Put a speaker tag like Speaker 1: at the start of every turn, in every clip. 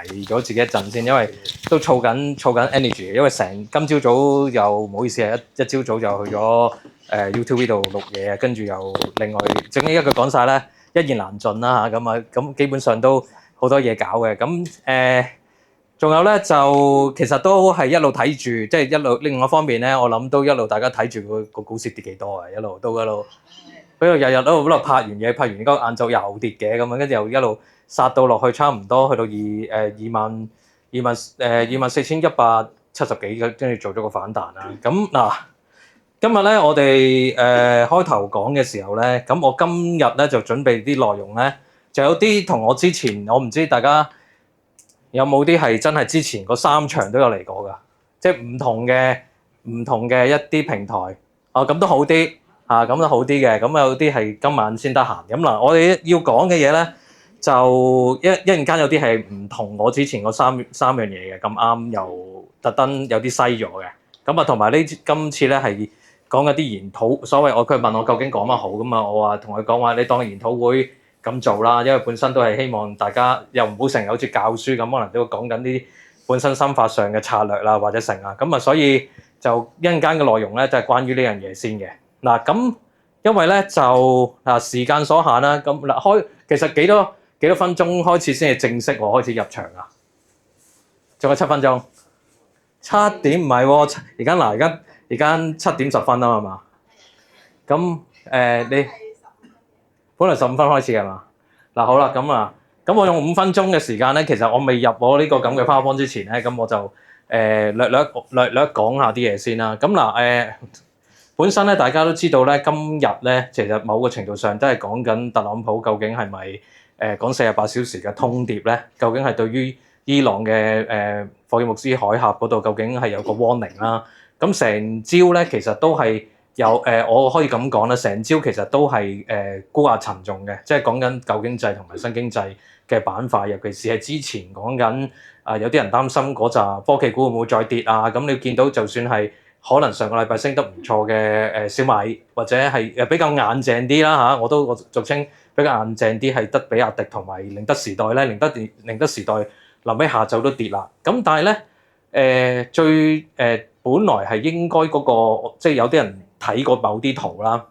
Speaker 1: 咗自己一陣先，因為都儲緊 energy， 因為今朝早又唔好意思啊，一朝早就去咗YouTube 度錄嘢，跟住又另外整一句講晒咧，一言難盡啦嚇，咁基本上都好多嘢搞嘅，咁仲有咧就其實都係一路睇住，即係一路另外一方面咧，我諗都一路大家睇住個股市跌幾多啊，一路喺度日日都喺度拍完嘢，拍完嗰個晏晝又跌嘅咁樣，跟住又一路殺到落去，差唔多去到24,170幾，跟住做咗個反彈啦。咁嗱，今日咧我哋開頭講嘅時候咧，咁我今日咧就準備啲內容咧，就有啲同我之前，我唔知大家有冇啲係真係之前嗰3場都有嚟過㗎，即係唔同嘅一啲平台咁都好啲。咁都好啲嘅，咁有啲係今晚先得閒。咁嗱，我哋要講嘅嘢咧，就一陣間有啲係唔同我之前嗰三樣嘢嘅，咁啱又特登有啲篩咗嘅。咁啊，同埋今次咧係講一啲研討，所謂佢問我究竟講乜好咁啊，我話同佢講話，你當研討會咁做啦，因為本身都係希望大家又唔好成日好似教書咁，可能都會講緊啲本身心法上嘅策略啦，或者成啊。咁啊，所以就一陣間嘅內容咧，就係關於呢樣嘢先嘅。嗱，咁因為咧就時間所限啦，咁嗱其實幾多分鐘開始先係正式我開始入場啊？仲有7分鐘，7點唔係喎，而家7點10分啊嘛，咁你本來15分開始嘅嘛？嗱好啦，咁我用5分鐘嘅時間咧，其實我未入我呢個咁嘅 PowerPoint 之前咧，咁我就略講下啲嘢先啦。咁嗱本身咧，大家都知道咧，今日咧，其實某個程度上都係講緊特朗普究竟係咪講48小時嘅通牒咧？究竟係對於伊朗嘅霍爾木茲海峽嗰度究竟係有個 warning 啦？咁成朝咧，其實都係有我可以咁講啦，成朝其實都係沽壓沉重嘅，即係講緊舊經濟同埋新經濟嘅板塊，尤其是係之前講緊有啲人擔心嗰扎科技股會唔會再跌啊？咁你見到就算係可能上個禮拜升得唔錯嘅小米，或者係比較硬淨啲啦嚇，我俗稱比較硬淨啲係得比亞迪同埋寧德時代咧，寧德時代臨尾下晝都跌啦。咁但係咧本來係應該嗰個即係有啲人睇過某啲圖啦，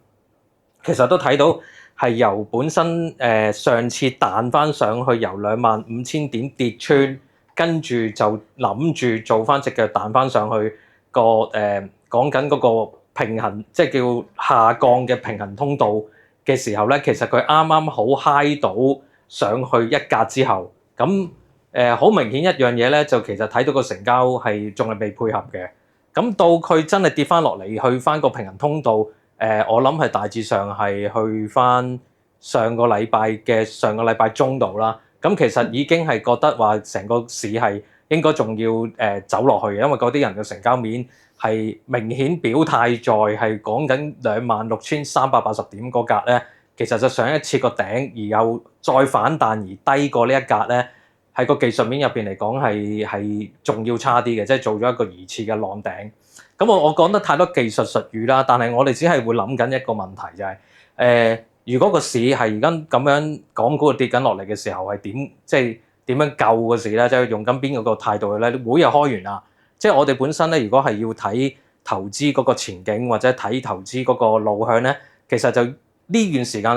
Speaker 1: 其實都睇到係由本身上次彈翻上去由25,000點跌穿，跟住就諗住做翻隻腳彈翻上去。講緊嗰個平衡，即係叫下降嘅平衡通道嘅時候咧，其實佢啱啱好嗨到上去一格之後，咁好明顯一樣嘢咧，就其實睇到個成交係仲係未配合嘅。咁到佢真係跌翻落嚟，去翻個平衡通道，我諗係大致上係去翻上個禮拜中度啦。咁其實已經係覺得話成個市係應該仲要走落去嘅，因為嗰啲人嘅成交面係明顯表態在係講緊26,380點嗰格咧，其實就上一次個頂，而又再反彈而低過呢一格咧，喺個技術面入邊嚟講係仲要差啲嘅，即係做咗一個疑似嘅浪頂。咁我講得太多技術術語啦，但係我哋只係會諗緊一個問題就係如果個市係而家咁樣港股跌緊落嚟嘅時候係點樣救個市咧？即係用緊邊個態度咧？會又開完啦，即係我哋本身咧，如果係要睇投資嗰個前景或者睇投資嗰個路向咧，其實就呢段時間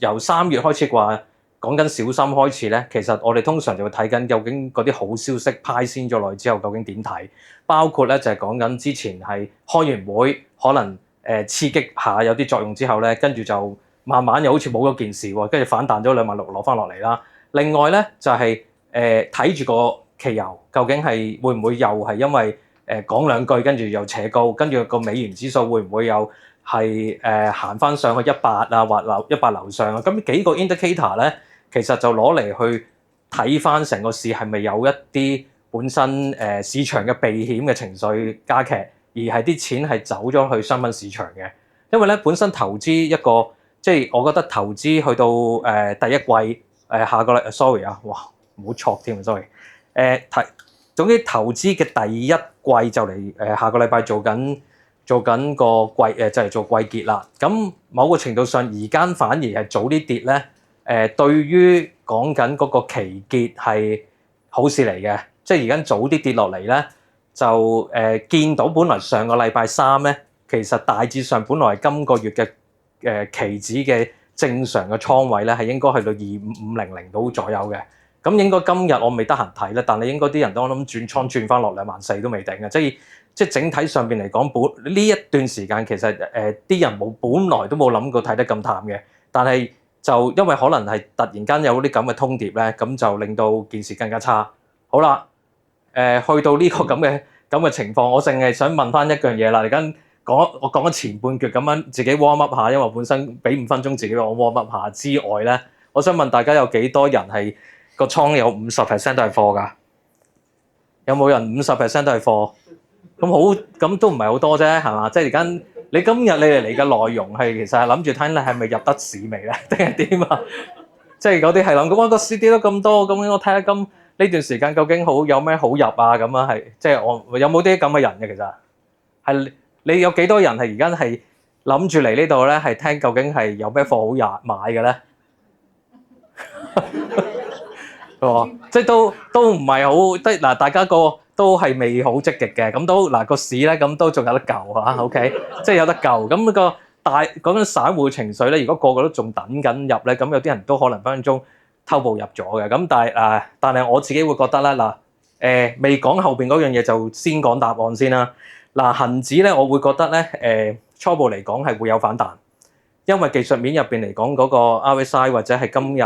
Speaker 1: 由3月開始話講緊小心開始咧，其實我哋通常就會睇緊究竟嗰啲好消息派先咗落去之後究竟點睇，包括咧就係講緊之前係開完會可能刺激下有啲作用之後咧，跟住就慢慢又好似冇咗件事喎，跟住反彈咗26,000落翻落嚟啦。另外咧就係睇住個期油究竟係會唔會又係因為講兩句跟住又扯高，跟住個美元指數會唔會又係行翻上去100啊或100樓上啊？咁幾個 indicator 咧，其實就攞嚟去睇翻成個市係咪有一啲本身市場嘅避險嘅情緒加劇，而係啲錢係走咗去商品市場嘅。因為咧本身投資一個即係我覺得投資去到第一季下個禮 sorry 啊，哇唔好錯添 sorry 總之投資嘅第一季就嚟下個禮拜做緊個季就嚟做季結啦。咁某個程度上而家反而係早啲跌咧，對於講緊嗰個期結係好事嚟嘅，即係而家早啲跌落嚟咧，就見到本來上個禮拜三咧，其實大致上本來係今個月嘅期指嘅正常嘅倉位咧，係應該去到2550到左右嘅。咁應該今日我未得閒睇咧，但係應該啲人都諗轉倉轉翻落24000都未定嘅，即係整體上邊嚟講，呢一段時間其實啲人本來都冇諗過睇得咁淡嘅，但係就因為可能係突然間有啲咁嘅通牒咧，咁就令到件事更加差。好啦，去到呢個咁嘅情況，我淨係想問翻一樣嘢啦。而家我講咗前半橛咁樣自己 warm up 下，因為我本身俾5分鐘自己我 warm up 下之外咧，我想問大家有幾多人係個倉有50%都係貨㗎？有冇人50%都係貨？咁都唔係好多啫，係嘛？即係而家你今日你哋嚟嘅內容係其實係諗住睇你係咪入得市未咧，定係點啊？即係嗰啲係諗緊，哇個市跌得咁多，咁我睇下今呢段時間究竟有咩好入啊？咁啊係，即係我有冇啲咁嘅人嘅？其實係你有幾多人係而家係諗住嚟呢度咧？係聽究竟係有咩貨好入買嘅咧？即係都唔係好，即係嗱，大家都係未好積極嘅，咁都嗱個市咧，咁都仲有得救嚇 ，OK， 即係有得救。咁個講緊散戶情緒咧，如果個個都仲等緊入咧，咁有啲人都可能分分鐘偷步入咗嘅。咁但係我自己會覺得咧，未講後邊嗰樣嘢就先講答案先啦。恆指咧，我會覺得咧，初步嚟講係會有反彈，因為技術面入邊嚟講嗰個 RSI 或者係今日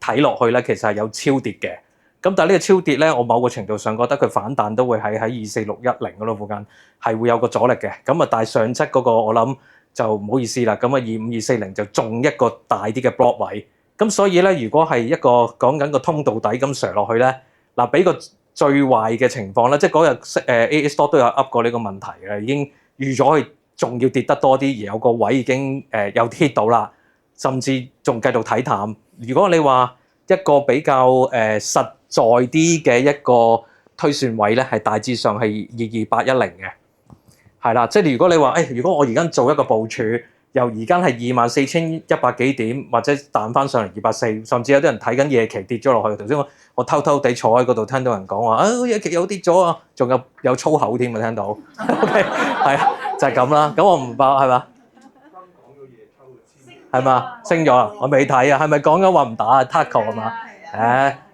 Speaker 1: 睇落去咧，其實係有超跌嘅。咁但係呢個超跌咧，我某個程度上覺得佢反彈都會喺24610嗰度附近係會有個阻力嘅。咁啊，但係上側嗰個我諗就唔好意思啦。咁啊，25240就中一個大啲嘅 block 位。咁所以咧，如果係一個講緊個通道底咁上落去咧，嗱，俾個最壞嘅情況咧，即係嗰日AA Store 都有噏過呢個問題嘅，已經預咗佢仲要跌得多啲，而有個位已經有 hit 到啦，甚至仲繼續睇淡。如果你話一個比較實在啲嘅一個推算位咧，係大致上係22810嘅，係啦。即係如果你話如果我而家做一個部署，由而家係24100幾點，或者彈翻上嚟240，甚至有啲人睇緊夜期跌咗落去。頭先我偷偷地坐喺嗰度，聽到人講話夜期又跌咗啊，仲有粗口添啊，聽到。OK， 係啊，就係咁啦。咁我唔爆係嘛？係嘛？升咗啊！我未睇啊，係咪講緊話唔打啊 Taco 係嘛？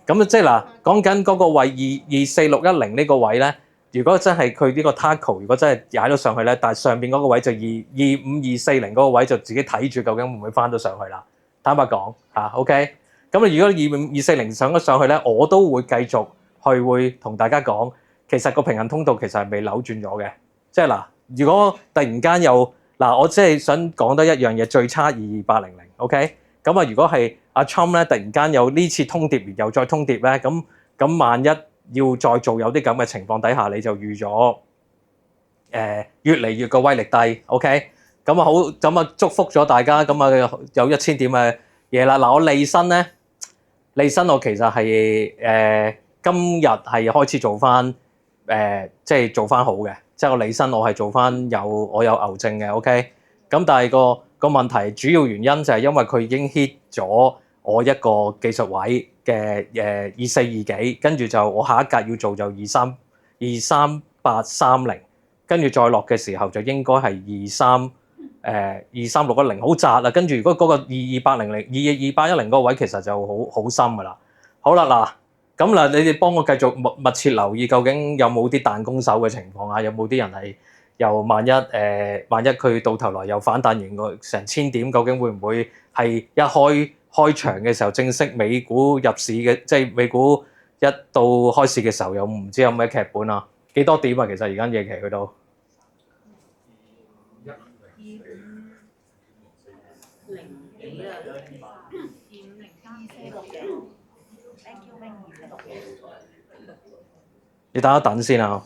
Speaker 1: 咁即係嗱，講緊嗰個位24610呢個位咧，如果真係佢呢個 Taco，如果真係踩咗上去咧，但係上邊嗰個位就25240嗰個位就自己睇住究竟會唔會翻到上去啦？坦白講OK。咁啊，如果25240上咗上去咧，我都會繼續會同大家講，其實個平衡通道其實係未扭轉咗嘅。即係嗱，如果突然間又我即係想講多一樣嘢，最差22800 OK。咁啊，如果係阿 Trump 咧，突然間有呢次通牒，又再通牒咧，咁萬一要再做有啲咁嘅情況底下，你就預咗越嚟越個威力低 OK。咁啊好，咁啊祝福咗大家，咁啊有1000點嘅嘢啦。嗱，我利申我其實係今日係開始做翻即係做翻好嘅，即係我利申我係做翻我有牛證嘅 OK。咁但係個問題主要原因就係因為佢已經 hit 咗我一個技術位嘅2420幾，跟住就我下一格要做就23830，跟住再落嘅時候就應該係23610，好窄啦。跟住如果嗰個22810嗰個位其實就好深噶啦。好啦，嗱咁你哋幫我繼續密切留意究竟有冇啲彈弓手嘅情況啊？有冇啲人係又萬一佢到頭來又反彈完個成1000點，究竟會唔會係一開場嘅時候正式美股入市嘅，即係美股一到開市嘅時候又唔知有咩劇本啊？幾多點啊？其實而家夜期去到你等一等先啊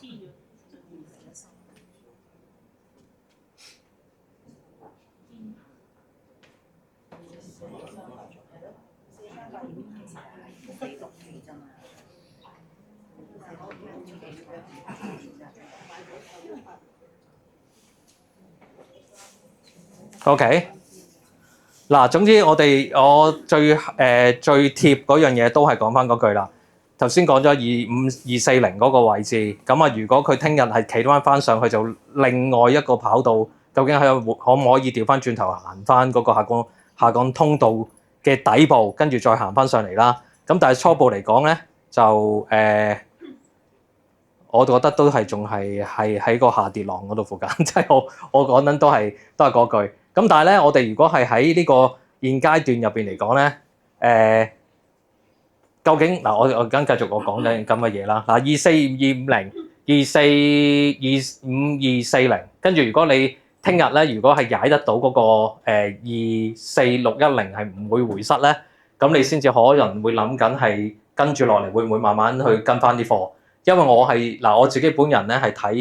Speaker 1: ！OK， 嗱，總之我最貼嗰樣嘢都係講翻嗰句啦。頭先講咗25240嗰個位置，咁啊，如果佢聽日係企翻上去，就另外一個跑道，究竟係可唔可以調翻轉頭行翻嗰個下降通道嘅底部，跟住再行翻上嚟啦？咁但係初步嚟講咧，就我覺得都係仲係喺個下跌浪嗰度附近，即係我講緊都係嗰句。咁但係咧，我哋如果係喺呢個現階段入邊嚟講咧，究竟嗱，我而家繼續我講緊咁嘅嘢啦。嗱，24250、2425240，跟住如果你聽日咧，如果係踩得到嗰個24610係唔會回失咧，咁你先至可能會諗緊係跟住落嚟會唔會慢慢去跟翻啲貨？因為我自己本人咧係睇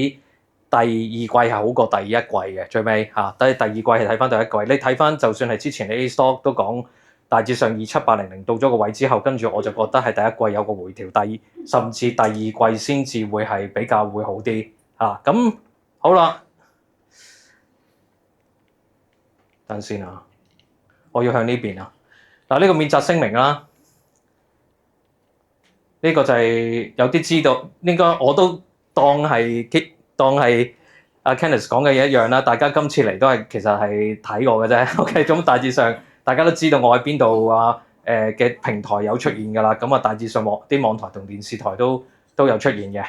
Speaker 1: 第二季係好過第一季嘅，最尾嚇，第二季係睇翻第一季。你睇翻就算係之前你 A Stock 都講。大致上27800到咗個位之後，跟住我就覺得係第一季有個回調，甚至第二季先至會係比較會好啲嚇。咁好啦，等先啊，我要向呢邊啊。嗱，呢個免責聲明啦，呢個就係有啲知道，應該我都當係阿 Kenneth 講嘅嘢一樣啦。大家今次嚟都係其實係睇我嘅啫。OK，咁大致上。大家都知道我喺邊度啊？嘅平台有出現㗎啦，咁啊大致上啲網台同電視台都有出現嘅。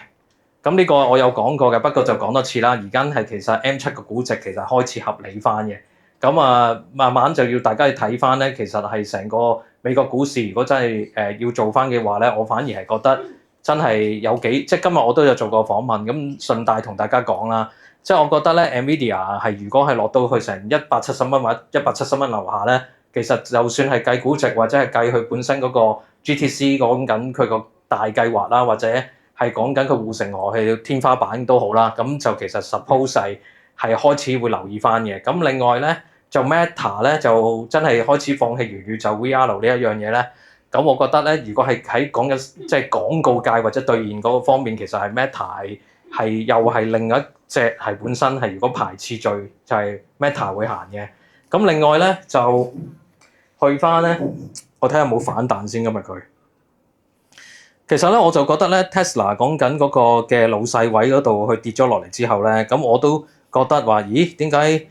Speaker 1: 咁呢個我有講過嘅，不過就講多次啦。而家係其實 M7個估值其實開始合理翻嘅。咁啊，慢慢就要大家去睇翻咧。其實係成個美國股市，如果真係要做翻嘅話咧，我反而係覺得真係有幾即係今日我都有做過訪問，咁順帶同大家講啦。即係我覺得咧 ，Nvidia 係如果係落到去成170蚊或者170蚊樓下咧。其實就算係計估值或者係計佢本身嗰個 GTC 講緊佢個大計劃啦，或者係講緊佢護城河係天花板都好啦，咁就其實 suppose 係開始會留意翻嘅。咁另外咧就 Meta 咧就真係開始放棄元宇宙 VR 呢一樣嘢咧。咁我覺得咧，如果係喺講緊即係廣告界或者兌現嗰個方面，其實係 Meta 係又係另一隻係本身係如果排次序就係 Meta 會行嘅。咁另外咧就去翻咧，我睇下有冇反彈先。今日佢其實咧，我就覺得咧 Tesla 講緊嗰個嘅老細位嗰度去跌咗落嚟之後咧，咁我都覺得話，咦？點解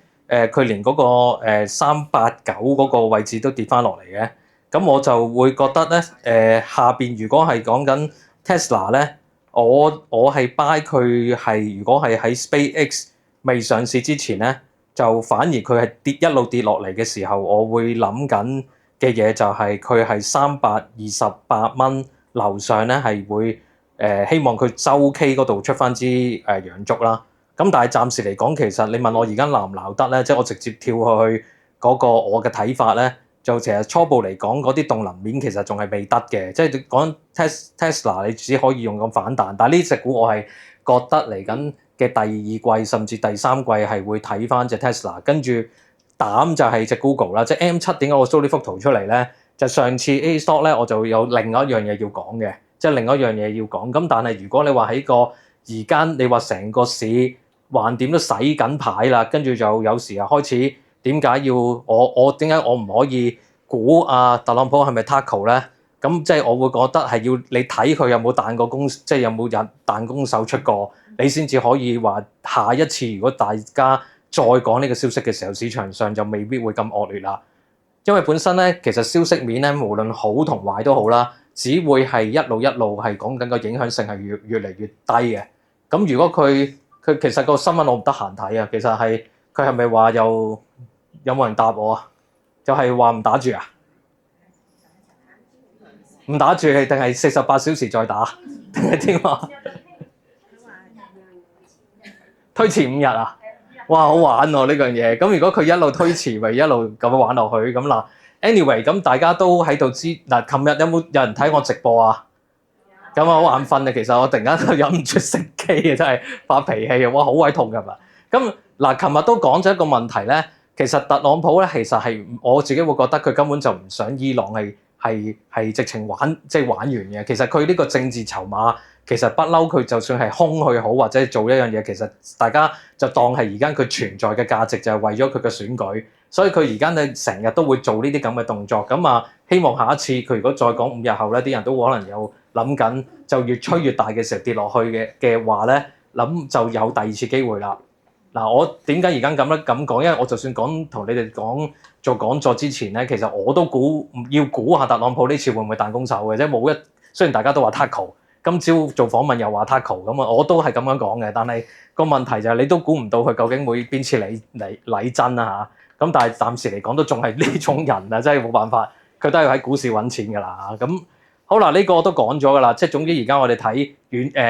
Speaker 1: 佢連嗰個389嗰個位置都跌翻落嚟嘅？咁我就會覺得咧，下邊如果係講緊 Tesla 咧，我係 buy 佢係如果係喺 SpaceX 未上市之前咧。就反而佢係一路跌落嚟嘅時候，我會諗緊嘅嘢就係佢係328蚊樓上咧，係會希望佢周 K 嗰度出翻支陽燭啦。咁但係暫時嚟講，其實你問我而家鬧唔鬧得咧，即係我直接跳去嗰個我嘅睇法咧，就其實初步嚟講嗰啲動能面其實仲係未得嘅。即係講 Tesla 你只可以用咁反彈，但係呢隻股我係覺得嚟緊。嘅第二季甚至第三季係會睇翻隻 Tesla， 跟住膽就係隻 Google 啦，即係 M7 點解我 show 呢幅圖出嚟咧？就上次 A Stock 咧，我就有另外一樣嘢要講嘅，即係另外一樣嘢要講。咁但係如果你話喺個而家你話成個市橫掂都洗緊牌啦，跟住就有時啊開始點解要我點解我唔可以估啊特朗普係咪 Taco 咧？咁即係我會覺得係要你睇佢有冇彈過攻，即係有冇彈弓手出過。你先至可以話下一次，如果大家再講呢個消息嘅時候，市場上就未必會咁惡劣啦。因為本身咧，其實消息面咧，無論好同壞都好啦，只會係一路係講緊個影響性係越嚟越低嘅。咁如果佢其實個新聞我唔得閒睇啊，其實係佢係咪話有冇人答我啊？就係話唔打住啊？唔打住係定係48小時再打定係點啊？推遲5日啊！哇，好玩喎呢樣嘢。咁如果佢一路推遲，咪一路咁樣玩落去咁嗱。Anyway，咁大家都喺度知嗱。琴日有人睇我直播啊？咁啊好眼瞓啊！其實我突然間都忍唔住熄機啊，真係發脾氣啊！哇，好鬼痛㗎嘛。咁嗱，琴日都講咗一個問題咧。其實特朗普咧，其實係我自己會覺得佢根本就唔想伊朗係直情玩即係玩完嘅。其實佢呢個政治籌碼。其實不嬲，佢就算係空佢好，或者做一樣嘢，其實大家就當係而家佢存在嘅價值就係為咗佢嘅選舉，所以佢而家咧成日都會做呢啲咁嘅動作。咁啊，希望下一次佢如果再講5日後咧，啲人都可能有諗緊，就越吹越大嘅時候跌落去嘅話咧，諗就有第二次機會啦。嗱，我點解而家咁講？因為我就算同你哋做講座之前咧，其實我都要估下特朗普呢次會唔會彈弓手嘅，即係冇一雖然大家都話 Taco， 今朝做訪問又話 Taco 咁啊，我都係咁樣講嘅。但係個問題就係你都估唔到佢究竟會邊次嚟真啊嚇。咁但係暫時嚟講都仲係呢種人啊，真係冇辦法，佢都係喺股市揾錢㗎啦。咁好啦，呢個我都講咗㗎啦。即係總之而家我哋睇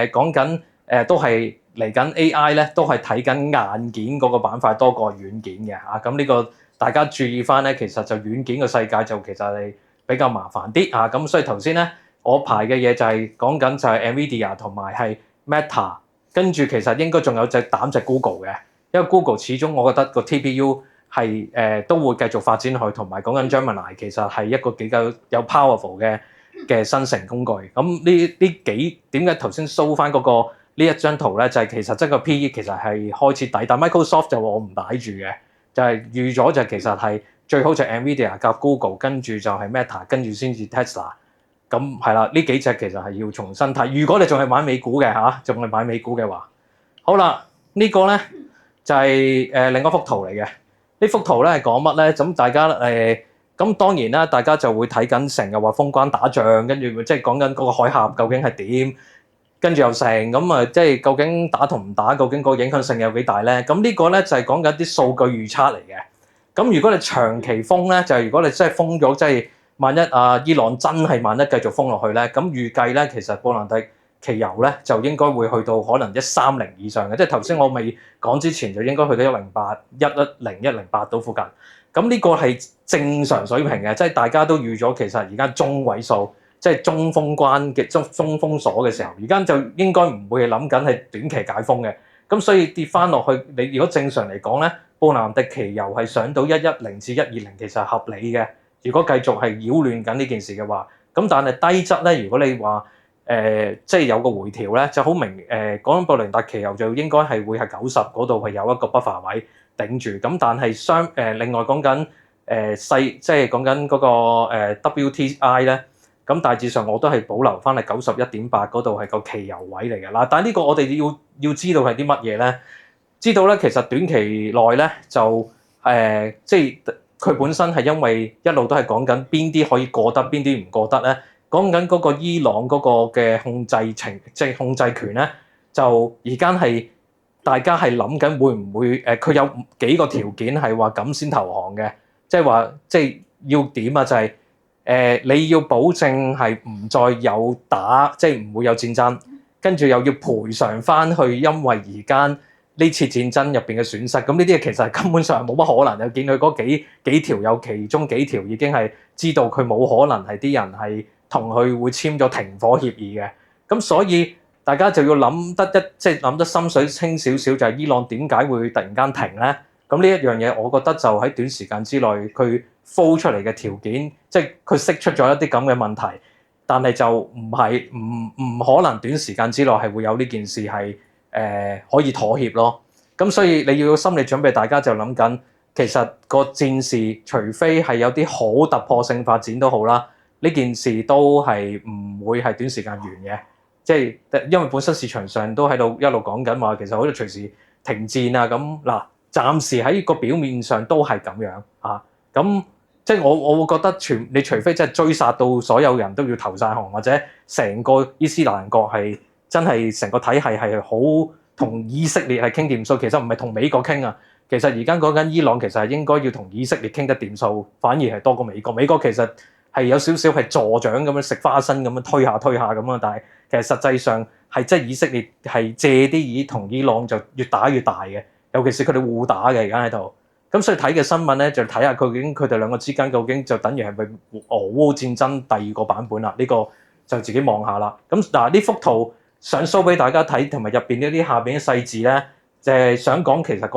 Speaker 1: 講緊都係。嚟緊 AI 咧，都係睇緊硬件嗰個板塊多過軟件嘅嚇，咁呢個大家注意翻咧，其實就軟件嘅世界就其實係比較麻煩啲嚇，咁所以頭先咧我排嘅嘢就係講緊就係 NVIDIA 同埋係 Meta， 跟住其實應該仲有隻 Google 嘅，因為 Google 始終我覺得個 TPU 係都會繼續發展去，同埋講緊 Gemini 其實係一個比較有 powerful 嘅生成工具。咁呢幾點解頭先 show 翻嗰個？呢一張圖咧就係其實即係個 PE 其實係開始抵，但 Microsoft 就我唔擺住嘅，就係預咗就其實係最好就 NVIDIA 夾 Google， 跟住就係 Meta， 跟住先至 Tesla。咁係啦，呢幾隻其實係要重新睇。如果你仲係買美股嘅嚇，仲係買美股嘅話，好啦，呢個咧就係另一幅圖嚟嘅。呢幅圖咧係講乜咧？咁大家咁當然啦，大家就會睇緊成日話封關打仗，跟住即係講緊嗰個海峽究竟係點？跟住又成咁啊，即係究竟打同唔打，究竟個影響性有幾大咧？咁呢個咧就係講緊啲數據預測嚟嘅。咁如果你長期封咧，就係如果你真係封咗，即係萬一伊朗真係萬一繼續封落去咧，咁預計咧其實布蘭特期油咧就應該會去到可能130以上嘅。即係頭先我未講之前就應該去到108、110、108到附近。咁呢個係正常水平嘅，即係大家都預咗其實而家中位數。即係中封關嘅中封鎖嘅時候，而家就應該唔會諗緊係短期解封嘅。咁所以跌翻落去，你如果正常嚟講咧，布蘭特期油係上到110至120，其實係合理嘅。如果繼續係擾亂緊呢件事嘅話，咁但係低質咧，如果你話即係有個回調咧，就好明講緊布蘭特期油就應該係會係90嗰度係有一個 buffer 位頂住。咁但係另外講緊即係講緊嗰個WTI 咧。咁大致上我都係保留翻係91.8嗰度係個期油位嚟嘅嗱，但係呢個我哋要知道係啲乜嘢咧？知道咧其實短期內咧就即係佢本身係因為一路都係講緊邊啲可以過得，邊啲唔過得咧。講緊嗰個伊朗嗰個嘅即係控制權咧，就而家係大家係諗緊會唔會佢有幾個條件係話咁先投降嘅，即係話即係要點啊？就係你要保證係唔再有打，即係唔會有戰爭，跟住又要賠償翻去，因為而家呢次戰爭入邊嘅損失。咁呢啲嘢其實係根本上係冇乜可能。有見佢嗰幾條有其中幾條已經係知道佢冇可能係啲人係同佢會簽咗停火協議嘅。咁所以大家就要諗得心水清少少，就係伊朗點解會突然間停咧？咁呢一樣嘢，我覺得就喺短時間之內，佢 fall 出嚟嘅條件，即係佢釋出咗一啲咁嘅問題，但係就唔可能短時間之內係會有呢件事係可以妥協咯。咁所以你要有心理準備，大家就諗緊，其實個戰事除非係有啲好突破性發展都好啦，呢件事都係唔會係短時間完嘅。即係因為本身市場上都喺度一路講緊話，其實好似隨時停戰啊咁嗱。暫時喺個表面上都係咁樣嚇，咁即係我會覺得你除非真係追殺到所有人都要投晒降，或者成個伊斯蘭國係真係成個體系係好同以色列係傾掂數，其實唔係同美國傾啊。其實而家講緊伊朗其實係應該要同以色列傾得掂數，反而係多過美國。美國其實係有少少係助長咁樣食花生咁樣推下咁啊，但係其實實際上係即係以色列係借啲意同伊朗就越打越大嘅。尤其是佢哋互打嘅而家喺度，咁所以睇嘅新聞咧就睇下究竟佢哋兩個之間究竟就等於係咪俄烏戰爭第二個版本啦？呢個就自己望下啦。咁嗱呢幅圖想 show 俾大家睇，同埋入邊呢啲下邊嘅細字咧，就係想講其實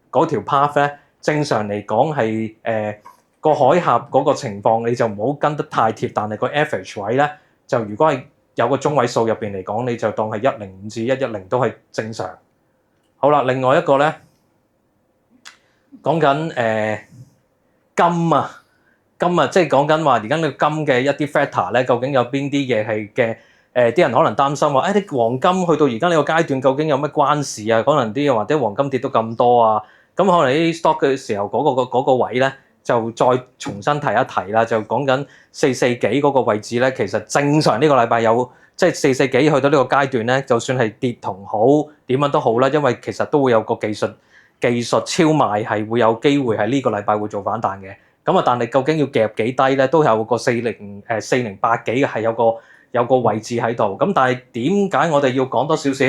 Speaker 1: 嗰條 path 咧，正常嚟講係個海峽嗰個情況，你就唔好跟得太貼，但係個 average 位咧，就如果係有個中位數入邊嚟講，你就當係105至110都係正常。好啦，另外一個咧講緊金啊，即係講緊話而家呢個金嘅一啲 factor 咧，究竟有邊啲嘢係嘅？啲人可能擔心話，啲黃金去到而家呢個階段，究竟有乜關事啊？可能啲或者黃金跌到咁多啊，咁可能啲 stock 嘅時候嗰個位咧，就再重新提一提啦，就講緊四幾嗰個位置咧，其實正常呢個禮拜有即係四幾去到呢個階段咧，就算係跌同好點樣都好啦，因為其實都會有個技術超賣係會有機會喺呢個禮拜會做反彈嘅。咁啊，但係究竟要夾幾低咧，都有個408幾嘅係有個位置喺度。咁但係點解我哋要講多少少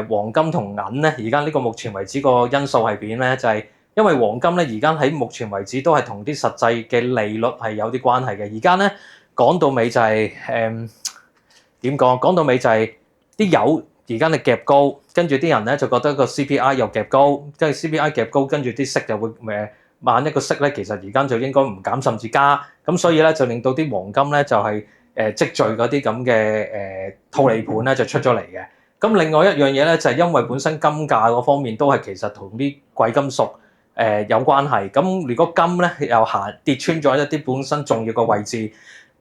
Speaker 1: 黃金同銀咧？而家呢個目前為止個因素係點咧？就係因為黃金咧，而家喺目前為止都係同啲實際嘅利率係有啲關係嘅。而家咧講到尾就係點講？講到尾就係啲油而家你夾高，跟住啲人咧就覺得個 CPI 又夾高，跟住 CPI 夾高，跟住啲息就會萬一個息咧，其實而家就應該唔減甚至加，咁所以咧就令到啲黃金咧就係積聚嗰啲咁嘅套利盤咧就出咗嚟嘅。咁另外一樣嘢咧就係因為本身金價嗰方面都係其實同啲貴金屬有關係。咁如果金咧又跌穿咗一啲本身重要嘅位置，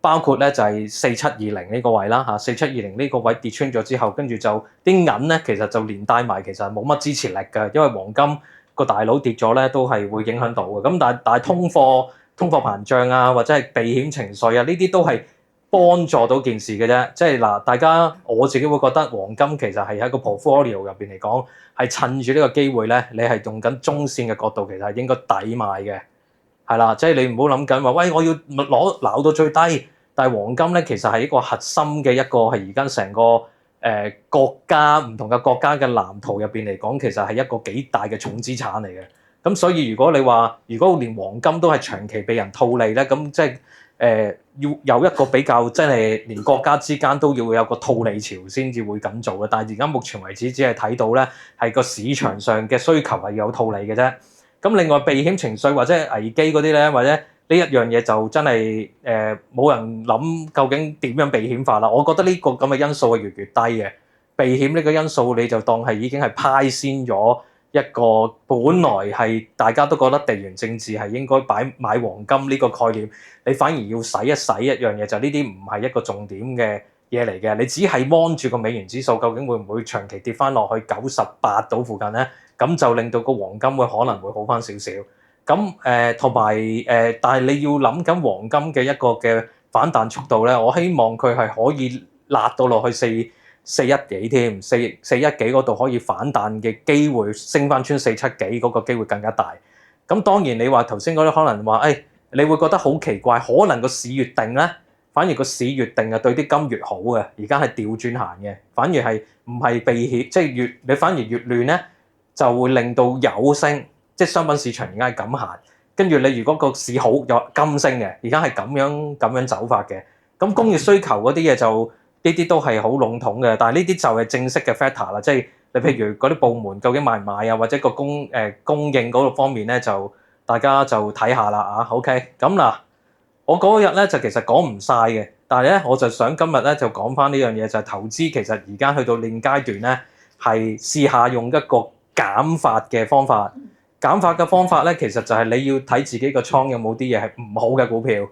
Speaker 1: 包括咧就係4720呢個位啦嚇，4720呢個位跌穿咗之後，跟住就啲銀咧其實就連帶埋其實冇乜支持力嘅，因為黃金個大佬跌咗咧，都係會影響到嘅。咁但係通貨膨脹啊，或者係避險情緒啊，呢啲都係幫助到件事嘅啫。即係嗱，大家我自己會覺得黃金其實係喺個 portfolio 入邊嚟講，係趁住呢個機會咧，你係用緊中線嘅角度，其實係應該抵買嘅，係啦。即係你唔好諗緊話，喂，我要撈到最低。但係黃金咧，其實係一個核心嘅一個係而家成個國家唔同嘅國家嘅藍圖入邊嚟講，其實係一個幾大嘅重資產嚟嘅。咁所以如果你話，如果連黃金都係長期被人套利咧，咁即係要有一個比較真係連國家之間都要有個套利潮先至會咁做嘅。但係而家目前為止只係睇到咧係個市場上嘅需求係有套利嘅啫。咁另外避險情緒或者係危機嗰啲咧，或者呢一樣嘢就真係冇人諗究竟點樣避險法啦。我覺得呢個咁嘅因素係越嚟越低嘅。避險呢個因素你就當係已經係派先咗一個本來係大家都覺得地緣政治係應該買黃金呢個概念，你反而要洗一樣嘢，就呢啲唔係一個重點嘅嘢嚟嘅。你只係望住個美元指數究竟會唔會長期跌翻落去98度附近咧？咁就令到個黃金可能會好翻少少。咁同埋但係你要諗緊黃金嘅一個嘅反彈速度咧，我希望佢係可以辣到落去4.1幾添，4.1幾嗰度可以反彈嘅機會升翻穿4.7幾嗰個機會更加大。咁當然你話頭先嗰啲可能話，你會覺得好奇怪，可能個市越定咧，反而個市越定啊對啲金越好嘅。而家係調轉行嘅，反而係唔係避險，即係你反而越亂咧，就會令到有升。即係商品市場而家係咁行，跟住你如果個市好有金升嘅，而家係咁樣走法嘅。咁工業需求嗰啲嘢就呢啲都係好籠統嘅，但係呢啲就係正式嘅 factor 啦。即係你譬如嗰啲部門究竟買唔買啊，或者個供應嗰個方面咧，就大家就睇下啦啊。OK，咁嗱，我嗰日咧就其實講唔晒嘅，但係咧我就想今日咧就講翻呢樣嘢，就係投資其實而家去到現階段咧，係試下用一個減法嘅方法。減法嘅方法咧，其實就係你要睇自己個倉有冇啲嘢係唔好嘅股票，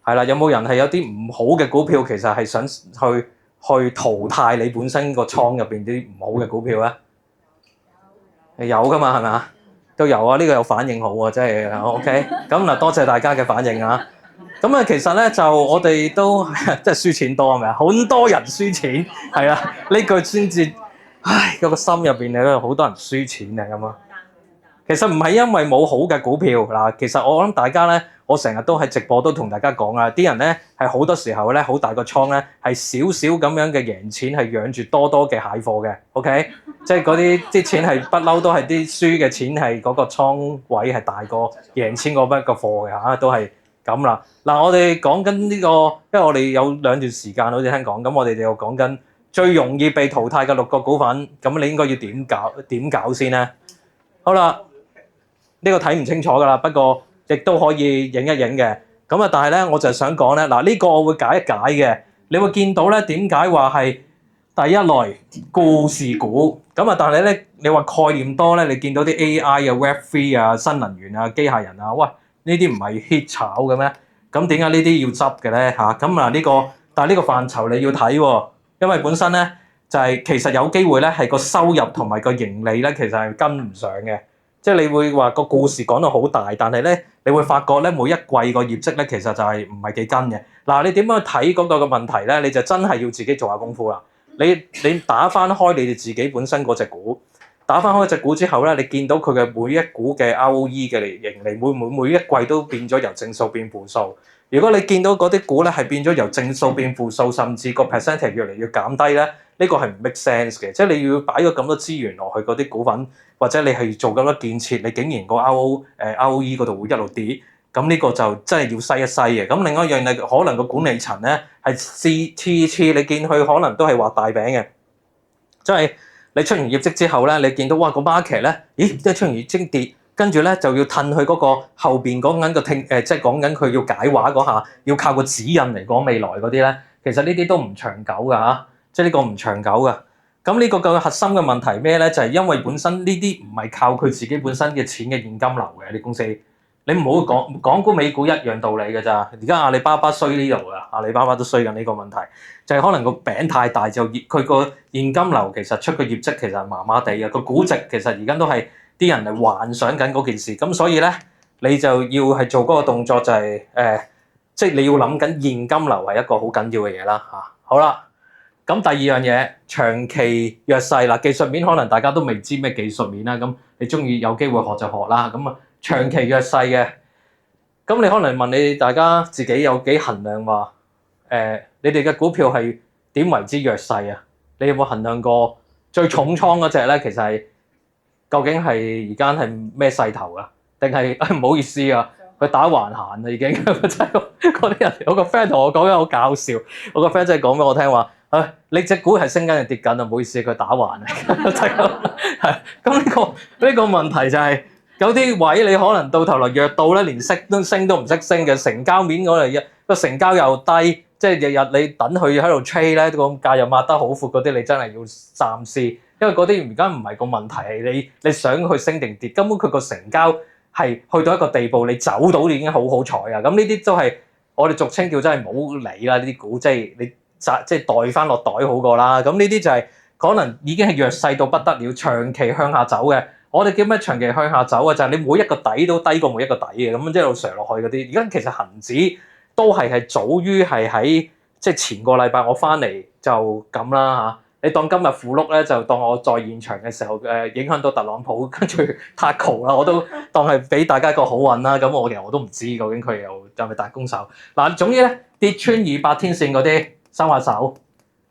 Speaker 1: 係啦，有冇人係有啲唔好嘅股票，其實係想去淘汰你本身個倉入邊啲唔好嘅股票咧？有噶嘛，係咪啊？都有啊，呢個有反應好啊，真係 OK。咁嗱，多謝大家嘅反應啊。咁啊，其實咧就我哋都即係輸錢多係咪啊？好多人輸錢係啊，呢句先至唉，個心入邊咧好多人輸錢啊咁啊。其實唔係因為冇好嘅股票嗱，其實我諗大家咧，我成日都喺直播都同大家講啊，啲人咧係好多時候咧好大個倉咧係少少咁樣嘅贏錢係養住多嘅蟹貨嘅 ，OK， 即係嗰啲錢係不嬲都係啲輸嘅錢係嗰個倉位係大過贏錢嗰筆個貨嘅嚇，都係咁啦。嗱，我哋講緊呢個，因為我哋有兩段時間好似聽講，咁我哋就講緊最容易被淘汰嘅6個股份，咁你應該要點搞先咧？好啦。呢個睇唔清楚㗎啦，不過亦都可以影一影嘅。咁啊，但係咧，我就係想講咧，嗱，呢個我會解一解嘅。你會見到咧，點解話係第一類故事股咁啊？但係咧，你話概念多咧，你見到啲 AI 啊、Web3 啊、新能源啊、機械人啊，喂，呢啲唔係 hit 炒嘅咩？咁點解呢啲要執嘅咧嚇？咁啊呢個，但係呢個範疇你要睇喎，因為本身咧就係、其實有機會咧係個收入同埋個盈利咧其實係跟唔上嘅，即係你會話個故事講到好大，但係咧你會發覺咧每一季個業績咧其實就係唔係幾跟嘅。嗱，你點樣睇嗰個嘅問題咧？你就真係要自己做下功夫啦。你打翻開你哋自己本身嗰隻股。打翻開隻股之後咧，你見到佢嘅每一股嘅 ROE 嘅盈利，每一季都變咗由正數變負數。如果你見到嗰啲股咧係變咗由正數變負數，甚至個 percentage 越嚟越減低咧，呢個係唔 make sense 嘅。即係你要擺咗咁多資源落去嗰啲股份，或者你係做咁多建設，你竟然個 ROE 嗰度會一路跌，咁呢個就真係要篩一篩嘅。咁另外一樣嘢，可能個管理層咧係次你見佢可能都係畫大餅嘅，即係。你出完業績之後咧，你見到哇個 market 咧，咦即係出完業績跌，跟住咧就要褪去嗰個後邊講緊個即係講緊佢要解話嗰下，要靠個指引嚟講未來嗰啲咧，其實呢啲都唔長久㗎嚇，即係呢個唔長久㗎。咁呢個嘅核心嘅問題咩咧？就係因為本身呢啲唔係靠佢自己本身嘅錢嘅現金流嘅啲公司。你唔好講港股美股一樣道理㗎咋，而家阿里巴巴衰呢度㗎，阿里巴巴都衰緊呢個問題，就係可能個餅太大，就佢個現金流其實出個業績其實麻麻地嘅，個估值其實而家都係啲人係幻想緊嗰件事，咁所以咧你就要係做嗰個動作就係即係你要諗緊現金流係一個好緊要嘅嘢啦嚇。好啦，咁第二樣嘢長期弱勢啦，技術面可能大家都未知咩技術面啦，咁你中意有機會學就學啦，咁啊。長期弱勢嘅，咁你可能問你大家自己有幾衡量話，你哋嘅股票係點為之弱勢啊？你有冇衡量過最重倉嗰隻咧？其實係究竟係而家係咩勢頭啊？定係唔好意思啊，佢打橫行啦已經，真係嗰啲人。我個 friend 同我講緊好搞笑，我個 friend 真係講俾我聽話，你隻股係升緊定跌緊啊？唔好意思，佢打橫啊，就係咁。係咁呢個問題就係。有啲位你可能到頭來弱到咧，連升都唔識升嘅，成交面嗰度個成交又低，即係日日你等佢喺度 trade 咧，個價又抹得好闊嗰啲，你真係要三思，因為嗰啲而家唔係個問題，係你想去升定跌，根本佢個成交係去到一個地步，你走到已經好好彩啊！咁呢啲都係我哋俗稱叫真係冇理啦，呢啲股即係你即係袋翻落袋好過啦。咁呢啲就係可能已經係弱勢到不得了，長期向下走嘅。我哋叫咩長期向下走啊？就係你每一個底都低過每一個底嘅，咁一路上落去嗰啲。而家其實恆指都係早於係喺即係前個禮拜我翻嚟就咁啦嚇。你當今日附錄咧，就當我在現場嘅時候影響到特朗普跟住 Taco 啦，我都當係俾大家一個好運啦。咁其實我都唔知究竟佢又係咪大攻手嗱。總之咧，跌穿200天線嗰啲收下手。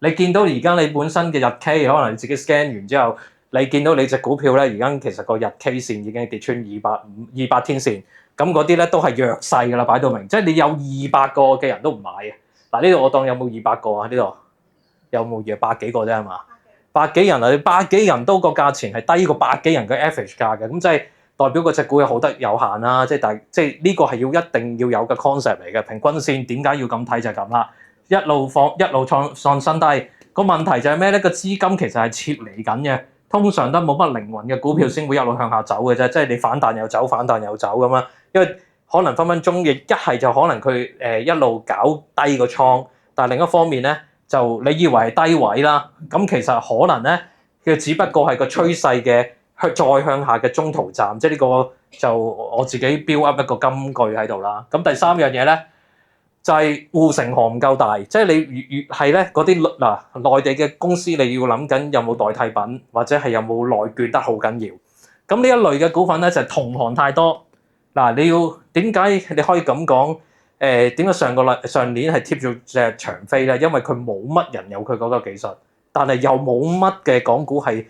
Speaker 1: 你見到而家你本身嘅日 K 可能你自己 scan 完之後。你見到你隻股票咧，而家其實個日 K 線已經跌穿200天線，咁嗰啲咧都係弱勢㗎啦，擺到明，即係你有200個嘅人都唔買嘅。嗱，呢度我當有冇200個啊？呢度有冇百幾個啫係嘛？百幾人啊，百幾人都個價錢係低過百幾人嘅 average 價嘅，咁即係代表嗰隻股又好得有限啦。即係呢個係要一定要有嘅 concept 嚟嘅。平均線點解要咁睇就係咁啦，一路創新低。個問題就係咩咧？個資金其實係撤離緊嘅。通常都冇乜靈魂嘅股票先會一路向下走嘅啫，即係你反彈又走，反彈又走咁啊。因為可能分分鐘亦一係就可能佢一路搞低個倉，但係另一方面咧就你以為係低位啦，咁其實可能咧佢只不過係個趨勢嘅再向下嘅中途站，即係呢個就我自己 build up 一個金句喺度啦。咁第三樣嘢咧。就係護城河唔夠大，即係你越係咧嗰啲內地嘅公司，你要諗緊有冇代替品，或者係有冇內卷得好緊要。咁呢一類嘅股份咧就係同行太多。你要點解你可以咁講？點解上年係貼住隻長飛咧？因為佢冇乜人有佢嗰個技術，但係又冇乜嘅港股係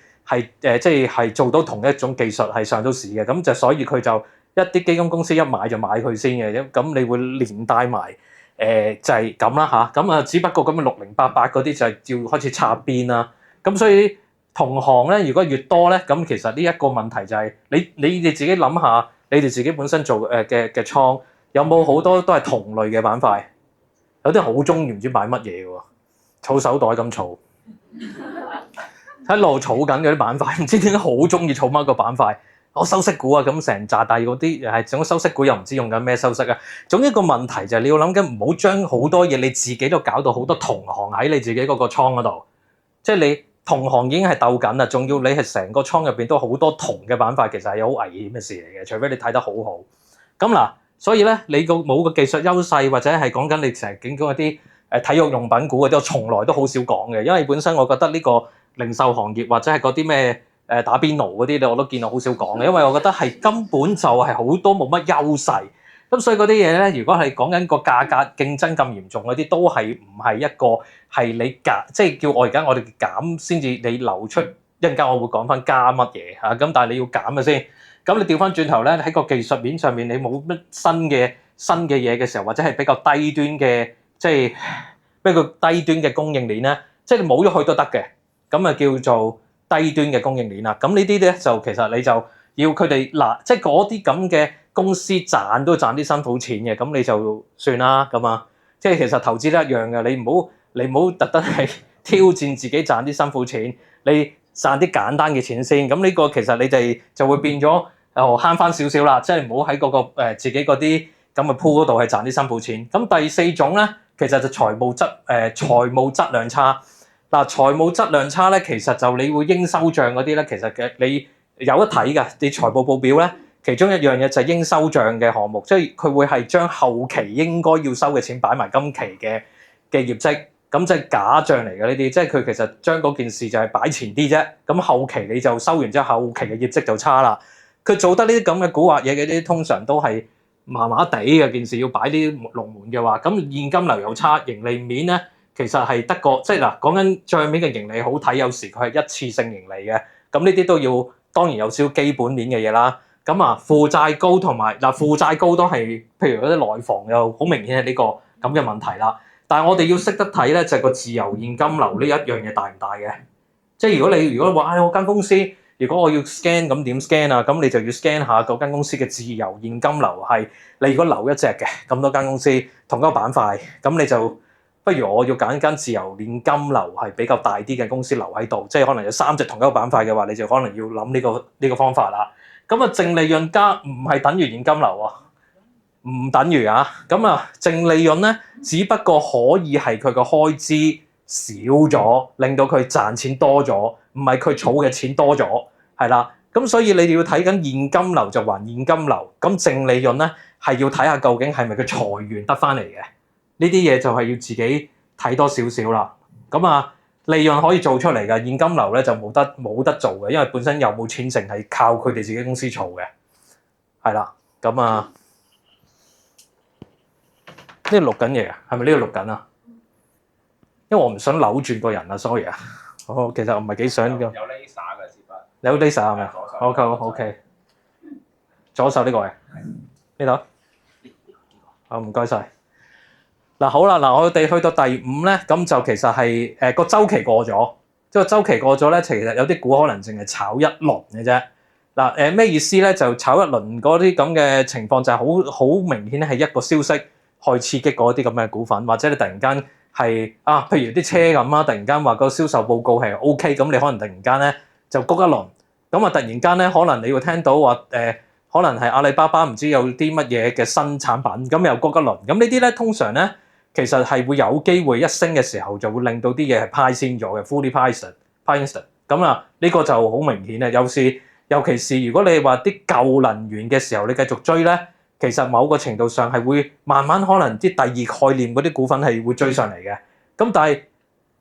Speaker 1: 即係做到同一種技術係上到市嘅。咁就所以佢就一啲基金公司一買就買佢先嘅，咁你會連帶埋。就係咁啦嚇，咁啊只不過咁嘅6088嗰啲就係要開始插邊啦。咁所以同行咧，如果越多咧，咁其實呢一個問題就係你哋自己諗下，你哋自己本身做嘅倉有冇好多都係同類嘅板塊？有啲好中意唔知買乜嘢嘅喎，儲手袋咁儲，喺度儲緊嗰啲板塊，唔知點解好中意儲乜個板塊。我收息股啊，咁成扎，但係嗰啲係整收息股又唔知用緊咩收息啊。總之一個問題就係你要諗緊唔好將好多嘢你自己都搞到好多同行喺你自己嗰個倉嗰度，即係你同行已經係鬥緊啦，仲要你係成個倉入邊都好多銅嘅板塊，其實係好危險嘅事嚟嘅，除非你睇得好好。咁嗱，所以咧你冇個技術優勢或者係講緊你成日講嗰啲體育用品股嗰啲，我從來都好少講嘅，因為本身我覺得呢個零售行業或者係嗰啲咩打邊爐嗰啲咧，我都見到好少講嘅，因為我覺得係根本就係好多冇乜優勢。咁所以嗰啲嘢咧，如果係講緊個價格競爭咁嚴重嗰啲，都係唔係一個係你減，即係叫我而家我哋減先至你流出。一陣間我會講翻加乜嘢嚇，咁但係你要減嘅先。咁你調翻轉頭咧，喺個技術面上面你冇乜新嘅嘢嘅時候，或者係比較低端嘅，即係比較低端嘅供應鏈咧，即係你冇咗佢都得嘅。咁啊叫做低端嘅供應鏈啦。咁呢啲咧就其實你就要佢哋嗱，即係嗰啲咁嘅公司賺都賺啲辛苦錢嘅，咁你就算啦咁啊。即係其實投資都一樣嘅，你唔好特登係挑戰自己賺啲辛苦錢，你賺啲簡單嘅錢先。咁呢個其實你哋就會變咗慳翻少少啦，即係唔好喺嗰個自己嗰啲咁嘅 pool 嗰度係賺啲辛苦錢。咁第四種咧，其實就財務質量差。嗱，財務質量差咧，其實就你會應收帳嗰啲咧，其實嘅你有得睇㗎。你財務報表咧，其中一樣嘢就係應收帳嘅項目，即係佢會係將後期應該要收嘅錢擺埋今期嘅業績，咁即係假帳嚟嘅呢啲，即係佢其實將嗰件事就係擺前啲啫。咁後期你就收完之後，後期嘅業績就差啦。佢做得呢啲咁嘅蠱惑嘢嘅啲，通常都係麻麻地嘅件事，要擺啲龍門嘅話，咁現金流又差，盈利面咧。其實係得個即係嗱，講緊帳面嘅盈利好睇，有時佢係一次性盈利嘅，咁呢啲都要當然有少少基本面嘅嘢啦。咁啊，負債高同埋嗱，負債高都係譬如嗰啲內房又好明顯係呢個咁嘅問題啦。但係我哋要識得睇咧，就係個自由現金流呢一樣嘢大唔大嘅？即係如果話我間公司如果我要 scan 咁點 scan 啊？咁你就要 scan 下嗰間公司嘅自由現金流係你如果留一隻嘅咁多間公司同一個板塊，咁你就。不如我要揀間自由現金流係比較大啲嘅公司留喺度，即係可能有3隻同一個板塊嘅話，你就可能要諗呢個方法啦。咁啊，淨利潤加唔係等於現金流喎，唔等於啊。咁啊，淨利潤咧，只不過可以係佢個開支少咗，令到佢賺錢多咗，唔係佢儲嘅錢多咗，係啦。咁所以你哋要睇緊現金流就還現金流，咁淨利潤咧係要睇下究竟係咪佢財源得翻嚟嘅。呢啲嘢就係要自己睇多少少啦。咁啊，利潤可以做出嚟嘅，現金流咧就冇得做嘅，因為本身有冇錢剩係靠佢哋自己公司儲嘅。係啦，咁啊，呢度錄緊嘢啊？係咪呢度錄緊啊？因為我唔想扭轉個人啊 ，sorry 啊。我其實我唔係幾想㗎。有 laser 嘅支筆。有 laser 係咪？OK。左手呢個嘅。呢度。好，唔該晒。嗱好啦，我哋去到第5咧，咁就其實係個週期過咗，即係個週期過咗咧，其實有啲股可能淨係炒一輪嘅啫。嗱咩意思咧？就炒一輪嗰啲咁嘅情況就係好明顯係一個消息去刺激嗰啲咁嘅股份，或者你突然間係譬如啲車咁啊，突然間話個銷售報告係 OK，咁你可能突然間咧就谷一輪，咁啊突然間咧可能你會聽到話可能係阿里巴巴唔知有啲乜嘢嘅新產品，咁又谷一輪，咁呢啲咧通常咧。其實係會有機會一升嘅時候，就會令到啲嘢係派先咗嘅 fully priced。咁啊，呢個就好明顯啊。尤其是如果你話啲舊能源嘅時候，你繼續追咧，其實某個程度上係會慢慢可能啲第二概念嗰啲股份係會追上嚟嘅。咁但係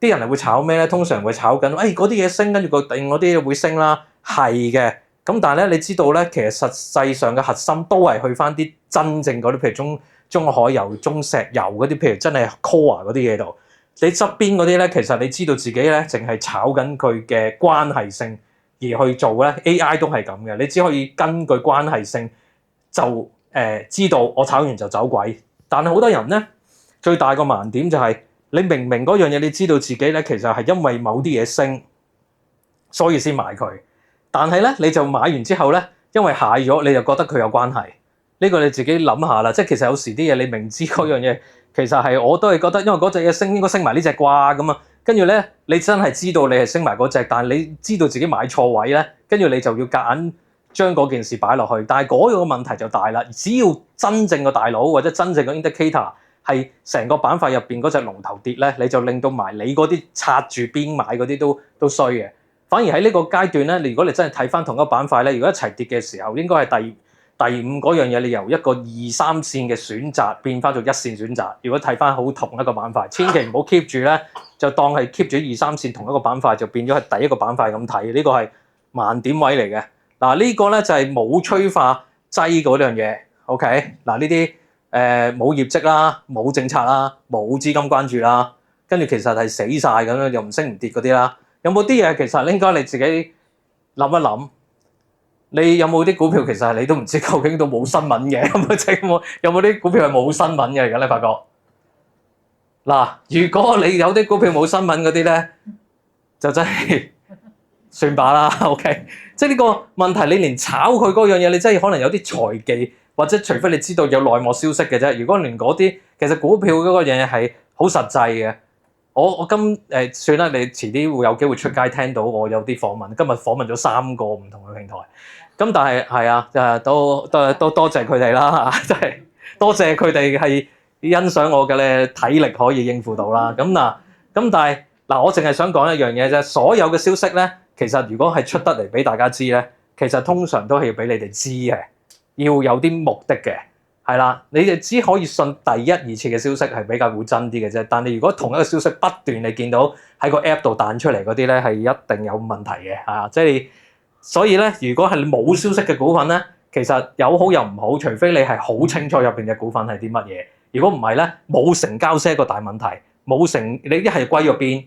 Speaker 1: 啲人係會炒咩咧？通常會炒緊，嗰啲嘢升，跟住個定嗰啲會升啦，係嘅。咁但係咧，你知道咧，其實實際上嘅核心都係去翻啲真正嗰啲，譬如中海油、中石油嗰啲，譬如真係 core 嗰啲嘢度，你側邊嗰啲咧，其實你知道自己咧，淨係炒緊佢嘅關係性而去做咧。AI 都係咁嘅，你只可以根據關係性就知道我炒完就走鬼。但係好多人咧，最大個盲點就係你明明嗰樣嘢，你知道自己咧，其實係因為某啲嘢升，所以先買佢。但係咧，你就買完之後咧，因為蟹咗，你就覺得佢有關係。呢個你自己諗下啦，即係其實有時啲嘢你明知嗰樣嘢，其實係我都係覺得，因為嗰隻嘢升應該升埋呢隻啩咁啊。跟住咧，你真係知道你係升埋嗰隻，但係你知道自己買錯位咧，跟住你就要夾硬將嗰件事擺落去。但係嗰個問題就大啦，只要真正個大佬或者真正個 indicator 係成個板塊入邊嗰隻龍頭跌咧，你就令到埋你嗰啲插住邊買嗰啲都衰嘅。反而喺呢個階段咧，如果你真係睇翻同一個板塊咧，如果一齊跌嘅時候，應該係第五嗰樣嘢，你由一個2、3線嘅選擇變翻做1線選擇。如果睇翻好同一個板塊，千祈唔好 keep 住咧，就當係 keep 住2、3線同一個板塊，就變咗係第一個板塊咁睇。呢個係盲點位嚟嘅。嗱，呢個咧就係冇催化劑嗰樣嘢。OK，嗱呢啲冇業績啦，冇政策啦，冇資金關注啦，跟住其實係死晒咁樣，又唔升唔跌嗰啲啦。有冇啲嘢其實應該你自己諗一諗？你有冇啲股票其實係你都唔知究竟都冇新聞嘅？有冇啲股票係冇新聞嘅？而家你發覺嗱，如果你有啲股票冇新聞嗰啲咧，就真係算罷啦。OK， 即係呢個問題，你連炒佢嗰樣嘢，你真係可能有啲財技，或者除非你知道有內幕消息嘅啫。如果連嗰啲其實股票嗰個樣嘢係好實際嘅。我算啦，你遲啲會有機會出街聽到我有啲訪問。今日訪問咗3個唔同嘅平台，咁但係係啊，都多謝佢哋啦嚇，真係多謝佢哋係欣賞我嘅咧體力可以應付到啦。咁但係我淨係想講一樣嘢啫。所有嘅消息咧，其實如果係出得嚟俾大家知咧，其實通常都係要俾你哋知嘅，要有啲目的嘅。係啦，你哋只可以信第1、2次嘅消息係比較會真啲嘅啫。但係如果同一個消息不斷你見到喺個 app 度彈出嚟嗰啲咧，係一定有問題嘅嚇。即係所以咧，如果係冇消息嘅股份咧，其實有好有唔好，除非你係好清楚入邊嘅股份係啲乜嘢。如果唔係咧，冇成交先係一個大問題。冇成你一係歸咗邊，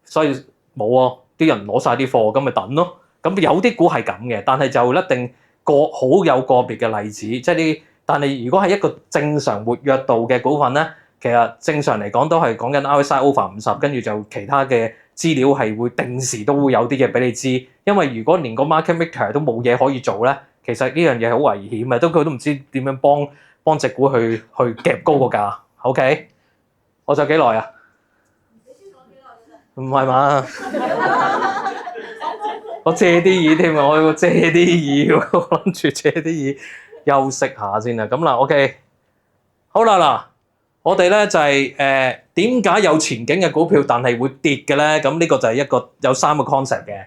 Speaker 1: 所以冇喎。啲人攞晒啲貨，咁咪等咯。咁有啲股係咁嘅，但係就一定好有個別嘅例子，即係啲。但係如果係一個正常活躍度嘅股份咧，其實正常嚟講都係講緊 RSI over 50，跟住就其他嘅資料係會定時都會有啲嘢俾你知。因為如果連個 market maker 都冇嘢可以做咧，其實呢樣嘢好危險嘅，佢都唔知點樣幫隻股去夾高個價。OK， 我仲有幾耐啊？唔係嘛？我借啲耳添啊！我要借啲耳，我諗住借啲耳。休息下先啦，咁嗱 OK， 好啦嗱，我哋咧就係點解有前景嘅股票但係會跌嘅咧？咁呢個就係有3個 concept 嘅，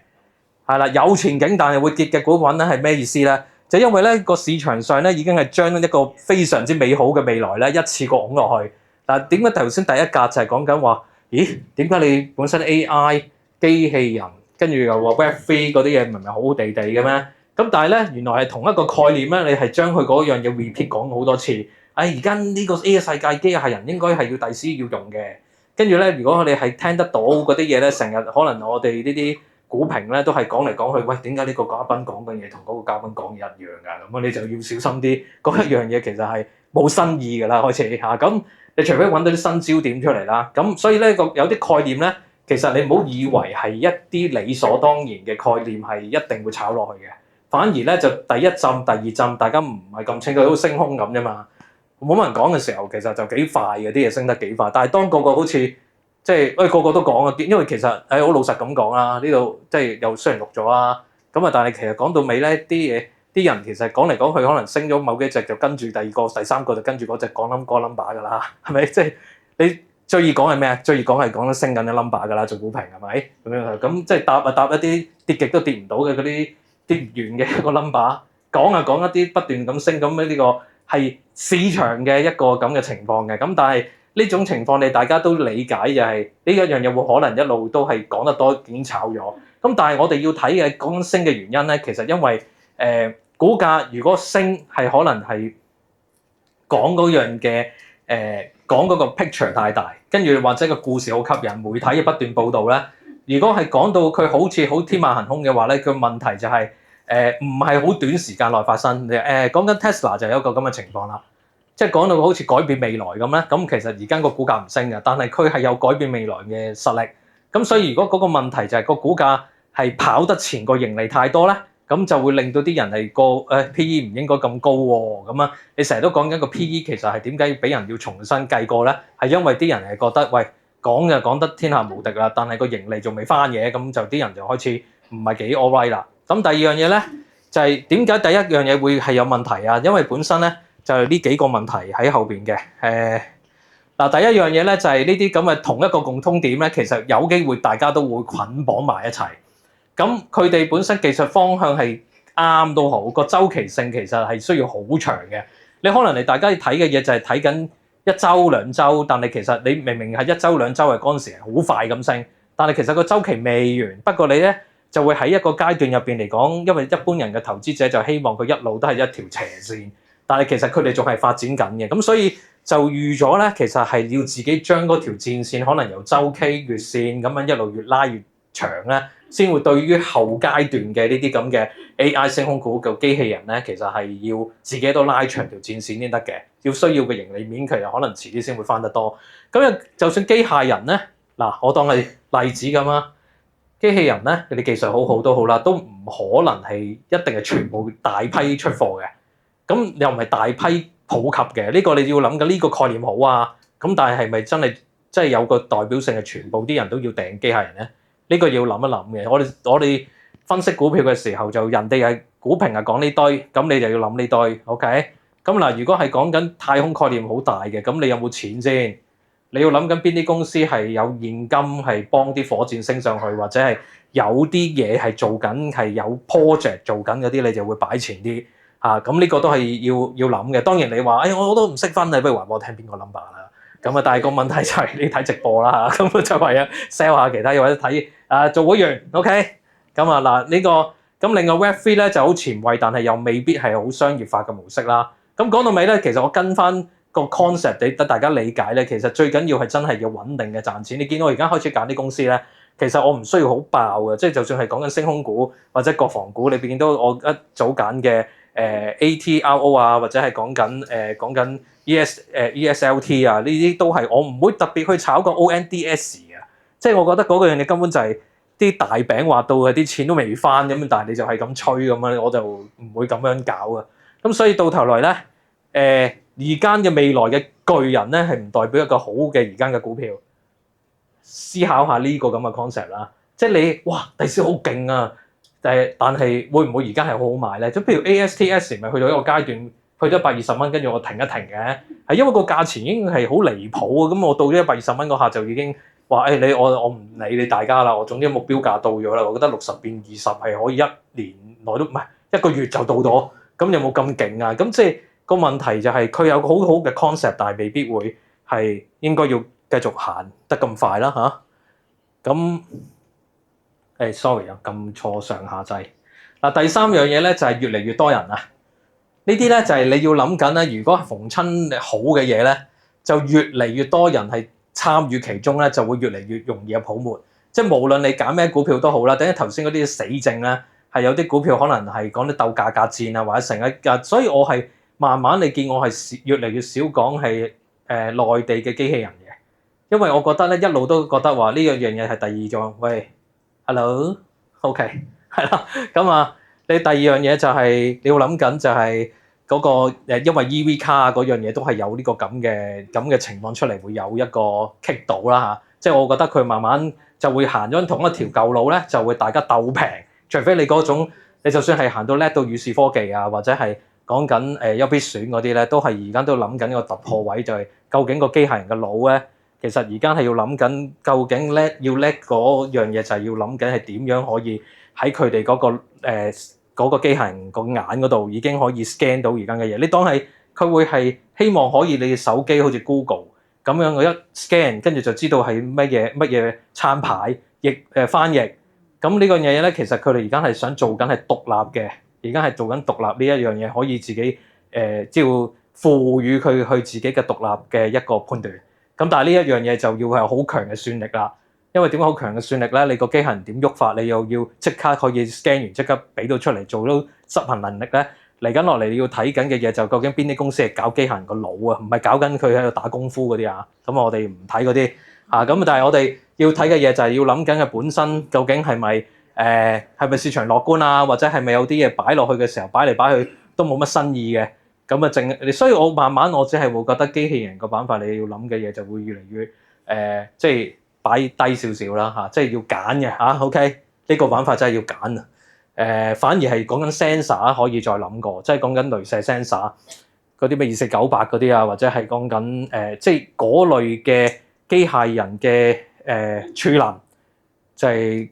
Speaker 1: 係啦，有前景但係會跌嘅股份咧係咩意思咧？就因為咧個市場上咧已經係將一個非常之美好嘅未來咧一次過拱落去。嗱，點解頭先第一格就係講緊話？咦，點解你本身 AI 機器人跟住又話 Web3 嗰啲嘢唔係好好地嘅咩？咁但係咧，原來係同一個概念咧，你係將佢嗰樣嘢 repeat 講好多次。而家呢個世界機械人應該係要第時要用嘅。跟住咧，如果我哋係聽得到嗰啲嘢咧，成日可能我哋呢啲股評咧都係講嚟講去，喂，點解呢個嘉賓講嘅嘢同嗰個嘉賓講嘅一樣㗎？咁你就要小心啲。嗰一樣嘢其實係冇新意㗎啦，開始嚇。咁你除非揾到啲新焦點出嚟啦。咁所以咧有啲概念咧，其實你唔好以為係一啲理所當然嘅概念係一定會炒落去嘅。反而咧就第一浸、第二浸，大家唔係咁清楚，好似升空咁啫嘛。冇乜人講嘅時候，其實就幾快嘅，啲嘢升得幾快。但係當個個好似即係個個都講啊，因為其實好老實咁講啦，呢度即係又雖然錄咗啦，咁啊，但係其實講到尾咧，啲人其實講嚟講去，可能升咗某幾隻就跟住第二個、第三個就跟住嗰隻講個 number 㗎啦，係咪？即係你最易講係咩啊？最易講係講得升緊嘅 number 㗎啦，做股評係咪？咁樣咁即係答一啲跌極都跌唔到嘅嗰啲。跌唔完嘅一個 number， 講一啲不斷咁升，咁呢個係市場嘅一個咁嘅情況嘅。咁但係呢種情況你大家都理解就係呢一樣嘢會可能一路都係講得多已經炒咗。咁但係我哋要睇嘅講升嘅原因咧，其實因為股價如果升係可能係講嗰樣嘅講嗰個 picture 太大，跟住或者個故事好吸引，媒體不斷報導咧。如果係講到佢好似好天馬行空嘅話咧，佢問題就係唔係好短時間內發生。講緊 Tesla 就有一個咁嘅情況啦，即係講到好似改變未來咁咧。咁其實而家個股價唔升嘅，但係佢係有改變未來嘅實力。咁所以如果嗰個問題就係個股價係跑得前個盈利太多咧，咁就會令到啲人係個PE 唔應該咁高喎。咁啊，你成日都講緊個 PE 其實係點解俾人要重新計過咧？係因為啲人係覺得喂，講就講得天下無敵啦，但係個盈利仲未翻嘅，咁就啲人就開始唔係幾 all right 啦。咁第二樣嘢咧，就係點解第一樣嘢會係有問題啊？因為本身咧就係呢幾個問題喺後邊嘅。嗱，第一樣嘢咧就係呢啲咁嘅同一個共通點咧，其實有機會大家都會捆綁埋一齊。咁佢哋本身技術方向係啱都好，個周期性其實係需要好長嘅。你可能大家睇嘅嘢就係睇緊一週兩週，但係其實你明明係一週兩週係嗰陣時係好快咁升，但係其實個周期未完。不過你咧就會喺一個階段入邊嚟講，因為一般人嘅投資者就希望佢一路都係一條斜線，但係其實佢哋仲係發展緊嘅，咁所以就預咗咧，其實係要自己將嗰條戰線可能由週期、月線咁樣一路越拉越長咧，先會對於後階段嘅呢啲咁嘅 AI 升空股嘅機器人咧，其實係要自己都拉長條戰線先得嘅，要需要嘅盈利面其實可能遲啲先會翻得多。咁就算機械人咧，嗱我當係例子咁啊，機器人咧佢哋技術好好都好啦，都唔可能係一定係全部大批出貨嘅，咁又唔係大批普及嘅，呢個你要諗緊呢個概念好啊，咁但係咪真係有個代表性係全部啲人都要訂機械人咧？呢個要諗一諗嘅。我哋分析股票嘅時候就人哋係股評係講呢堆，咁你就要諗呢堆 ，OK？咁嗱，如果係講緊太空概念好大嘅，咁你有冇錢先？你要諗緊邊啲公司係有現金係幫啲火箭升上去，或者係有啲嘢係做緊係有 project 做緊嗰啲，你就會擺前啲嚇。咁呢個都係要諗嘅。當然你話，我都唔識分，你不如話俾我聽邊個 number 啦。咁啊，但係個問題就係你睇直播啦嚇，咁就係啊 sell 下其他嘢或者睇做會員 OK。咁啊嗱呢個咁另外 Web3 咧就好前衞，但係又未必係好商業化嘅模式啦。咁講到尾咧，其實我跟翻個 concept 俾大家理解咧，其實最緊要係真係要穩定嘅賺錢。你見我而家開始揀啲公司咧，其實我唔需要好爆嘅，即係就算係講緊升空股或者國防股，你見到我一早揀嘅ATRO 啊，或者係講緊ESLT 啊，呢啲都係我唔會特別去炒個 ONDS 嘅，即係我覺得嗰個樣嘢根本就係啲大餅畫到嘅，啲錢都未翻咁，但係你就係咁吹咁樣，我就唔會咁樣搞啊。咁所以到頭來咧，而家嘅未來嘅巨人咧係唔代表一個好嘅而家嘅股票。思考下呢個咁嘅 concept 啦，即係你哇第時好勁啊，但係會唔會而家係好好買咧？即譬如 ASTS 咪去到一個階段，去咗120蚊，跟住我停一停嘅，係因為個價錢已經係好離譜啊！咁我到咗120蚊嗰下就已經話我唔理你大家啦，我總之目標價到咗啦，我覺得60變20係可以一年內都唔係一個月就到咗，咁有冇咁勁啊？咁即係個問題就係佢有個好好嘅 concept，但係未必會係應該要繼續行得咁快啦嚇。咁sorry 啊，撳錯上下掣。嗱，第三樣嘢咧就係越嚟越多人啊。呢啲咧就係你要諗緊咧，如果逢親好嘅嘢咧，就越嚟越多人係參與其中咧，就會越嚟越容易有泡沫。即係無論你揀咩股票都好啦，等於頭先嗰啲死症咧，係有啲股票可能係講啲鬥價格戰啊，或者成一，所以我係慢慢你見我係越嚟越少講係內地嘅機器人嘅，因為我覺得咧一路都覺得話呢樣嘢係第二種。喂 ，hello，OK，係啦，咁啊，你第二樣嘢就係你要諗緊就係嗰個因為 EV 卡嗰樣嘢都係有呢個咁嘅情況出嚟，會有一個棘到啦嚇。即係我覺得佢慢慢就會行咗同一條舊路咧，就會大家鬥平，除非你嗰種你就算係行到叻到宇視科技啊，或者係講緊優必選嗰啲咧，都係而家都諗緊個突破位，就係究竟個機械人嘅腦咧，其實而家係要諗緊究竟要叻嗰樣嘢，就係要諗緊係點樣可以喺佢哋嗰個機械人個眼嗰度已經可以 scan 到而家嘅嘢。你當係佢會係希望可以你嘅手機好似 Google 咁樣，我一 scan 跟住就知道係乜嘢餐牌翻譯。咁呢個嘢咧，其實佢哋而家係想做緊係獨立嘅，而家係做緊獨立呢一樣嘢，可以自己即係賦予佢去自己嘅獨立嘅一個判斷。咁但係呢一樣嘢就要係好強嘅算力啦。因為點解好強嘅算力咧？你個機械人點喐法，你又要即刻可以 scan 完，即刻俾到出嚟，做到執行能力咧。嚟緊落嚟你要睇緊嘅嘢就究竟邊啲公司係搞機械人個腦啊，唔係搞緊佢喺度打功夫嗰啲啊。咁我哋唔睇嗰啲啊。咁但係我哋要睇嘅嘢就係要諗緊嘅本身究竟係咪市場樂觀啊，或者係咪有啲嘢擺落去嘅時候擺嚟擺去都冇乜新意嘅。咁啊所以我慢慢我只係會覺得機器人個板塊你要諗嘅嘢就會越嚟越即係擺低少少啦嚇，即係要揀嘅嚇。OK，呢個板塊真係要揀啊。反而係講緊 sensor 可以再諗過，即係講緊雷射 sensor 嗰啲咩2498嗰啲啊，或者係講緊即係嗰類嘅機械人嘅儲能，就係、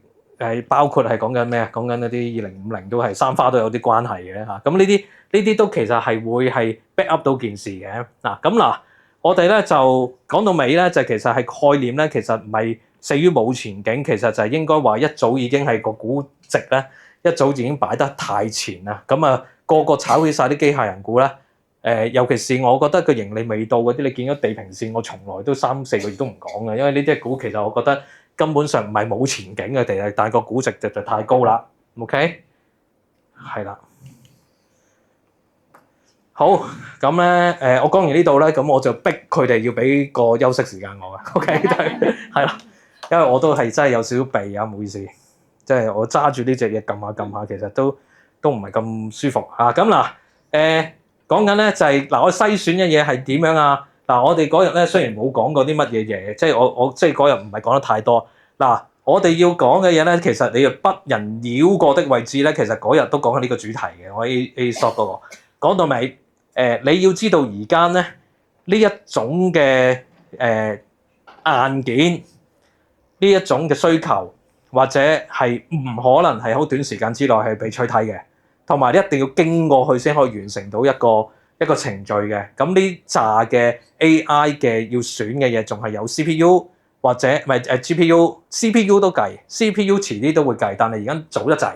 Speaker 1: 包括係講緊咩啊？講緊嗰啲2050都係三花都有啲關係嘅嚇。咁呢啲都其實係會係 back up 到件事嘅嗱。咁嗱，我哋咧就講到尾咧，就其實係概念咧，其實唔係死於冇前景，其實就係應該話一早已經係個估值咧，一早已經擺得太前啦。咁啊，個個炒起晒啲機械人股咧。尤其是我覺得個盈利未到嗰啲，你見咗地平線，我從來都3-4個月都唔講嘅，因為呢啲股其實我覺得根本上唔係冇前景嘅地，但係個估值就太高啦。OK， 係啦。好，咁咧我講完呢度咧，咁我就逼佢哋要俾個休息時間我嘅。OK， 係啦，因為我都係真係有少少鼻啊，唔好意思，即係我揸住呢隻嘢撳下，其實都唔係咁舒服嚇。咁嗱講緊咧就係嗱，我篩選嘅嘢係點樣啊？嗱，我哋嗰日咧雖然冇講過啲乜嘢嘢，即係我即係嗰日唔係講得太多。嗱，我哋要講嘅嘢咧，其實你不人繞過的位置咧，其實嗰日都講緊呢個主題嘅。我 A shot 嗰個講到尾，你要知道而家咧呢一種嘅硬件，呢一種嘅需求，或者係唔可能係好短時間之內係被取替嘅。同埋你一定要經過去先可以完成到一個程序嘅。咁呢紮嘅 AI 嘅要選嘅嘢，仲係有 CPU 或者唔係GPU、CPU 都計，CPU 遲啲都會計，但係而家早得滯，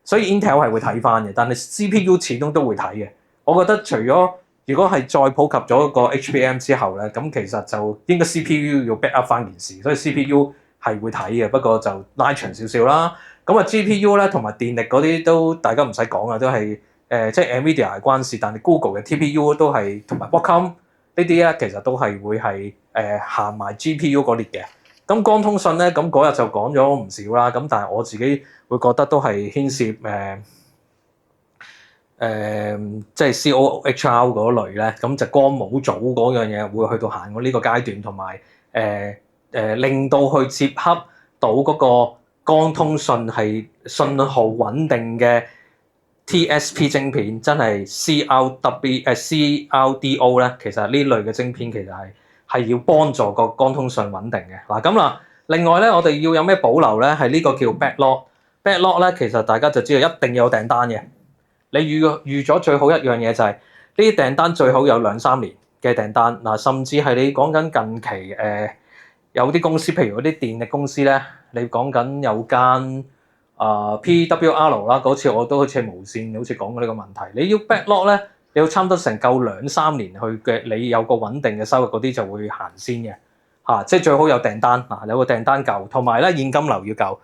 Speaker 1: 所以 Intel 係會睇翻嘅。但係 CPU 始終都會睇嘅。我覺得除咗如果係再普及咗個 HBM 之後咧，咁其實就應該 CPU 要 back up 翻件事，所以 CPU 係會睇嘅，不過就拉長少少啦。咁啊 GPU 咧同埋電力嗰啲都大家唔使講啊，都係即係 NVIDIA 係關事，但係 Google 嘅 TPU 都係同埋 Broadcom 呢啲咧，其實都係會係行埋 GPU 嗰列嘅。咁光通訊咧，咁嗰日就講咗唔少啦。咁但係我自己會覺得都係牽涉即係 COHR 嗰類咧，咁就光模組嗰樣嘢會去到行過呢個階段，同埋令到去接洽到嗰個光通訊係信號穩定嘅 TSP 晶片，真係 CRDO 咧，其實呢類嘅晶片其實係要幫助個光通訊穩定嘅。嗱咁啦，另外咧我哋要有咩保留咧？係呢個叫 backlog。backlog 咧其實大家就知道一定要有訂單嘅。你預咗最好一樣嘢就係呢啲訂單最好有2-3年嘅訂單。嗱，甚至係你講緊近期有啲公司，譬如嗰啲電力公司咧，你講緊有間PWR 啦，嗰次我都好似係無線，好似講過呢個問題。你要 backlog 咧，你要差唔多成夠2-3年去嘅，你有個穩定嘅收入嗰啲就會行先嘅嚇，即係最好有訂單嗱，有個訂單夠，同埋咧現金流要夠。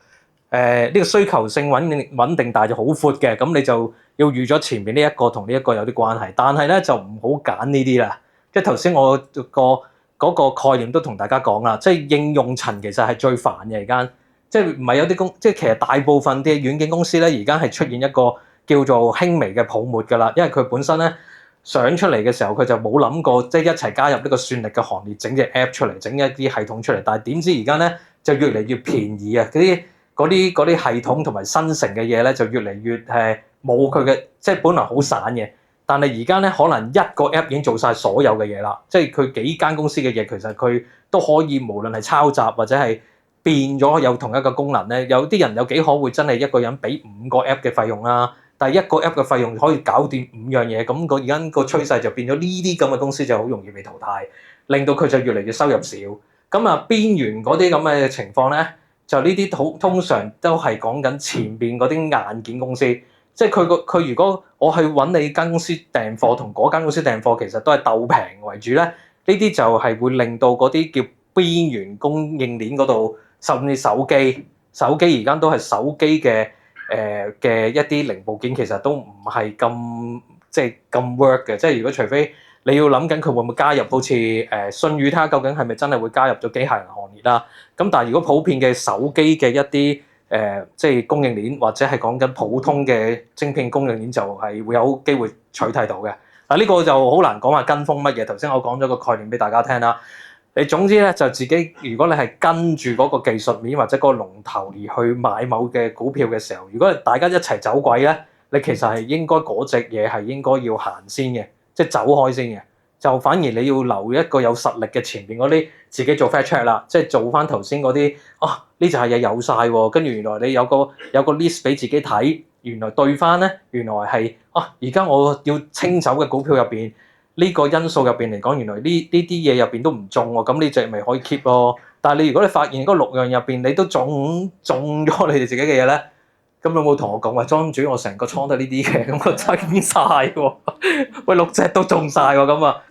Speaker 1: 呢個需求性穩定，但係就好闊嘅，咁你就要預咗前面呢一個同呢一個有啲關係，但係咧就唔好揀呢啲啦。即係頭先我嗰個概念都同大家講啦，即係應用層其實係最煩嘅而家，即係唔係有啲即係其實大部分啲軟件公司咧，而家係出現一個叫做輕微嘅泡沫㗎啦，因為佢本身咧想出嚟嘅時候，佢就冇諗過即係一齊加入呢個算力嘅行列，整隻 app 出嚟，整一啲系統出嚟，但係點知而家咧就越嚟越便宜啊！嗰啲系統同埋生成嘅嘢咧，就越嚟越冇佢嘅，即係本來好散嘅。但係而家咧，可能一個 app 已經做晒所有嘅嘢啦。即係佢幾間公司嘅嘢，其實佢都可以無論係抄襲或者係變咗有同一個功能咧。有啲人有幾可會真係一個人俾5個 app 嘅費用啦，但係一個 app 嘅費用可以搞掂5樣嘢。咁而家個趨勢就變咗呢啲咁嘅公司就好容易被淘汰，令到佢就越嚟越收入少。咁啊，邊緣嗰啲咁嘅情況咧，就呢啲通常都係講緊前邊嗰啲硬件公司。即係佢如果我去揾你間公司訂貨，同嗰間公司訂貨其實都係鬥平為主咧。呢啲就係會令到嗰啲叫邊緣供應鏈嗰度，甚至手機而家都係手機嘅一啲零部件，其實都唔係咁即係咁 work 嘅。即係如果除非你要諗緊佢會唔會加入好似信宇，睇下究竟係咪真係會加入咗機械人行列啦。咁但係如果普遍嘅手機嘅一啲即係供應鏈，或者係講緊普通嘅晶片供應鏈，就係會有機會取替到嘅。嗱，呢個就好難講話跟風乜嘢。頭先我講咗個概念俾大家聽啦。你總之咧就自己，如果你係跟住嗰個技術面或者嗰個龍頭而去買某嘅股票嘅時候，如果大家一齊走鬼咧，你其實係應該嗰隻嘢係應該要行先嘅，即係走開先嘅。就反而你要留一個有實力嘅前邊嗰啲自己做 fact check 啦，即係做翻頭先嗰啲呢隻係嘢有晒喎，跟住原來你有個 list 俾自己睇，原來對翻咧，原來係而家我要清走嘅股票入邊。呢個因素入邊嚟講，原來呢啲嘢入邊都唔中喎，咁呢隻咪可以 keep 咯。但係你如果你發現嗰6樣入邊你都中咗你哋自己嘅嘢咧，咁有冇同我講話莊主我成個倉都係呢啲嘅，咁我清晒喎。喂，6隻都中晒喎，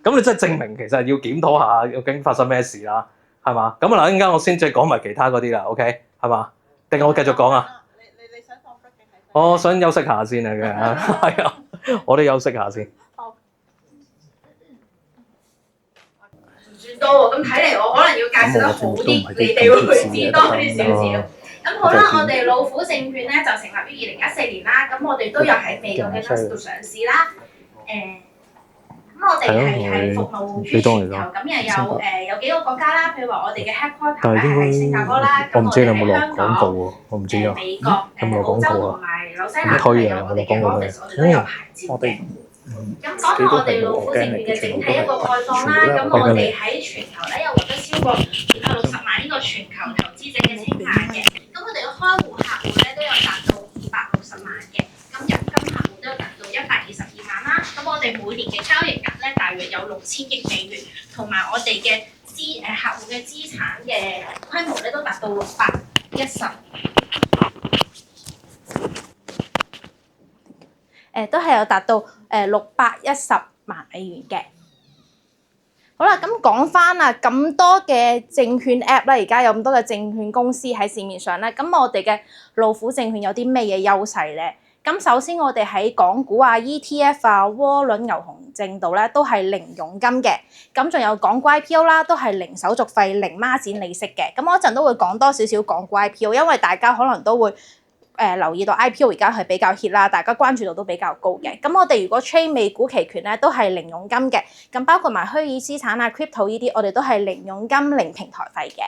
Speaker 1: 咁你真係證明其實要檢討下究竟發生咩事啦，係嘛？咁嗱，陣間我先再講埋其他嗰啲啦 ，OK 係嘛？定係我繼續講啊？
Speaker 2: 你想放 break 嘅睇？
Speaker 1: 我想休息下先啊嘅，係啊，我都休息下先。
Speaker 2: 多喎，咁睇嚟我可能要介紹得好啲，你哋會知多啲少少。咁好啦，我哋老虎證券咧就成立於2014年啦，咁我哋都有喺美國嘅 Nasdaq 度上市啦。咁我哋係服務於全球，咁又有幾個國家啦，譬如話我哋嘅 headquarter 喺新加坡啦，咁我哋喺香港、美國、澳洲同埋紐西蘭有我哋嘅 office，我哋都有牌照嘅。咁講下我哋老虎證券嘅整體一個概況啦，咁我哋喺全球咧有獲得超過260萬呢個全球投資者嘅青睞嘅，咁我哋嘅開戶客戶咧都有達到260萬嘅，咁入金客戶都有達到122萬啦，咁我哋每年嘅交易額咧大約有6000億美元，同埋我哋嘅客戶嘅資產嘅規模咧都達到610。都係有達到610萬美元嘅。好啦，咁講翻啊，咁多嘅證券 App 啦，而家有咁多嘅證券公司喺市面上咧，咁我哋嘅老虎證券有啲咩嘢優勢咧？咁首先我哋喺港股啊、ETF 啊、窩輪、牛熊證度咧都係零佣金嘅，咁仲有港股 IPO 啦，都係零手續費、零孖展利息嘅。咁我一陣都會講多少少港股 IPO，因為大家可能都會留意到 IPO 而家係比較 hit 啦，大家關注度都比較高嘅。咁我哋如果 trade 美股期權咧，都係零佣金嘅。咁包括埋虛擬資產啊、crypto 呢啲，我哋都係零佣金、零平台費嘅。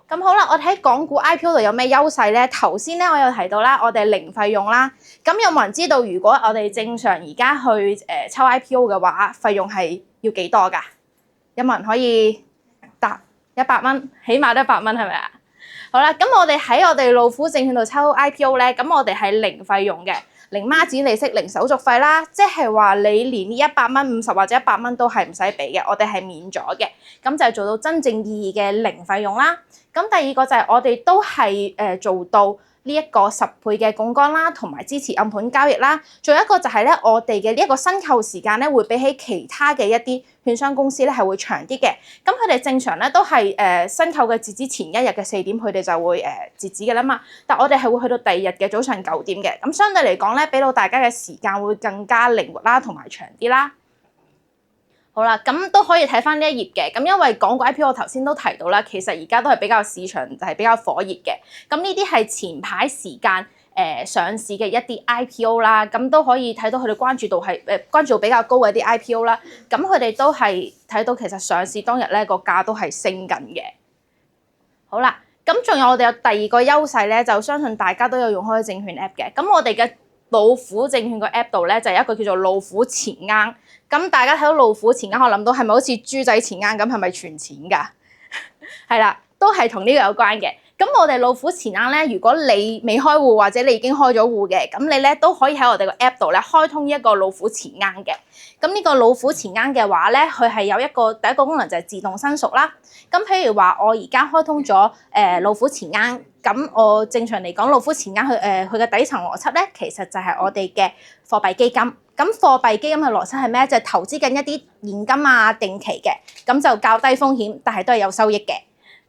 Speaker 2: 咁好啦，我哋喺港股 IPO 度有咩優勢咧？頭先咧我有提到啦，我哋零費用啦。咁有冇人知道如果我哋正常而家去抽 IPO 嘅話，費用係要幾多㗎？有冇人可以答？100蚊，起碼都100蚊係咪啊？好啦，咁我哋喺我哋老虎證券度抽 IPO 咧，咁我哋係零費用嘅，零孖展利息、零手續費啦，即係話你連呢100蚊、50或者100蚊都係唔使俾嘅，我哋係免咗嘅，咁就係做到真正意義嘅零費用啦。咁第二個就係我哋都係做到呢一個10倍嘅槓桿啦，同埋支持暗盤交易啦。仲有一個就係咧，我哋嘅呢一個申購時間咧，會比起其他嘅一啲券商公司咧係會長啲嘅。咁佢哋正常咧都係申購嘅截止前一日嘅4點，佢哋就會截止嘅啦嘛。但我哋係會去到第2日嘅早上9點嘅。咁相對嚟講咧，俾到大家嘅時間會更加靈活啦，同埋長啲啦。好啦，咁都可以睇翻呢一頁嘅。咁因為港股 IPO 我頭先都提到啦，其實而家都係比較市場係比較火熱嘅。咁呢啲係前排時間上市嘅一啲 IPO 啦，咁都可以睇到佢哋關注度係關注度比較高嘅一啲 IPO 啦。咁佢哋都係睇到其實上市當日咧個價都係升緊嘅。好啦，咁仲有我哋有第二個優勢咧，就相信大家都有用開證券 app 嘅。咁我哋嘅老虎證券個 app 度咧就有一個叫做老虎錢罌。咁大家睇到老虎錢罌，我諗到係咪好似豬仔錢罌咁？係咪存錢㗎？係啦，都係同呢個有關嘅。咁我哋老虎錢罌咧，如果你未開戶或者你已經開咗戶嘅，咁你咧都可以喺我哋個 app 度咧開通一個老虎錢罌嘅。咁呢個老虎錢罌嘅話咧，佢係有第一個功能就係自動申贖啦。咁譬如話我而家開通咗老虎錢罌，咁我正常嚟講老虎錢罌佢嘅底層邏輯咧，其實就係我哋嘅貨幣基金。咁貨幣基金嘅邏輯係咩？就係投資緊一啲現金啊、定期嘅，咁就較低風險，但係都係有收益嘅，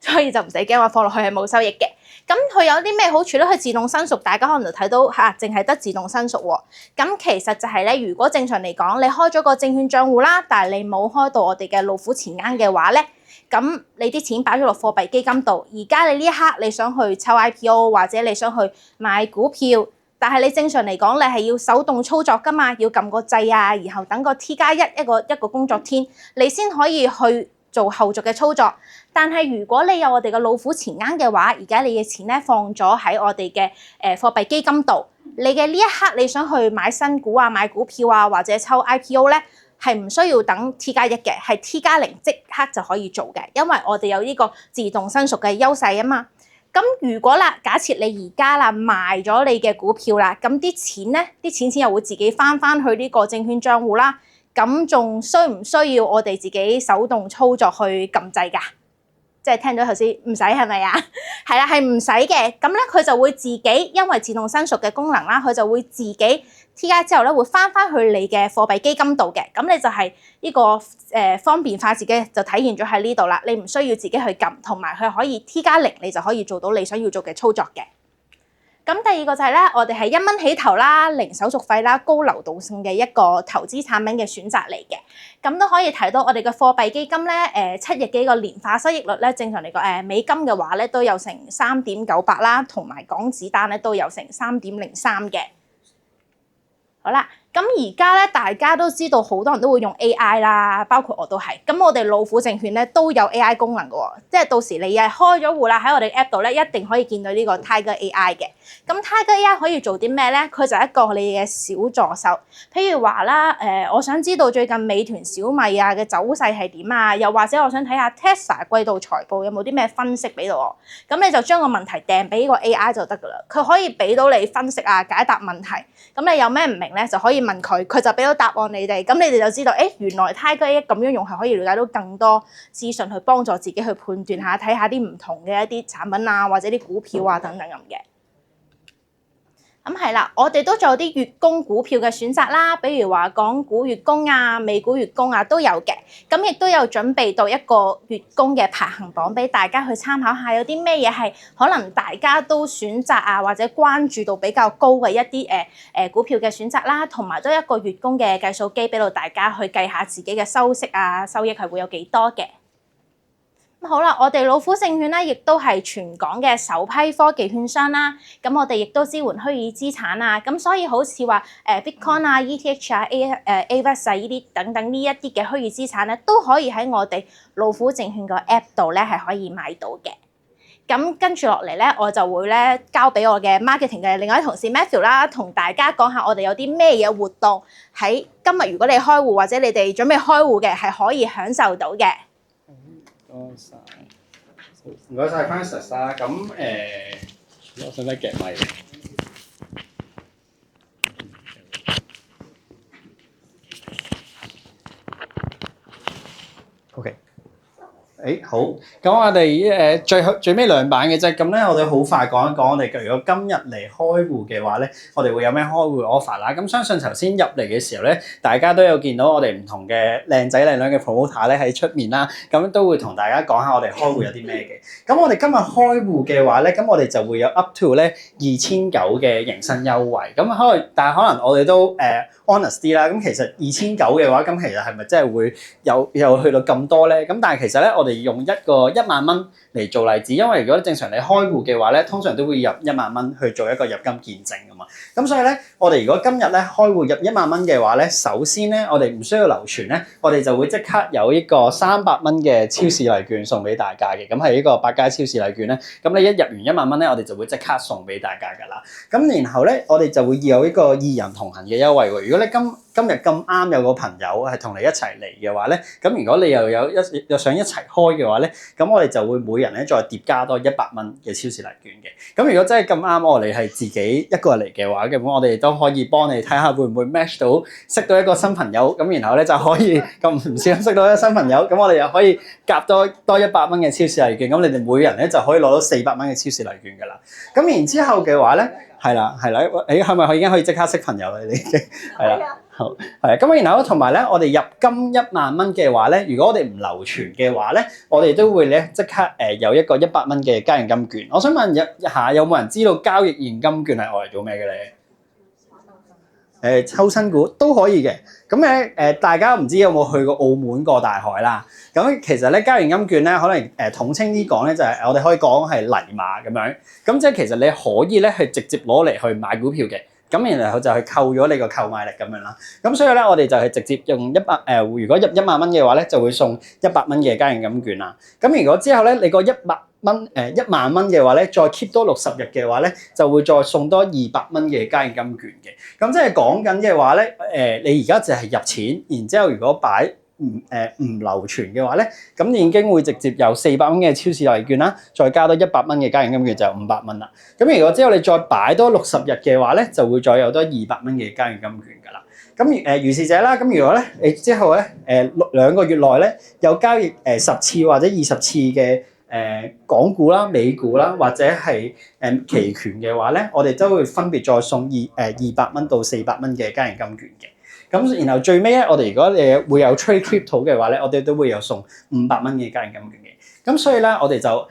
Speaker 2: 所以就唔使驚話放落去係冇收益嘅。咁佢有啲咩好處咧？佢自動申贖，大家可能就睇到淨係得自動申贖喎。咁其實就係咧，如果正常嚟講，你開咗個證券帳戶啦，但係你冇開到我哋嘅老虎錢罌嘅話咧，咁你啲錢擺咗落貨幣基金度，而家你呢一刻你想去抽 IPO 或者你想去買股票。但係你正常嚟講，你係要手動操作㗎嘛，要撳個掣啊，然後等個 T+1一個工作天，你先可以去做後續嘅操作。但係如果你有我哋嘅老虎錢罌嘅話，而家你嘅錢咧放咗喺我哋嘅貨幣基金度，你嘅呢一刻你想去買新股啊、買股票啊或者抽 IPO 咧，係唔需要等 T+1嘅，係 T+0即刻就可以做嘅，因為我哋有呢個自動申贖嘅優勢啊嘛。咁如果啦，假設你而家啦賣咗你嘅股票啦，咁啲錢咧，啲錢又會自己翻去呢個證券帳戶啦，咁仲需唔需要我哋自己手動操作去撳掣㗎？即係聽到頭先唔使係咪啊？係啦，係唔使嘅。咁咧佢就會自己，因為自動申贖嘅功能啦，佢就會自己 T 加之後咧會翻去你嘅貨幣基金度嘅。咁你就係呢個方便快捷嘅就體現咗喺呢度啦。你唔需要自己去撳，同埋佢可以 T+0，你就可以做到你想要做嘅操作嘅。咁第二個就係咧，我哋係1蚊起頭啦，零手續費啦，高流動性嘅一個投資產品嘅選擇嚟嘅。咁都可以睇到我哋嘅貨幣基金咧，7日嘅個年化收益率咧，正常嚟講美金嘅話咧都有成3.98啦，同埋港紙單咧都有成3.03嘅。好啦。咁而家咧，大家都知道好多人都會用 AI 啦，包括我都係。咁我哋老虎證券咧都有 AI 功能嘅喎，即係到時你係開咗戶啦，喺我哋 App 度咧一定可以見到呢個 Tiger AI 嘅。咁 Tiger AI 可以做啲咩咧？佢就係一個你嘅小助手。譬如話啦，我想知道最近美團、小米啊嘅走勢係點啊，又或者我想睇下 Tesla 季度財報有冇啲咩分析俾到我。咁你就將個問題掟俾個 AI 就得㗎啦，佢可以俾到你分析啊、解答問題。咁你有咩唔明咧，就可以問佢，佢就俾到答案你哋，咁你哋就知道，原來 Tiger AI 咁樣用係可以了解到更多資訊，去幫助自己去判斷下，睇下啲唔同嘅一啲產品啊，或者啲股票啊等等咁嘅。咁係啦，我哋都仲有啲月供股票嘅選擇啦，比如話港股月供啊、美股月供啊都有嘅。咁亦都有準備到一個月供嘅排行榜俾大家去參考下，有啲咩嘢係可能大家都選擇啊，或者關注度比較高嘅一啲股票嘅選擇啦，同埋都一個月供嘅計數機俾到大家去計下自己嘅收息啊、收益係會有幾多嘅。好啦，我哋老虎證券咧，亦都係全港嘅首批科技券商啦。咁我哋亦都支援虛擬資產啊。咁所以好似話Bitcoin 啊、ETH 啊、AVAX 啊呢啲等等呢一啲嘅虛擬資產咧，都可以喺我哋老虎證券個 App 度咧係可以買到嘅。咁跟住落嚟咧，我就會咧交俾我嘅 marketing 嘅另外一位同事 Matthew 啦，同大家講下我哋有啲咩嘢活動喺今日，如果你開戶或者你哋準備開戶嘅，係可以享受到嘅。
Speaker 3: 唔該晒 Francis 啦。咁我想唔使夾咪？OK。好，咁我哋最尾兩版嘅啫，咁咧我哋好快講一講我哋如果今日嚟開戶嘅話咧，我哋會有咩開戶 offer 啦。咁相信頭先入嚟嘅時候咧，大家都有見到我哋唔同嘅靚仔靚女嘅 promoter 咧喺出面啦，咁都會同大家講下我哋開戶有啲咩嘅。咁我哋今日開戶嘅話咧，咁我哋就會有 up to 咧2,900嘅迎新優惠。咁但係可能我哋都honest 啲啦。咁其實2,900嘅話，咁其實係咪真係會有去到咁多咧？咁但係其實咧，我哋用1萬蚊嚟做例子，因為如果正常你開戶嘅話咧，通常都會入1萬蚊去做一個入金見證㗎嘛。咁所以咧，我哋如果今日咧開戶入1萬蚊嘅話咧，首先咧我哋唔需要流傳咧，我哋就會即刻有呢個300蚊嘅超市禮券送俾大家嘅。咁係呢個百佳超市禮券咧，咁你一入完1萬蚊咧，我哋就會即刻送俾大家㗎啦。咁然後咧，我哋就會有呢個2人同行嘅優惠喎。如果你今日咁啱有個朋友係同你一齊嚟嘅話咧，咁如果你又想一齊開嘅話咧，咁我哋就會每人咧再疊加多100蚊嘅超市禮券嘅。咁如果真係咁啱我哋係自己一個人嚟嘅話，咁我哋都可以幫你睇下會唔會 match 到識到一個新朋友，咁然後咧就可以咁唔小心識到一個新朋友，咁我哋又可以夾多100蚊嘅超市禮券，咁你哋每人咧就可以攞到400蚊嘅超市禮券㗎啦。咁然之後嘅話咧，係啦，係咪已經可以即刻識朋友啦？你已經係啦。好，係咁然後同埋咧，我哋入金1萬蚊嘅話咧，如果我哋唔流傳嘅話咧，我哋都會咧即刻有一個100蚊嘅交易金券。我想問一下，有冇人知道交易現金券係愛嚟做咩嘅咧？抽新股都可以嘅。咁咧大家唔知有冇去過澳門過大海啦？咁其實咧交易金券咧，可能統稱啲講咧，就係我哋可以講係泥碼咁樣。咁即係其實你可以咧係直接攞嚟去買股票嘅。咁然後就去扣咗你個購買力咁樣啦。咁所以咧，我哋就係直接用如果入1萬蚊嘅話咧，就會送100蚊嘅家用金券啦。咁如果之後咧，你個1萬蚊嘅話咧，再 keep 多60日嘅話咧，就會再送多200蚊嘅家用金券嘅。咁即係講緊嘅話咧，你而家就係入錢，然之後如果擺唔流傳嘅話咧，咁已經會直接有400蚊嘅超市禮券啦，再加多100蚊嘅家用金券就500蚊啦。咁如果之後你再擺多60日嘅話咧，就會再有多200蚊嘅家用金券㗎啦。咁如是者啦，咁如果咧你之後咧2個月內咧有交易10次或者20次嘅港股啦、美股啦，或者係期權嘅話咧，我哋都會分別再送200蚊到400蚊嘅家用金券嘅。咁然後最尾咧，我哋如果會有 trade crypto 嘅話咧，我哋都會有送500蚊嘅家用金券嘅。咁所以咧，我哋就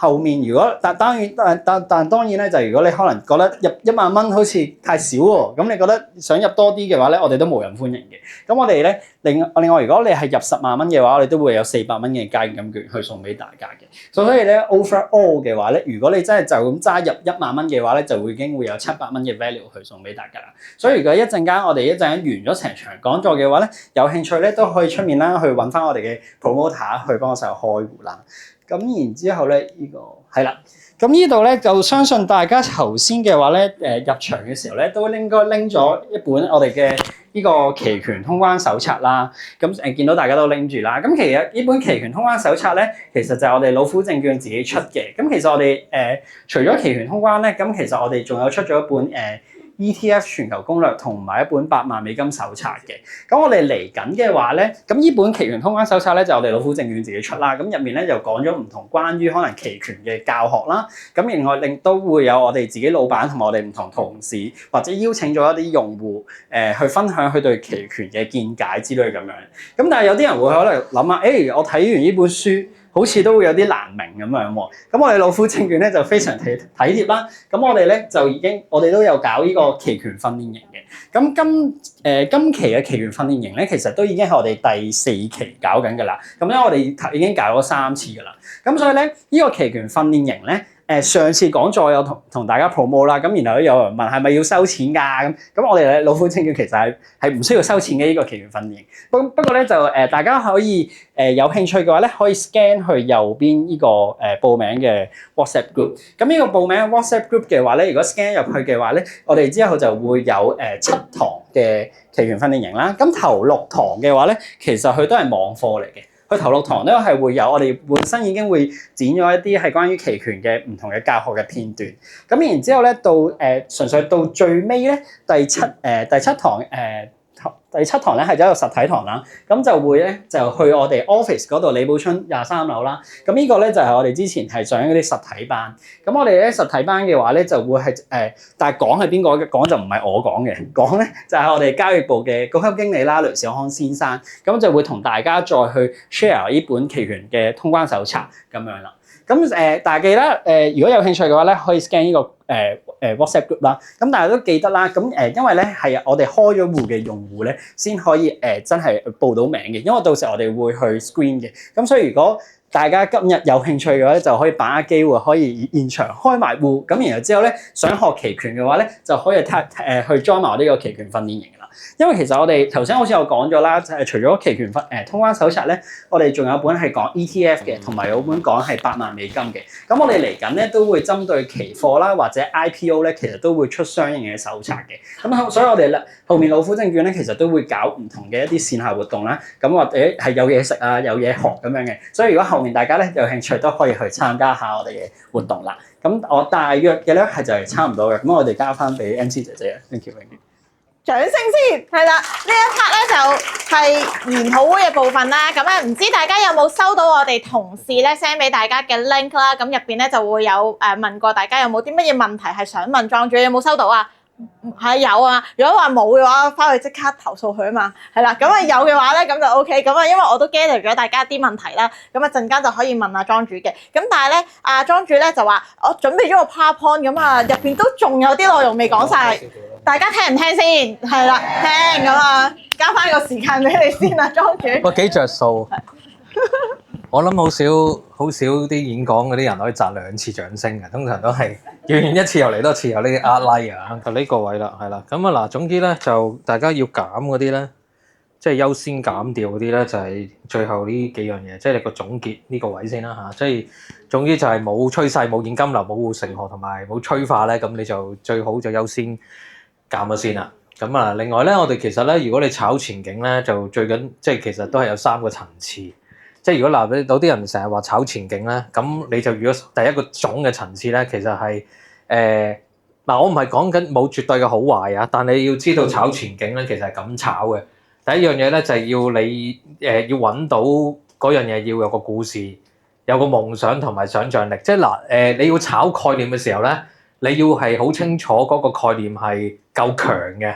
Speaker 3: 後面如果但當然咧，就如果你可能覺得入1萬蚊好似太少喎，咁你覺得想入多啲嘅話咧，我哋都無人歡迎嘅。咁我哋咧另外如果你係入10萬蚊嘅話，我哋都會有400蚊嘅家用金券去送俾大家嘅。所以咧 overall 嘅話咧，如果你真係就咁揸入1萬蚊嘅話咧，就已經會有700蚊嘅 value 去送俾大家啦。所以如果一陣間完咗成場講座嘅話咧，有興趣咧都可以出面啦去揾翻我哋嘅 promoter 去幫我手開戶啦。咁然之後咧，呢個係啦。咁呢度咧就相信大家頭先嘅話咧，入場嘅時候咧都應該拎咗一本我哋嘅呢個期權通關手冊啦。咁見到大家都拎住啦。咁其實呢本期權通關手冊咧，其實就係我哋老虎證券自己出嘅。咁其實我哋除咗期權通關咧，咁其實我哋仲有出咗一本ETF 全球攻略同埋一本8萬美金手冊嘅。咁我哋嚟緊嘅話咧，咁呢本期權通關手冊咧就我哋老虎證券自己出啦。咁入面咧就講咗唔同關於可能期權嘅教學啦。咁另外都會有我哋自己老闆同埋我哋唔同同事，或者邀請咗一啲用戶去分享佢對期權嘅見解之類咁樣。咁但係有啲人會可能諗下，我睇完呢本書，好似都會有啲難明咁樣喎。咁我哋老虎證券咧就非常體貼啦。咁我哋咧我哋都有搞呢個期權訓練營嘅。咁今期嘅期權訓練營咧，其實都已經係我哋第4期搞緊㗎啦。咁咧我哋已經搞咗3次㗎啦。咁所以咧呢個期權訓練營咧。上次講座有同大家 promote 啦，咁然後有人問係咪要收錢㗎？咁我哋老虎證券其實係唔需要收錢嘅呢個期權訓練。不過咧就大家可以有興趣嘅話咧，可以 scan 去右邊呢個報名嘅 WhatsApp group。咁呢個報名 WhatsApp group 嘅話咧，如果 scan 入去嘅話咧，我哋之後就會有7堂嘅期權訓練營啦。咁頭6堂嘅話咧，其實佢都係網課嚟嘅。佢頭6堂都係會有我哋本身已經會剪咗一啲係關於期權嘅唔同嘅教學嘅片段。咁然之後咧到純粹到最尾咧第七堂第7堂咧係一個實體堂啦，咁就會咧就去我哋 office 嗰度李寶春23樓啦。咁呢個咧就係我哋之前係上嗰啲實體班。咁我哋咧實體班嘅話咧就會係但係講係邊個嘅？講就唔係我講嘅，講咧就係我哋交易部嘅高級經理啦，雷兆康先生。咁就會同大家再去 share 呢本期權嘅通關手冊咁樣啦。咁大家記得如果有興趣嘅話咧，可以 scan 呢個WhatsApp group 啦。咁但係都記得啦。咁因為咧係我哋開咗戶嘅用戶咧，先可以真係報到名嘅。因為到時我哋會去 screen 嘅。咁所以如果大家今日有興趣嘅話咧，就可以把握機會，可以現場開埋戶。咁然後之後咧，想學期權嘅話咧，就可以去 join 埋我呢個期權訓練營啦。因為其實我哋頭先好似有講咗啦，就係除咗期權通關手冊咧，我哋仲有本係講 ETF 嘅，同埋有本講係8萬美金嘅。咁我哋嚟緊咧都會針對期貨啦或者 IPO 咧，其實都會出相應嘅手冊嘅。咁所以我哋後面老虎證券咧，其實都會搞唔同嘅一啲線下活動啦。咁或者係有嘢食啊，有嘢學咁樣嘅。所以如果後面大家咧有興趣，都可以去參加下我哋嘅活動啦。咁我大約嘅咧係就係差唔多嘅。咁我哋交翻俾 MC 姐姐 ，thank you。
Speaker 2: 掌聲先，係啦，呢一 part 咧就係研討會嘅部分啦。咁咧唔知大家有冇收到我哋同事咧 send 俾大家嘅 link 啦？咁入邊咧就會有問過大家有冇啲乜嘢問題係想問莊主，有冇收到啊？係有啊，如果話冇嘅話，翻去即刻投訴佢啊嘛。係啦，咁有嘅話咧，咁就 OK。咁因為我都 gather 咗大家啲問題啦，咁陣間就可以問阿莊主嘅。咁但係咧，阿莊主咧就話我準備咗個 PowerPoint，咁入邊都仲有啲內容未講晒。大家聽唔聽先？係啦，聽咁交翻個時間俾你先啦，莊主。
Speaker 1: 幾着數。我諗好少啲演講嗰啲人可以擲2次掌聲嘅，通常都係完一次又嚟多次，有呢啲壓 like 啊，就呢個位啦，係啦。咁啊嗱，總之咧就大家要減嗰啲咧，即係優先減掉嗰啲咧，就係最後呢幾樣嘢，即係你個總結呢個位先啦嚇。即係總之就係冇趨勢、冇現金流、冇護城河同埋冇催化咧，咁你就最好就優先減咗先啦。咁啊，另外咧，我哋其實咧，如果你炒前景咧，就最緊即係其實都係有3個層次。即係如果嗱，有啲人成日話炒前景咧，咁你就如果第一個總嘅層次咧，其實係嗱，我唔係講緊冇絕對嘅好壞啊，但你要知道炒前景咧，其實係咁炒嘅。第一樣嘢咧就係要你要揾到嗰樣嘢，要有個故事，有個夢想同埋想像力。即係嗱你要炒概念嘅時候咧，你要係好清楚嗰個概念係夠強嘅。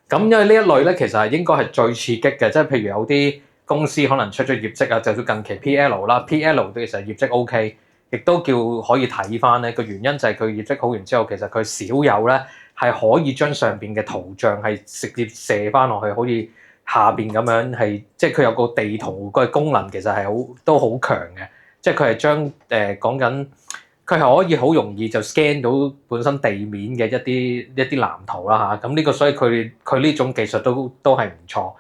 Speaker 1: 咁因為呢一類咧，其實係應該係最刺激嘅，即係譬如有啲公司可能出咗業績啊，就算近期 P/L 啦，P/L 其實業績 OK， 亦都叫可以睇翻咧。個原因就係佢業績好完之後，其實佢少有咧係可以將上邊嘅圖像係直接射翻落去，好似下邊咁樣係，即係佢有個地圖個功能，其實係都好強嘅。即係佢係將講緊，佢係可以好容易就 scan 到本身地面嘅一啲藍圖啦嚇。咁呢個所以佢呢種技術都係唔錯。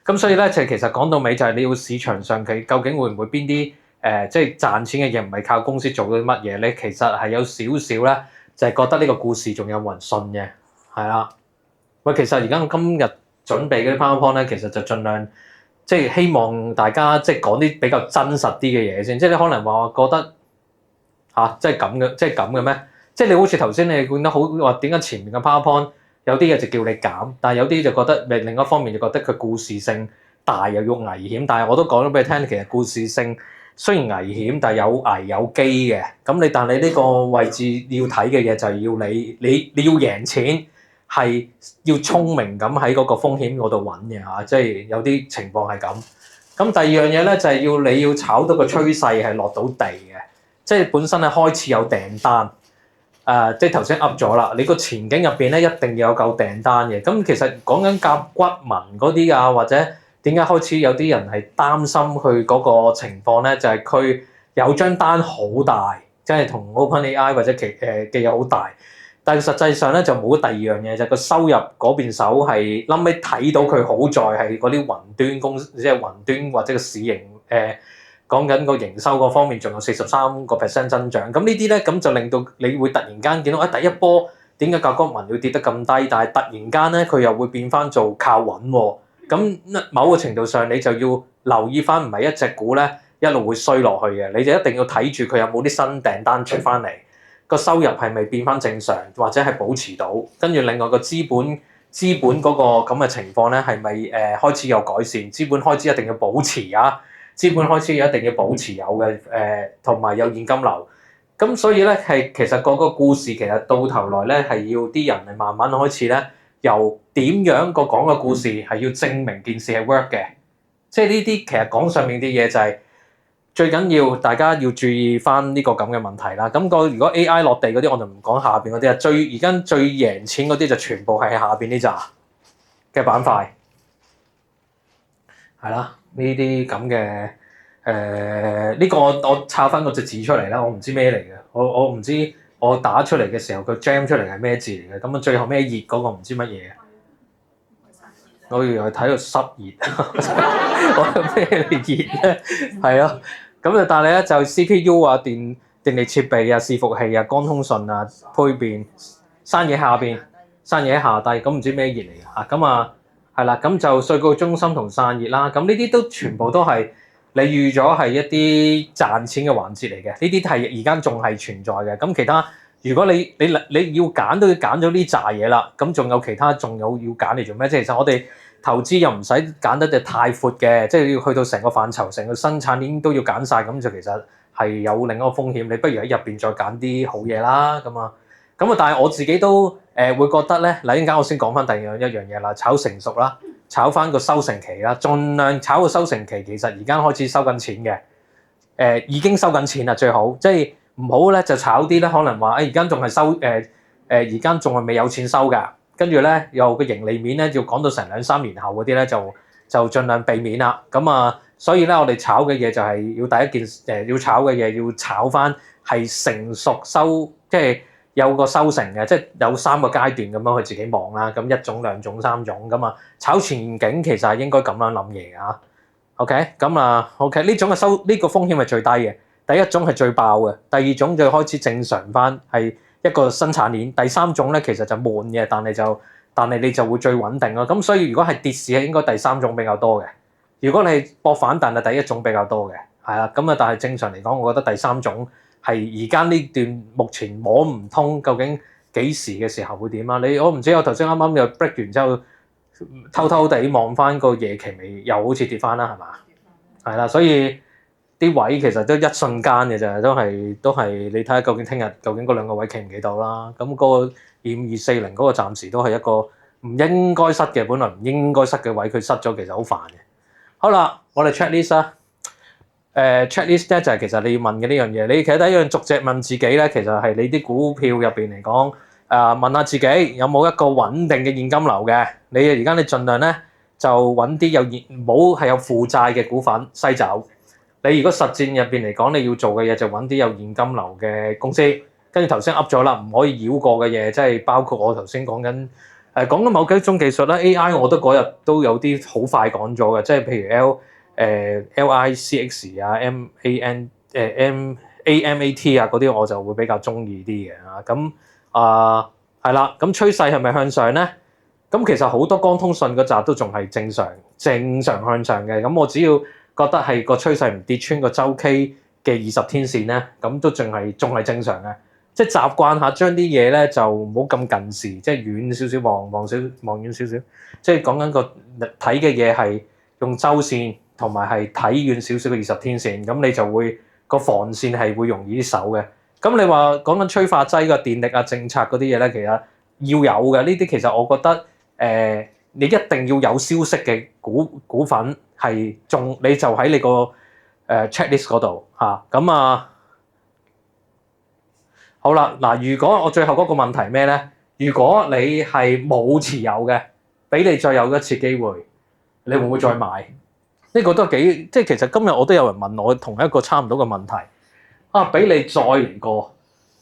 Speaker 1: 咁所以咧，就其實講到尾就係你要市場上佢究竟會唔會邊啲即係賺錢嘅嘢唔係靠公司做到啲乜嘢咧？其實係有少少咧，就係覺得呢個故事仲有冇人信嘅，係啦。喂，其實而家我今日準備嗰啲 PowerPoint 咧，其實就盡量即係希望大家即係講啲比較真實啲嘅嘢先。即係你可能話覺得即係咁嘅，即係咁嘅咩？即係你好似頭先你講得好話點解前面嘅 PowerPoint？有啲嘢就叫你減，但係有啲就覺得另一方面就覺得佢故事性大又要危險。但係我都講咗俾你聽，其實故事性雖然危險，但係有危有機嘅。咁但係呢個位置要睇嘅嘢就係要你要贏錢，係要聰明咁喺嗰個風險嗰度揾嘅嚇。即係有啲情況係咁。咁第二樣嘢咧就係你要炒到個趨勢係落到地嘅，即係本身係開始有訂單。即係頭先噏咗啦，你個前景入邊咧一定要有夠訂單嘅。咁其實講緊甲骨文嗰啲啊，或者點解開始有啲人係擔心佢嗰個情況咧，就係佢有張單好大，即係同 OpenAI 或者嘅有好大，但係實際上咧就冇第二樣嘢，就係個收入嗰邊手係臨尾睇到佢好在係嗰啲雲端公司，即係雲端或者個市盈講緊個營收嗰方面仲有43% 增長，咁呢啲咧咁就令到你會突然間見到第一波點解甲骨文要跌得咁低，但係突然間咧佢又會變翻做靠穩喎。咁某個程度上你就要留意翻，唔係一隻股咧一路會衰落去嘅，你就一定要睇住佢有冇啲新訂單出翻嚟，個收入係咪變翻正常，或者係保持到，跟住另外個資本嗰個咁嘅情況咧係咪開始有改善？資本開支一定要保持啊！資本開支一定要保持有嘅，同埋有現金流。咁所以咧係其實個故事其實到頭來咧係要啲人係慢慢開始咧，由點樣個講個故事係要證明件事係 work 嘅。即係呢啲其實講上面啲嘢就係最緊要大家要注意翻呢個咁嘅問題啦。咁如果 AI 落地嗰啲我就唔講下邊嗰啲啊，而家最贏錢嗰啲就全部係下邊呢扎嘅板塊，係啦。呢啲咁嘅呢個我抄翻個隻字出嚟啦，我唔知咩嚟嘅，我唔知我打出嚟嘅時候佢 jam 出嚟係咩字嚟嘅，咁啊最後咩熱嗰個唔知乜嘢，我以為睇到濕熱，我有咩熱咧？係啊，咁啊但係咧就 CPU 啊、電力設備啊、伺服器啊、光通訊啊、配變、山嘢下邊、山嘢下低，咁唔知咩熱嚟嘅嚇，咁啊。係啦，咁就數據中心同散熱啦，咁呢啲都全部都係你預咗係一啲賺錢嘅環節嚟嘅，呢啲係而家仲係存在嘅。咁其他如果你要揀都要揀咗呢扎嘢啦，咁仲有其他仲有要揀嚟做咩？即係其實我哋投資又唔使揀得太闊嘅，即係要去到成個範疇、成個生產鏈都要揀晒，咁就其實係有另一個風險。你不如喺入邊再揀啲好嘢啦，咁啊，但係我自己都會覺得咧，嗱，陣間我先講翻第二樣嘢啦，炒成熟啦，炒翻個收成期啦，盡量炒個收成期。其實而家開始收緊錢嘅，已經收緊錢啦，最好即係唔好咧就炒啲咧，可能話而家仲係收而家仲係未有錢收㗎，跟住咧又個盈利面咧要講到成2-3年後嗰啲咧就盡量避免啦。咁啊，所以咧我哋炒嘅嘢就係要第一件要炒嘅嘢要炒翻係成熟即係有個收成嘅，即係有3個階段咁樣去自己望啦。咁1種、2種、3種咁啊，炒前景其實係應該咁樣諗嘢㗎。OK，咁啊 OK 呢種嘅呢個風險係最低嘅。第一種係最爆嘅，第2種就開始正常翻，係一個生產鏈。第3種咧其實就悶嘅，但係你就會最穩定咯。咁所以如果係跌市，應該第3種比較多嘅。如果你係搏反彈，係第1種比較多嘅，係啦。咁啊，但係正常嚟講，我覺得第3種係而家呢段目前摸唔通，究竟幾時嘅時候會點啊？我唔知，我頭先啱啱又 break 完之後，偷偷地望翻個夜期尾，又好似跌翻啦，係嘛？係啦，所以啲位其實都一瞬間嘅啫，都係你睇下究竟聽日究竟嗰2個位企唔企到啦？咁嗰個25240嗰個暫時都係一個唔應該失嘅，本來唔應該失嘅位，佢失咗，其實好煩嘅。好啦，我哋 checklist 啦。checklist 咧就係其實你要問嘅呢樣嘢，你其實第一樣逐隻問自己咧，其實係你啲股票入邊嚟講，問下自己有冇一個穩定嘅現金流嘅。你而家你盡量咧就揾啲唔好係有負債嘅股份篩走。你如果實戰入邊嚟講，你要做嘅嘢就揾啲有現金流嘅公司。跟住頭先噏咗啦，唔可以繞過嘅嘢，即係包括我頭先講緊某幾種技術啦 ，AI 我覺得嗰日都有啲好快講咗嘅，即係譬如LICX 啊、AMAT 啊嗰啲，我就會比較中意啲嘅啊。咁係啦，咁趨勢係咪向上咧？咁其實好多光通訊嗰集都仲係正常向上嘅。咁我只要覺得係個趨勢唔跌穿個周期嘅20天線咧，咁都仲係正常嘅。即係習慣下將啲嘢咧就唔好咁近視，即係遠少少望遠少少。即係講緊個睇嘅嘢係用周線同埋係睇遠少少嘅20天線，咁你就會個防線係會容易啲守嘅。咁你話講緊催化劑嘅電力啊、政策嗰啲嘢咧，其實要有嘅。呢啲其實我覺得你一定要有消息嘅股份係你就喺你個checklist 嗰度嚇。咁好啦，嗱，如果我最後嗰個問題咩咧？如果你係冇持有嘅，俾你再有一次機會，你會唔會再買？呢個都幾即係其實今日我都有人問我同一個差唔多嘅問題啊！俾你再嚟過，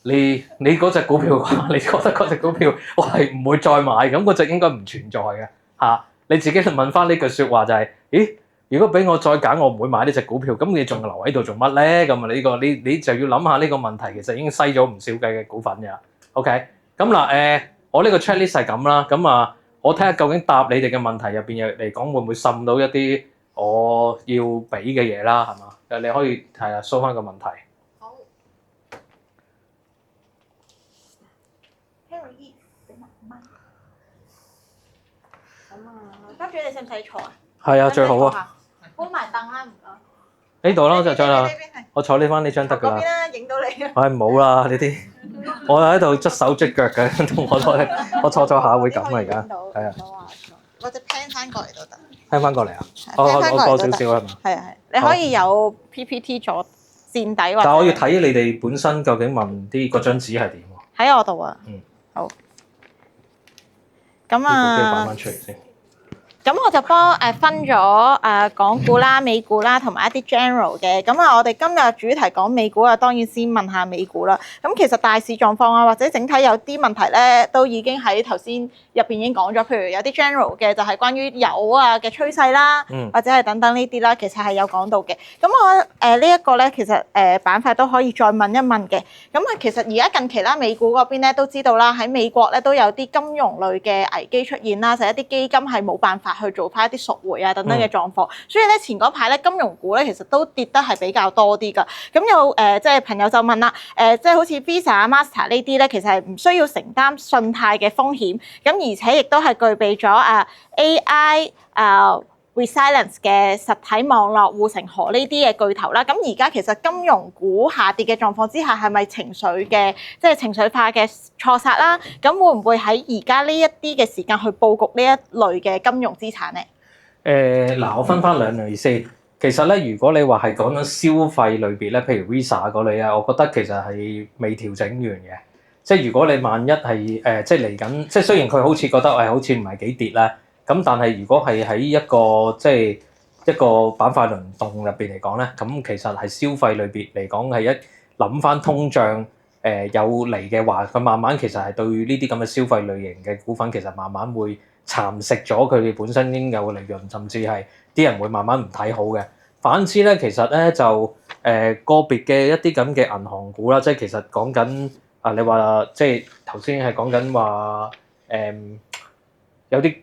Speaker 1: 你嗰隻股票嘅話，你覺得嗰隻股票我係唔會再買，咁嗰隻應該唔存在嘅嚇。你自己問翻呢句説話就係：咦？如果俾我再揀，我唔會買呢隻股票，咁你仲留喺度做乜咧？咁啊，呢個你就要諗下呢個問題，其實已經篩咗唔少嘅股份嘅。OK，咁嗱我呢個 checklist 係咁啦，咁我睇下究竟答你哋嘅問題入邊嚟講，會唔會滲到一啲我要俾嘅嘢啦？係嘛？你可以係啊，show 翻個問題。
Speaker 2: 好。Harry，俾埋麥。跟住你使唔使坐啊？
Speaker 1: 係啊，最好啊。
Speaker 2: 搬埋凳啦，唔該。
Speaker 1: 呢度啦，就將啦。我坐呢翻呢張得㗎啦。
Speaker 2: 嗰邊啦，影到你啊！
Speaker 1: 唉，唔好啦呢啲，我喺度捽手捽腳嘅，同我坐下會咁啊而家，係啊。
Speaker 2: 或者 pan 翻過嚟都得。
Speaker 1: 聽翻過嚟啊！我過少少係嘛？
Speaker 2: 係啊係，你可以有 PPT 做墊底或者。
Speaker 1: 但係我要睇你哋本身究竟問啲嗰張紙係點喎？
Speaker 2: 喺我度啊。
Speaker 1: 嗯。
Speaker 2: 好。咁
Speaker 1: 擺翻出嚟先。
Speaker 2: 咁我就幫分咗港股啦、美股啦，同埋一啲 general 嘅。咁我哋今日主題講美股啊，當然先問下美股啦。咁其實大市狀況啊，或者整體有啲問題咧，都已經喺頭先入邊已經講咗。譬如有啲 general 嘅就係關於油嘅趨勢啦，或者係等等呢啲啦，其實係有講到嘅。咁我呢一個咧，其實板塊都可以再問一問嘅。咁其實而家近期啦，美股嗰邊咧都知道啦，喺美國咧都有啲金融類嘅危機出現啦，就係一啲基金係冇辦法去做翻一啲贖回啊等等嘅狀況，所以咧前嗰排咧金融股咧其實都跌得係比較多啲㗎。咁有即係朋友就問啦，即係好似 Visa 啊、Master 呢啲咧，其實係唔需要承擔信貸嘅風險，咁而且亦都係具備咗AI resilience 嘅實體網絡護城河呢啲嘅巨頭啦。咁而家其實金融股下跌嘅狀況之下，係咪情緒化嘅錯殺啦？咁會唔會喺而家呢一啲嘅時間去佈局呢一類嘅金融資產咧？
Speaker 1: 我分翻兩類先。其實咧，如果你話係講緊消費類別咧，譬如 Visa 嗰類啊，我覺得其實係未調整完嘅。即係如果你萬一係即係嚟緊，即係雖然佢好似覺得好似唔係幾跌啦。咁但係如果係喺一個即係一個板塊輪動入邊嚟講咧，咁其實係消費類別嚟講係一諗翻通脹有嚟嘅話，佢慢慢其實係對呢啲咁嘅消費類型嘅股份，其實慢慢會蠶食咗佢哋本身應有嘅利潤，甚至係啲人會慢慢唔睇好嘅。反之咧，其實咧就個別嘅一啲咁嘅銀行股啦，即係其實講緊啊，你話即係頭先係講緊話有啲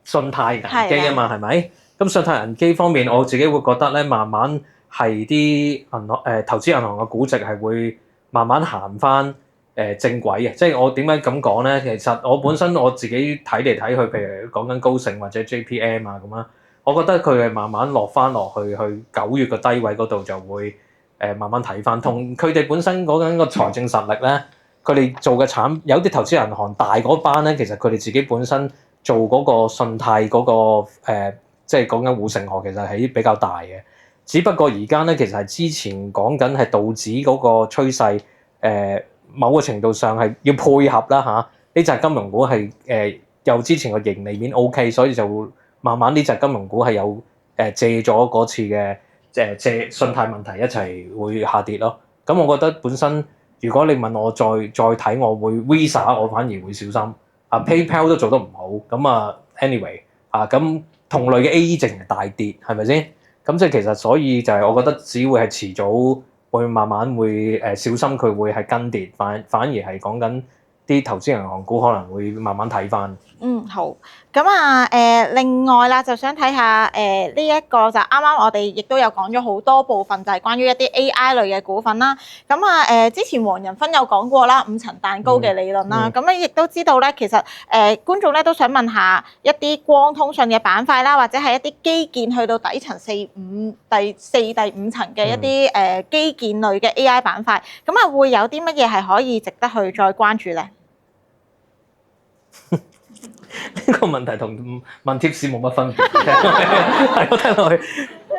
Speaker 1: 信貸危機啊嘛，係咪？咁信貸危機方面，我自己會覺得咧，慢慢係啲銀行投資銀行嘅估值係會慢慢行翻正軌嘅。即係我點解咁講咧？其實我本身我自己睇嚟睇去，譬如講緊高盛或者 JPM 啊咁啦，我覺得佢係慢慢落翻落去9月個低位嗰度就會慢慢睇翻。同佢哋本身講緊個財政實力咧，佢哋做嘅有啲投資銀行大嗰班咧，其實佢哋自己本身做嗰個信貸嗰個即係講緊護城河，其實係比較大嘅。只不過而家咧，其實係之前講緊係道指嗰個趨勢，某個程度上係要配合啦嚇。呢隻金融股係有之前個盈利面 OK， 所以就慢慢呢隻金融股係有借咗嗰次嘅借信貸問題一齊會下跌咯。咁我覺得本身如果你問我再睇，我會 Visa 我反而會小心。PayPal 都做得唔好，咁anyway 咁同類嘅 AE 淨係大跌，係咪先？咁即係其實所以就係我覺得只會係遲早會慢慢會小心佢會係跟跌，反而係講緊啲投資銀行股可能會慢慢睇翻。
Speaker 4: 好。咁另外啦，就想睇下呢一個就啱啱我哋亦都有講咗好多部分，就係關於一啲 AI 類嘅股份啦。之前黃仁勳有講過啦，五層蛋糕嘅理論啦。咁你亦都知道咧，其實觀眾咧都想問下一啲光通訊嘅板塊啦，或者係一啲基建去到底層第四、第五層嘅一啲基建類嘅 AI 板塊，咁會有啲乜嘢係可以值得去再關注咧？
Speaker 1: 呢個問題同問貼士冇乜分別，係我聽落去，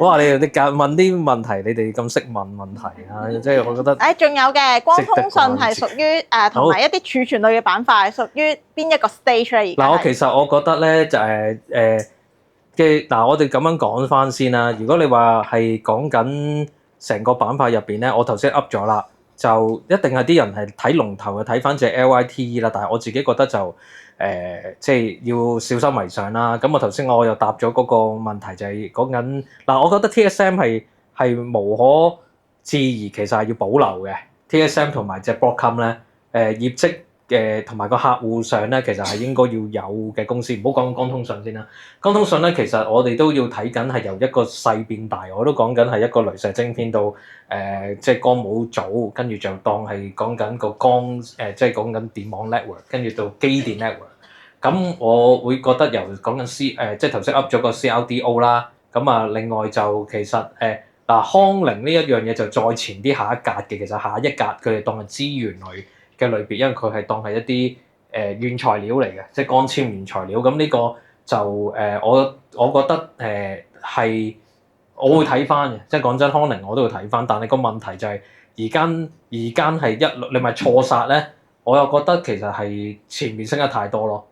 Speaker 1: 哇！你問啲問題，你哋咁識問問題啊，即係我覺得。
Speaker 4: 仲有嘅光通訊係屬於同埋一啲儲存類嘅板塊，屬於邊一個 stage 咧？
Speaker 1: 嗱，其實我覺得咧就我哋咁樣講翻先啦。如果你話係講緊成個板塊入邊咧，我頭先噏咗啦，就一定係啲人係睇龍頭嘅，睇翻隻 LYTE 啦。但係我自己覺得就即係要小心為上啦。咁我頭先我又答咗嗰個問題，就係講緊嗱，我覺得 TSM 係無可置疑，其實係要保留嘅。TSM 同埋隻 Broadcom 咧，業績同埋個客戶上咧，其實係應該要有嘅公司。唔好講光通訊先啦，光通訊咧其實我哋都要睇緊係由一個細變大。我都講緊係一個雷射晶片到即係光模組，跟住就當係講緊個光即係講緊電網 network，跟住到機電 network。咁我會覺得由講緊即係頭先噏咗個 CRDO 啦。咁另外就其實康寧呢一樣嘢就再前啲下一格嘅，其實下一格佢哋當係資源類嘅類別，因為佢係當係一啲原材料嚟嘅，即係光纖原材料。咁呢個就我覺得係我會睇翻嘅，即係講真，康寧我都會睇翻。但係個問題就係而家係你咪錯殺咧，我又覺得其實係前面升得太多咯。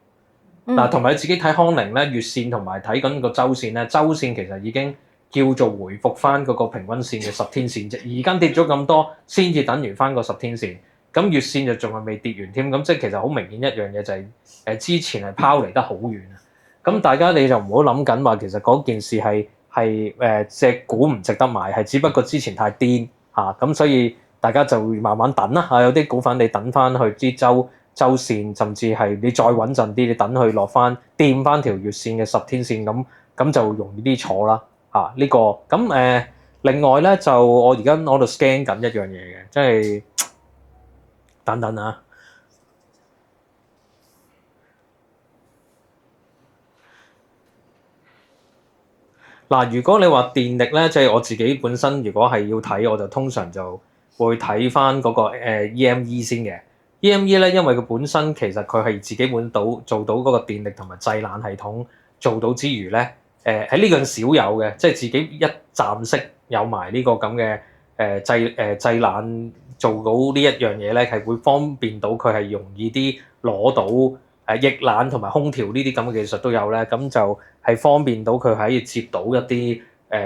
Speaker 1: 嗱，同埋你自己睇康寧咧，月線同埋睇緊個周線咧，周線其實已經叫做回復翻嗰個平均線嘅10天線啫。而家跌咗咁多，先至等於翻個10天線。咁月線就仲係未跌完添。咁即係其實好明顯一樣嘢就係之前係拋離得好遠啊。咁大家你就唔好諗緊話，其實嗰件事係隻股唔值得買，係只不過之前太癲嚇。咁所以大家就會慢慢等啦嚇。有啲股份你等翻去啲周線，甚至係你再穩陣啲，你等佢落翻掂翻條月線嘅10天線，咁就容易啲坐啦嚇。呢個咁另外咧就我而家我度 scan 緊一樣嘢嘅，即係等等啊。嗱，如果你話電力咧，即係我自己本身，如果係要睇，我就通常就會睇翻嗰個EME 先嘅。EME 咧，因為佢本身其實佢係自己做到嗰個電力同埋製冷系統做到之餘咧，喺呢樣少有嘅，即係自己一站式有埋呢個咁嘅製冷做到呢一樣嘢咧，係會方便到佢係容易啲攞到液冷同埋空調呢啲咁嘅技術都有咧，咁就係方便到佢可以接到一啲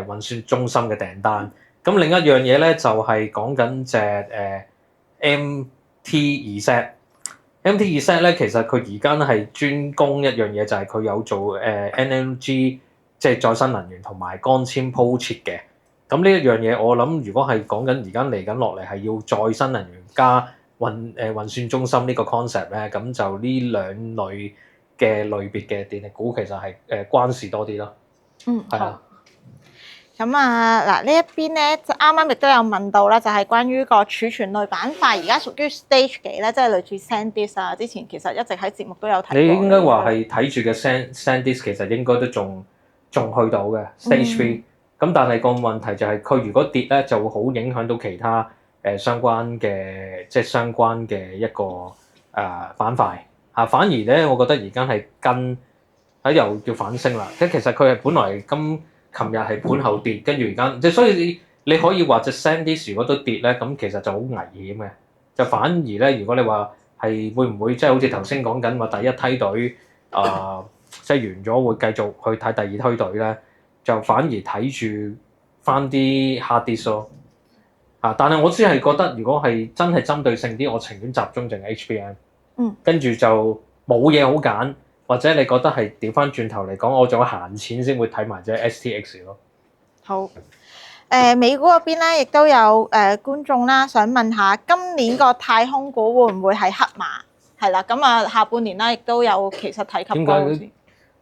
Speaker 1: 運算中心嘅訂單。咁另一樣嘢咧就係講緊隻MT2Z 咧，其實佢而家咧係專攻一樣嘢，就係佢有做NLG 即係再生能源同埋光纖鋪設嘅。咁呢一樣嘢，我諗如果係講緊而家嚟緊落嚟係要再生能源加運算中心呢個 concept 咧，咁就呢兩類嘅類別嘅電力股其實係關事多啲咯。係啊。
Speaker 4: 咁啊嗱，呢一邊咧就啱啱亦都有問到啦，就係關於個儲存類板塊，而家屬於 stage 幾咧，即係類似 SanDisk 啊，之前其實一直喺節目都有提過。
Speaker 1: 你應該話係睇住嘅 SanDisk 其實應該都仲去到嘅 stage 3。咁但係個問題就係佢如果跌咧，就會好影響到其他相關嘅一個板塊啊。反而咧，我覺得而家係又叫反升啦。即係其實佢係本來琴日係盤後跌，跟住而家所以你可以話隻 SanDisk 如果都跌咧，咁其實就好危險嘅。就反而咧，如果你話係會唔會即係好似頭先講緊話第一梯隊即係完咗會繼續去睇第二梯隊咧，就反而睇住翻啲 hard disk 咯。但係我只係覺得如果係真係針對性啲，我情願集中淨係 HBM。跟住就冇嘢好揀。或者你覺得係調翻轉頭嚟講，我仲有閒錢先會睇埋隻 STX 咯。
Speaker 4: 好，美股嗰邊咧，亦都有觀眾啦，想問下今年個太空股會唔會係黑馬？係啦，咁啊下半年啦，亦都有其實提及過。
Speaker 1: 點解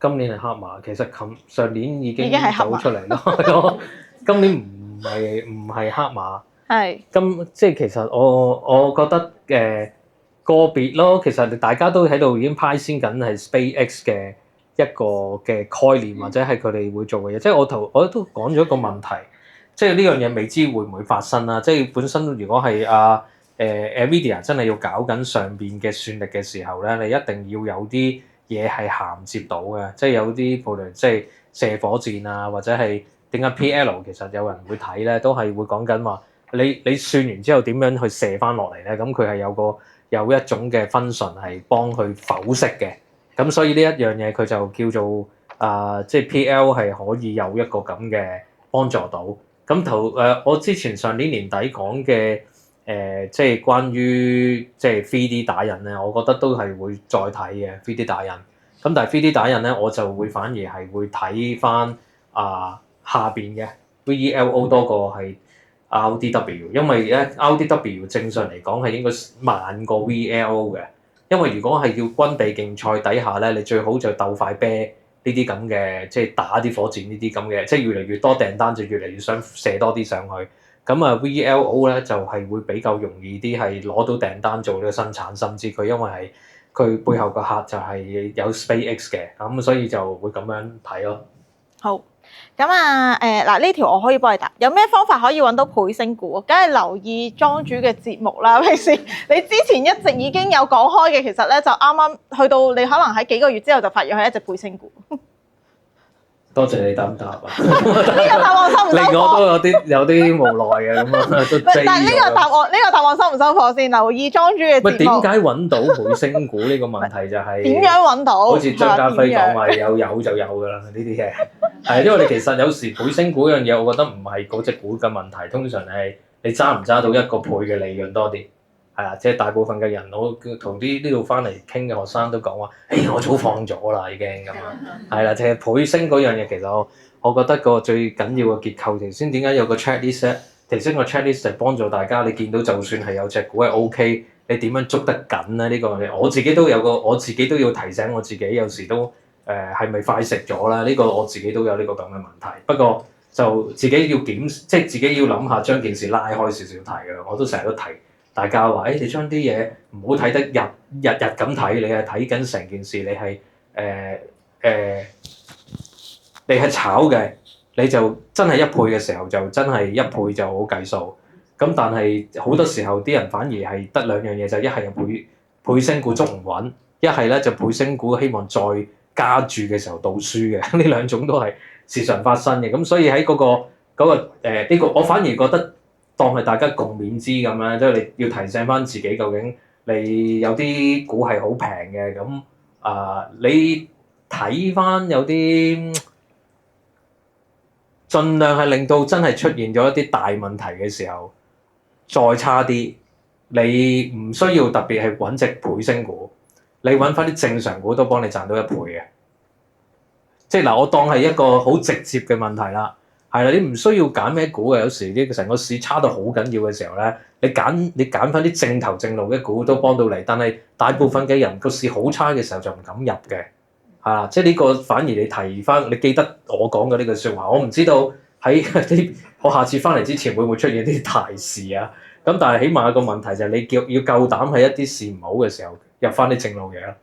Speaker 1: 今年係黑馬？其實上年已經
Speaker 4: 係黑馬
Speaker 1: 走出嚟咯。今年唔係黑馬。係。即係其實我覺得個別咯，其實大家都喺度已經派先緊係 SpaceX 嘅一個嘅概念，或者係佢哋會做嘅嘢。即係我都講咗一個問題，即係呢樣嘢未知會唔會發生啦。即係本身如果係NVIDIA 真係要搞緊上邊嘅算力嘅時候咧，你一定要有啲嘢係銜接到嘅，即係有啲無論即係射火箭啊，或者係點解 PL 其實有人會睇咧，都係會講緊話你算完之後點樣去射翻落嚟咧？咁佢係有一種嘅 function 係幫佢剖析嘅，咁所以呢一樣嘢佢就叫做即係 PL 係可以有一個咁嘅幫助到。咁我之前上年年底講嘅即係關於即係 3D 打印咧，我覺得都係會再睇嘅 3D 打印。咁但係 3D 打印咧，我就會反而係會睇翻下邊嘅 VELO 多過係RDW， 因為咧 RDW 正常嚟講係應該慢過 VLO 嘅，因為如果係要軍備競賽底下咧，你最好就鬥快啤呢啲咁嘅，即係打啲火箭呢啲咁嘅，即係越嚟越多訂單就越嚟越想射多啲上去。咁啊 VLO 咧就係會比較容易啲係攞到訂單做呢個生產，甚至佢因為係佢背後個客就係有 SpaceX 嘅，咁所以就會咁樣睇咯。
Speaker 4: 好。咁嗱呢條我可以幫你答，有咩方法可以揾到倍升股？梗係留意莊主嘅節目啦。平時你之前一直已經有講開嘅，其實咧就啱啱去到你可能喺幾個月之後就發現佢係一隻倍升股。
Speaker 1: 多謝你答唔答啊？
Speaker 4: 呢個答案收唔收貨？
Speaker 1: 令我都有啲無奈嘅咁啊，都
Speaker 4: 但係呢個答案收唔收貨先？留意莊主嘅節目。
Speaker 1: 喂，點解揾到倍升股呢個問題就係
Speaker 4: 點樣揾到？
Speaker 1: 好似張家輝講話有就有㗎啦，呢啲嘢係因為你其實有時倍升股嗰樣嘢，我覺得唔係嗰隻股嘅問題，通常係你揸唔揸到一個倍嘅利潤多啲。係啊，即係大部分嘅人，我同啲呢度翻嚟傾嘅學生都講話，我早放咗啦已經咁樣。係啦，即係倍升嗰樣嘢，其實我覺得個最緊要嘅結構，頭先點解有個 checklist 咧？頭先個 checklist 就係幫助大家，你見到就算係有隻股係 OK，你點樣捉得緊咧？呢個我自己都要提醒我自己，有時都係咪快食咗啦？呢個我自己都有呢個咁嘅問題。不過就自己要即係自己要諗下，將件事拉開少少睇嘅。我都成日都提。大家話，你將啲嘢唔好睇得日日咁睇，你係睇緊成件事，你係你係炒嘅，你就真係一倍嘅時候就真係一倍就好計數。咁但係好多時候啲人反而係得兩樣嘢，就一係倍升股捉唔穩，一係咧就倍升股希望再加注嘅時候倒輸嘅，呢兩種都係時常發生嘅。咁所以喺嗰個呢個，我反而覺得。當係大家共勉之咁樣，即係你要提醒翻自己，究竟你有啲股係好平嘅，咁你睇翻有啲盡量係令到真係出現咗一啲大問題嘅時候，再差啲，你唔需要特別係揾隻倍升股，你揾翻啲正常股都幫你賺到1倍嘅。即係嗱，我當係一個好直接嘅問題啦，係啦，你唔需要揀咩股嘅，有時啲成個市差到好緊要嘅時候咧，你揀翻啲正頭正路嘅股都幫到你，但係大部分嘅人個市好差嘅時候就唔敢入嘅，係啦，即係呢個反而你提翻，你記得我講嘅呢句説話，我唔知道喺啲我下次翻嚟之前會唔會出現啲大事啊？咁但係起碼有個問題就係你要夠膽喺一啲市唔好嘅時候入翻啲正路嘢咯。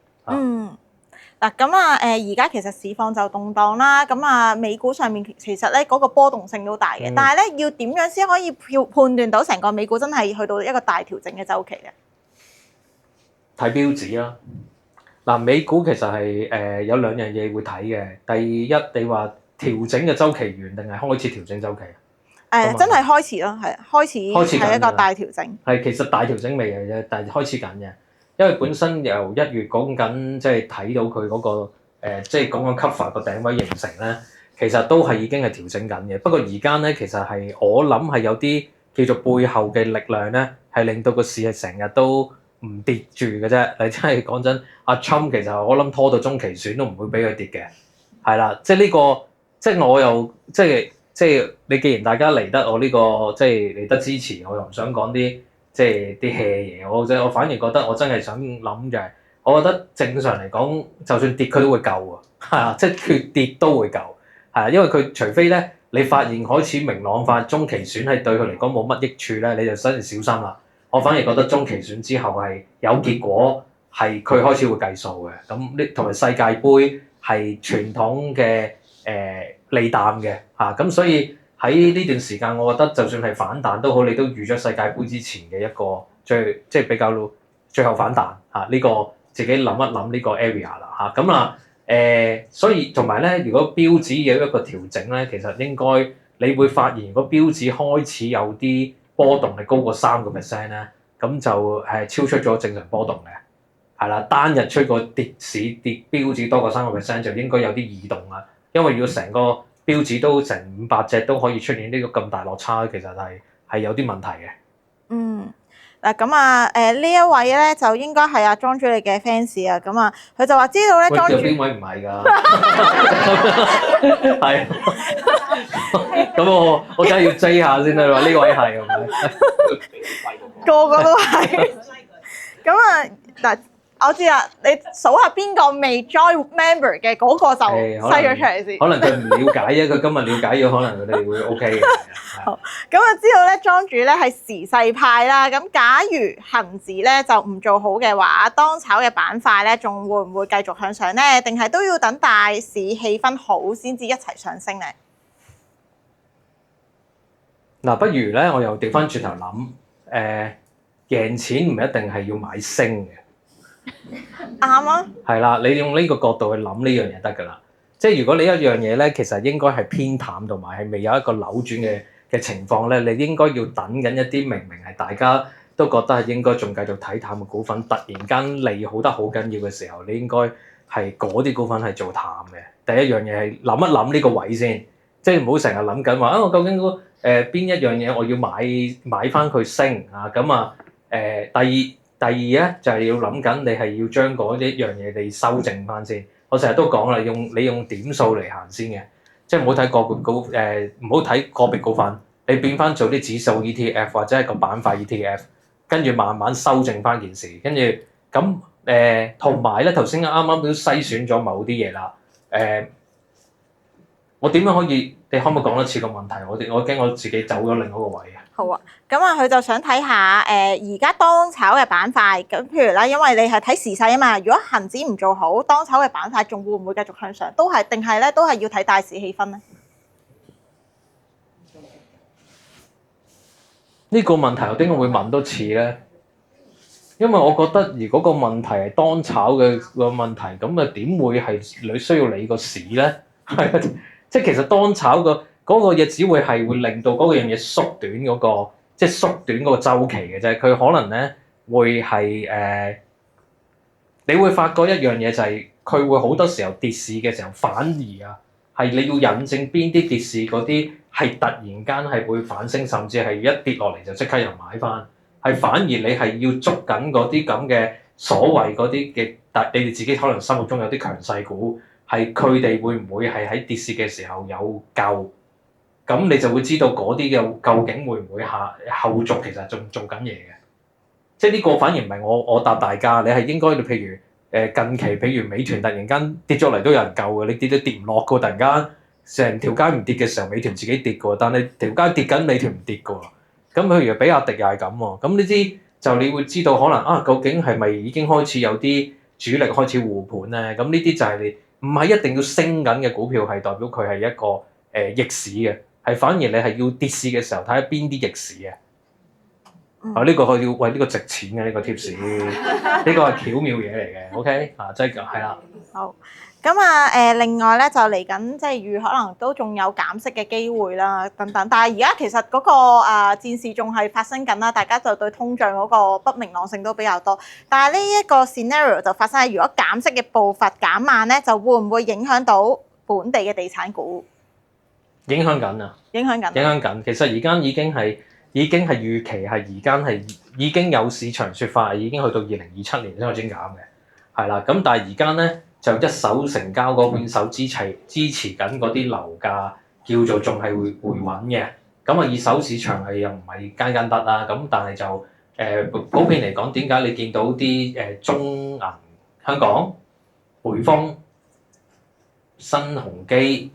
Speaker 4: 嗱咁啊而家其實市況就動盪啦，咁啊美股上面其實咧嗰個波動性都大嘅，但係咧要點樣先可以判斷到成個美股真係去到一個大調整嘅週期咧？
Speaker 1: 睇標指啦。嗱，美股其實係有2樣嘢會睇嘅。第一，你話調整嘅週期完定係開始調整週期？
Speaker 4: 真係開始咯，係開始係一個大調整。
Speaker 1: 係其實大調整未嘅啫，但係開始緊嘅。因為本身由1月講緊，即係睇到佢嗰個即係講緊 cover 個頂位形成咧，其實都係已經係調整緊嘅。不過而家咧，其實係我諗係有啲叫做背後嘅力量咧，係令到個市係成日都唔跌住嘅啫。你真係講真，阿 Trump 其實我諗拖到中期選都唔會俾佢跌嘅，係啦。即係呢個，即係我又即係你既然大家嚟得我呢個即係嚟得支持，我又唔想講啲。即係啲 hea 嘢，我反而覺得我真係想諗就係，我覺得正常嚟講，就算跌佢都會救啊，係啊，即係佢跌都會救，係啊，因為佢除非咧你發現開始明朗化中期選係對佢嚟講冇乜益處咧，你就真係小心啦。我反而覺得中期選之後係有結果，係佢開始會計數嘅。咁呢同埋世界盃係傳統嘅利淡嘅嚇，咁所以。喺呢段時間，我覺得就算係反彈都好，你都預咗世界盃之前嘅一個即係比較最後反彈嚇，呢個自己諗一諗呢個 area 啦嚇。咁啊所以同埋咧，如果標指有一個調整咧，其實應該你會發現，如果標指開始有啲波動係高過3%咧，咁就係超出咗正常波動嘅，係啦，單日出個跌市跌標指多過3%就應該有啲異動啦，因為要成個標指都成500隻都可以出現呢個咁大落差，其實係有啲問題嘅。
Speaker 4: 嗱咁呢一位咧就應該係阿莊主你嘅 fans 啊，咁啊佢就話知道咧莊主
Speaker 1: 邊位唔係㗎？係。咁我梗係要追下先啦，話呢位係係咪？
Speaker 4: 個個都係。咁嗱。我知啦，你數下邊個未 join member 嘅嗰個就篩咗出嚟先。
Speaker 1: 可能佢唔了解啫，佢今日了解咗，可能佢哋會 OK 嘅。
Speaker 4: 好，咁啊知道咧，莊主咧係時勢派啦。咁假如恆指咧就唔做好嘅話，當炒嘅板塊咧仲會唔會繼續向上咧？定係都要等大市氣氛好先至一齊上升咧？
Speaker 1: 嗱，不如咧，我又調翻轉頭諗，贏錢唔一定係要買升嘅。
Speaker 4: 啱啊！
Speaker 1: 係啦，你用呢個角度去諗呢樣嘢得㗎啦。即係如果你一樣嘢咧，其實應該係偏淡同埋係未有一個扭轉嘅情況咧，你應該要等緊一啲明明係大家都覺得係應該仲繼續睇淡嘅股份，突然間利好得好緊要嘅時候，你應該係嗰啲股份係做淡嘅。第一樣嘢係諗一諗呢個位先，即係唔好成日諗緊話我究竟邊一樣嘢我要買翻佢升啊咁啊第二咧就係要諗緊，你係要將嗰一樣嘢你修正翻先。我成日都講啦，你用點數嚟行先嘅，即係唔好睇個別股唔好睇個別股份，你變翻做啲指數 ETF 或者係個板塊 ETF，跟住慢慢修正翻件事。跟住咁同埋咧，頭先啱啱都篩選咗某啲嘢啦。我點樣可以？你可唔可以講多次個問題？我驚我自己走咗另一個位啊！
Speaker 4: 好啊，咁佢就想睇下而家當炒嘅板塊，咁譬如啦，因為你係睇時勢啊嘛。如果恆指唔做好，當炒嘅板塊仲會唔會繼續向上？都係定係咧？都係要睇大市氣氛咧？
Speaker 1: 呢個問題我點解會問多次咧？因為我覺得如果個問題係當炒嘅個問題，咁啊點會係你需要理個市咧？係啊，即係其實當炒嗰個嘢只會令到嗰個樣嘢縮短嗰個，即係縮短嗰個週期嘅啫。佢可能咧會係你會發覺一樣嘢就係佢會好多時候跌市嘅時候反而啊係你要引證邊啲跌市嗰啲係突然間係會反升，甚至係一跌落嚟就即刻又買翻。係反而你係要捉緊嗰啲咁嘅所謂嗰啲嘅，但你哋自己可能心目中有啲強勢股，係佢哋會唔會係喺跌市嘅時候有救？咁你就會知道嗰啲嘅究竟會唔會後續其實仲做緊嘢嘅。即係呢個反而唔係我答大家，你係應該譬如近期譬如美團突然間跌咗嚟都有人救嘅，你跌都跌唔落嘅，突然間成條街唔跌嘅時候，美團自己跌嘅，但係條街跌緊，美團唔跌嘅。咁譬如比亞迪又係咁喎，咁呢啲就你會知道可能究竟係咪已經開始有啲主力開始護盤咧？咁呢啲就係你唔係一定要升緊嘅股票，係代表佢係一個逆市嘅，係反而你係要跌市嘅時候睇下邊啲逆市嘅。呢個佢要喂呢個值錢嘅呢個 tips，呢個係巧妙嘢嚟嘅。OK 即係係啦。
Speaker 4: 好。咁另外咧就嚟緊，即係預可能都仲有減息嘅機會啦，等等。但係而家其實嗰個戰事仲係發生緊啦，大家就對通脹嗰個不明朗性都比較多。但係呢一個 scenario 就發生喺如果減息嘅步伐減慢咧，就會唔會影響到本地嘅地產股？
Speaker 1: 影響緊啊！影響緊。其實而家已經係預期係而家係已經有市場説法，已經去到2027年先開始減嘅，係啦。咁但係而家咧，就一手成交嗰邊手支持緊嗰啲樓價，叫做仲係會回穩嘅。咁二手市場係又唔係間間得啦。咁但係就普遍嚟講，點解你見到啲中銀、香港、匯豐、新鴻基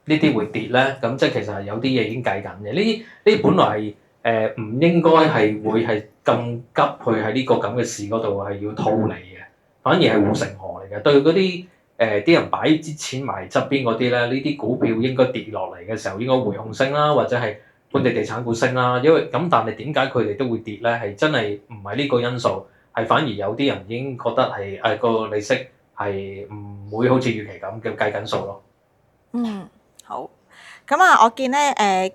Speaker 1: 呢啲會跌咧？咁即係其實係有啲嘢已經計緊嘅。呢啲本來係唔應該係會係咁急去喺呢個咁嘅市嗰度係要套利嘅。反而係護城河嚟嘅，對嗰啲啲人擺啲錢埋側邊嗰啲咧，呢啲股票應該跌落嚟嘅時候應該回紅升啦，或者係本地地產股升啦。因為咁，但係點解佢哋都會跌咧？係真係唔係呢個因素，係反而有啲人已經覺得係個利息係唔會好似預期咁叫計緊數咯。
Speaker 4: 好。咁我見咧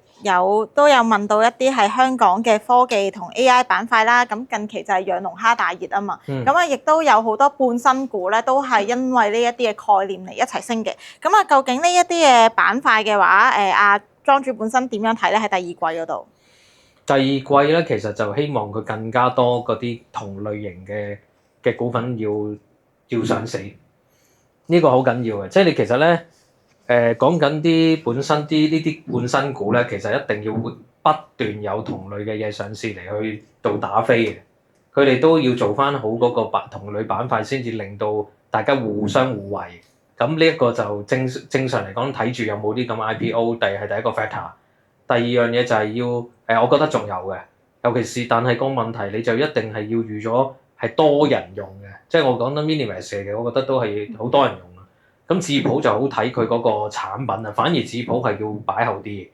Speaker 4: 都有問到一啲係香港嘅科技同 AI 板塊啦。咁近期就係養龍蝦大熱啊嘛。咁亦都有好多半新股咧，都係因為呢一啲嘅概念嚟一齊升嘅。咁究竟呢一啲嘅板塊嘅話，莊主本身點樣睇咧？喺第二季嗰度。
Speaker 1: 第二季咧，其實就希望佢更加多嗰啲同類型嘅股份要上市，呢個好緊要嘅。即係你其實咧。講緊啲本身啲呢啲半新股咧，其實一定要不斷有同類嘅嘢上市嚟去到打飛嘅。佢哋都要做翻好嗰個同類板塊，先至令到大家互相互惠。咁呢一個就正常嚟講，睇住有冇啲咁 IPO，係第一個 factor。第二樣嘢就係要我覺得仲有嘅，尤其是但係個問題，你就一定係要預咗係多人用嘅。即係我講緊 Minimax 嘅，我覺得都係好多人用。咁智譜就好睇佢嗰個產品啊，反而智譜係要擺後啲，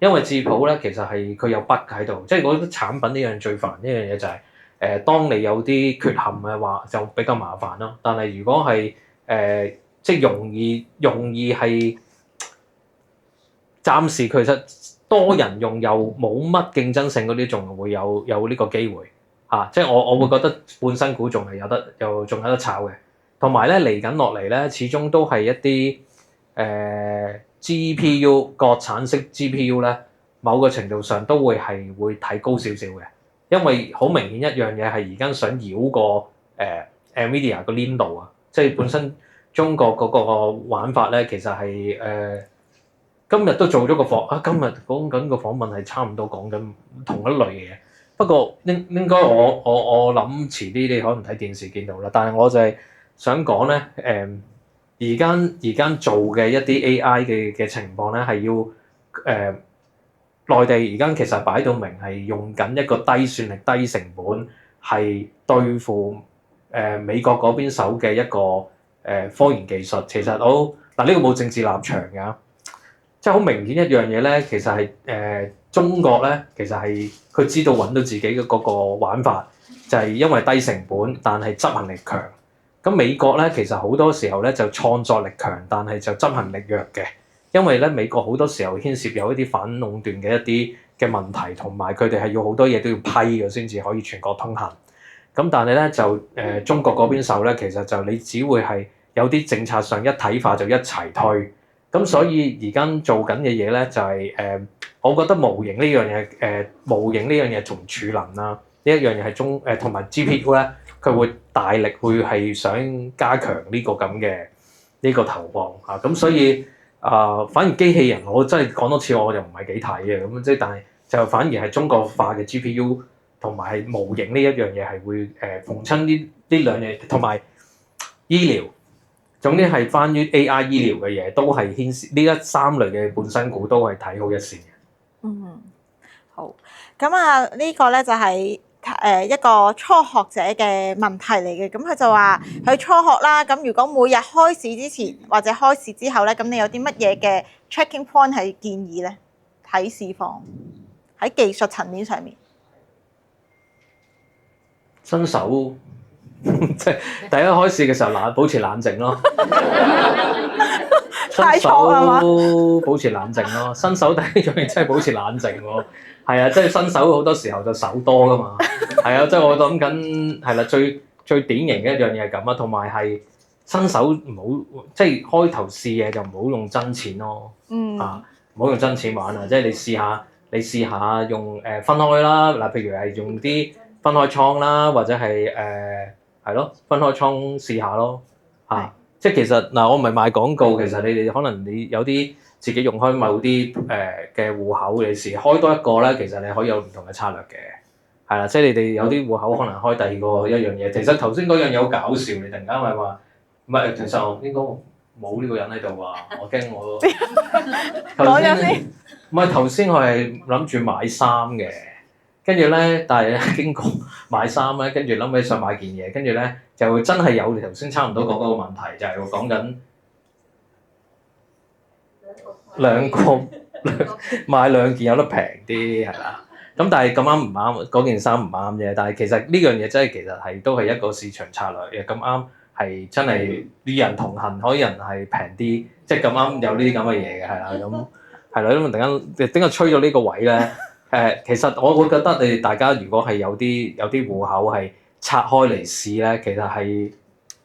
Speaker 1: 因為智譜咧其實係佢有 bug 喺度，即係嗰啲產品呢樣最煩呢樣嘢就係當你有啲缺陷嘅話就比較麻煩咯。但係如果係即係容易係暫時其實多人用又冇乜競爭性嗰啲，仲會有呢個機會嚇，即係我會覺得半新股仲係仲有得炒嘅。同埋咧嚟緊落嚟咧，始終都係一啲GPU 國產式 GPU 咧，某個程度上都會提高少少嘅，因為好明顯一樣嘢係而家想繞過NVIDIA 個 Lindo 啊，即係本身中國嗰個玩法咧，其實係今日都做咗個今日講緊個訪問係差唔多講緊同一類嘅嘢，不過應該我諗遲啲你可能睇電視見到啦，但係我就係想講咧，而家做嘅一啲 AI 嘅情況咧，係要內地而家其實擺到明係用緊一個低算力、低成本，係對付美國嗰邊手嘅一個科研技術。其實呢個冇政治立場㗎，即係好明顯一樣嘢咧，其實係中國咧，其實係佢知道揾到自己嘅嗰個玩法，就係因為低成本，但係執行力強。咁美國咧，其實好多時候咧就創作力強，但係就執行力弱嘅，因為咧美國好多時候牽涉有一啲反壟斷嘅一啲嘅問題，同埋佢哋係要好多嘢都要批嘅先至可以全國通行。咁但係咧就中國嗰邊手咧，其實就你只會係有啲政策上一體化就一齊推。咁咁所以而家做緊嘅嘢咧就係、我覺得模型呢樣嘢模型呢樣嘢同儲能啦，呢一樣嘢係同埋 GPU 咧，佢會大力會係想加強呢個咁嘅呢個投放嚇，咁所以反而機器人我真係講多次我就唔係幾睇嘅，咁即係但係就反而係中國化嘅 GPU 同埋係模型呢一樣嘢係會逢親呢兩樣，同埋醫療。總之係關於 AI 醫療嘅嘢，都係牽涉呢一三類嘅半新股都係睇好一線嘅。
Speaker 4: 嗯，好。咁啊，呢個咧就係一個初學者嘅問題嚟嘅。咁佢就話佢初學啦，咁如果每日開市之前或者開市之後咧，咁你有啲乜嘢嘅 checking point 係建議咧？睇市況喺技術層面上面，
Speaker 1: 新手即係第一開市嘅時候保持冷靜咯。
Speaker 4: 太錯啦嘛！
Speaker 1: 保持冷靜咯。新手第一樣嘢真係保持冷靜喎。係啊，即係新手好多時候就手多噶嘛。係啊，即係我諗緊係啦，最典型嘅一樣嘢係咁啊，同埋係新手唔好即係開頭試嘢就唔好用真錢咯。唔好用真錢玩啊！即係你試下用分開啦。嗱，譬如係用啲分開倉啦，或者係係咯分開倉試下咯嚇。即係其實嗱，我唔係賣廣告，其實你哋可能你有啲自己用開某啲嘅戶口，你試開多一個咧，其實你可以有唔同嘅策略嘅，係啦。即係你哋有啲戶口可能開第二個一樣嘢。其實頭先嗰樣嘢好搞笑，你突然間係話唔係，其實我應該冇呢個人喺度啊，我驚我
Speaker 4: 講咗先。
Speaker 1: 唔係頭先我係諗住買衫嘅。跟住咧，但係咧經過買衫咧，跟住諗起想買件嘢，跟住咧就真係有頭先差唔多講嗰個問題，就係講緊兩個買兩件有得平啲係啦。咁但係咁啱唔啱，嗰件衫唔啱啫。但係其實呢樣嘢真係其實係都係一個市場策略嘅。咁啱係真係與人同行，可以人係平啲，即係咁啱有呢啲咁嘅嘢嘅係啦。咁係啦，咁突然間點解吹到呢個位咧？其實我會覺得你哋大家如果係有啲戶口係拆開嚟試咧，其實係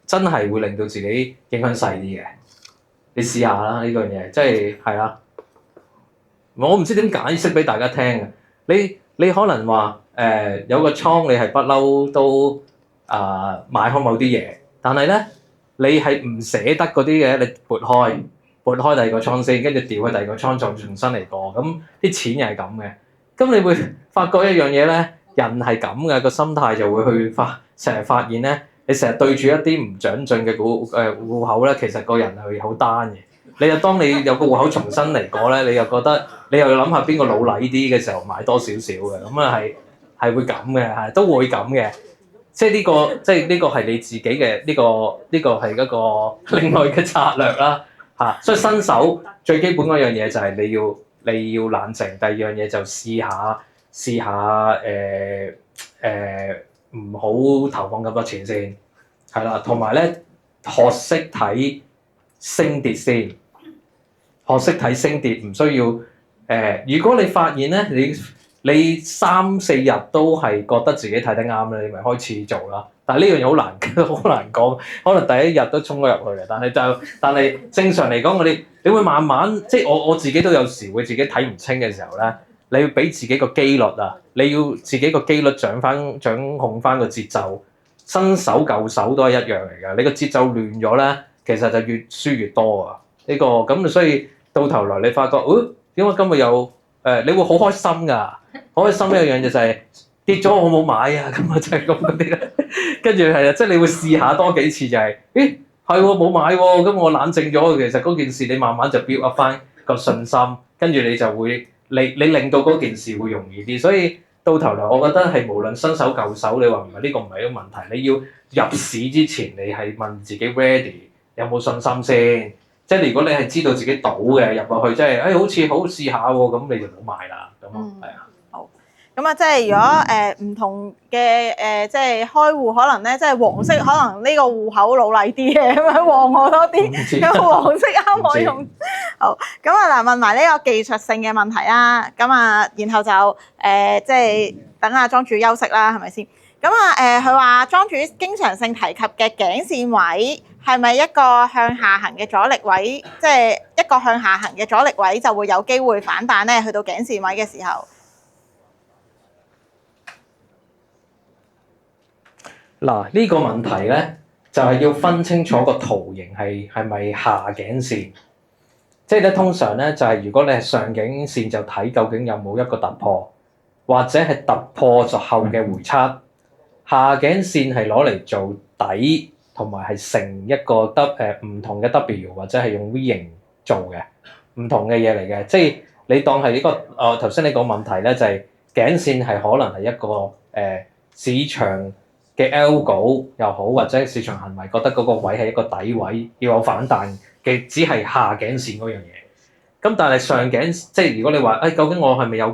Speaker 1: 真係會令到自己影響細啲嘅。你試下啦呢樣嘢，即係啦。我唔知點解釋俾大家聽嘅。你可能話有個倉你係不嬲都買開某啲嘢，但係咧你係唔捨得嗰啲嘅，你撥開第二個倉先，跟住調去第二個倉再重新嚟過，咁啲錢又係咁嘅。咁你會發覺一樣嘢咧，人係咁嘅個心態就會去成日發現咧，你成日對住一啲唔長進嘅戶口咧，其實個人係好單嘅。你又當你有個戶口重新嚟過咧，你又覺得你又要諗下邊個老禮啲嘅時候買多少少嘅，咁啊係會咁嘅，係都會咁嘅。即係呢個係你自己嘅呢個係一個另外嘅策略啦嚇。所以新手最基本嗰樣嘢就係你要冷靜，第二樣嘢就試下唔好投放咁多錢先，係啦，同埋咧學識睇升跌先，學識睇升跌唔需要如果你發現咧你3-4日都係覺得自己睇得啱咧，你咪開始做啦。但係呢樣嘢好難講，可能第一日都衝咗入去嘅。但係正常嚟講，你會慢慢即係我自己都有時會自己睇唔清嘅時候咧，你要俾自己個機率啊，你要自己個機率掌控翻個節奏。新手舊手都係一樣嚟㗎，你個節奏亂咗咧，其實就越輸越多啊！咁所以到頭來你發覺，點解今日又你會好開心㗎？好開心一樣嘢就係跌咗我冇買啊！咁啊就係咁嗰啲咧，跟住係啊，即係你會試下多幾次就係，係喎冇買喎，咁我冷靜咗，其實嗰件事你慢慢就 build up 翻個信心，跟住你就會你令到嗰件事會容易啲。所以到頭來，我覺得係無論新手舊手，你話唔係呢個唔係一個問題，你要入市之前，你係問自己 ready 有冇信心先。即係如果你係知道自己賭嘅入落去，即係好似好試下喎，咁你就唔好買啦。咁係啊。
Speaker 4: 好。咁啊，即係如果唔同嘅即係開戶，可能咧即係黃色，可能呢個戶口老禮啲嘅，咁樣旺我多啲。咁黃色啱我用。好。咁啊嗱，問埋呢個技術性嘅問題啦。咁啊，然後就即係等阿莊主休息啦，係咪先？咁啊佢話莊主經常性提及嘅頸線位係咪一個向下行嘅阻力位？即係一個向下行嘅阻力位就會有機會反彈咧，去到頸線位嘅時候。
Speaker 1: 嗱，呢個問題咧就係要分清楚個圖形係咪下頸線。即係咧，通常咧就係如果你係上頸線就睇究竟有冇一個突破，或者係突破咗後嘅回測。下頸線係攞嚟做底，同埋係成一個唔同嘅 W， 或者係用 V 型做嘅唔同嘅嘢嚟嘅。即係你當係呢個頭先你個問題咧，就係頸線係可能係一個市場嘅 algo 又好，或者市場行為覺得嗰個位係一個底位，要有反彈嘅，只係下頸線嗰樣嘢。咁但係上頸，即係如果你話究竟我係咪有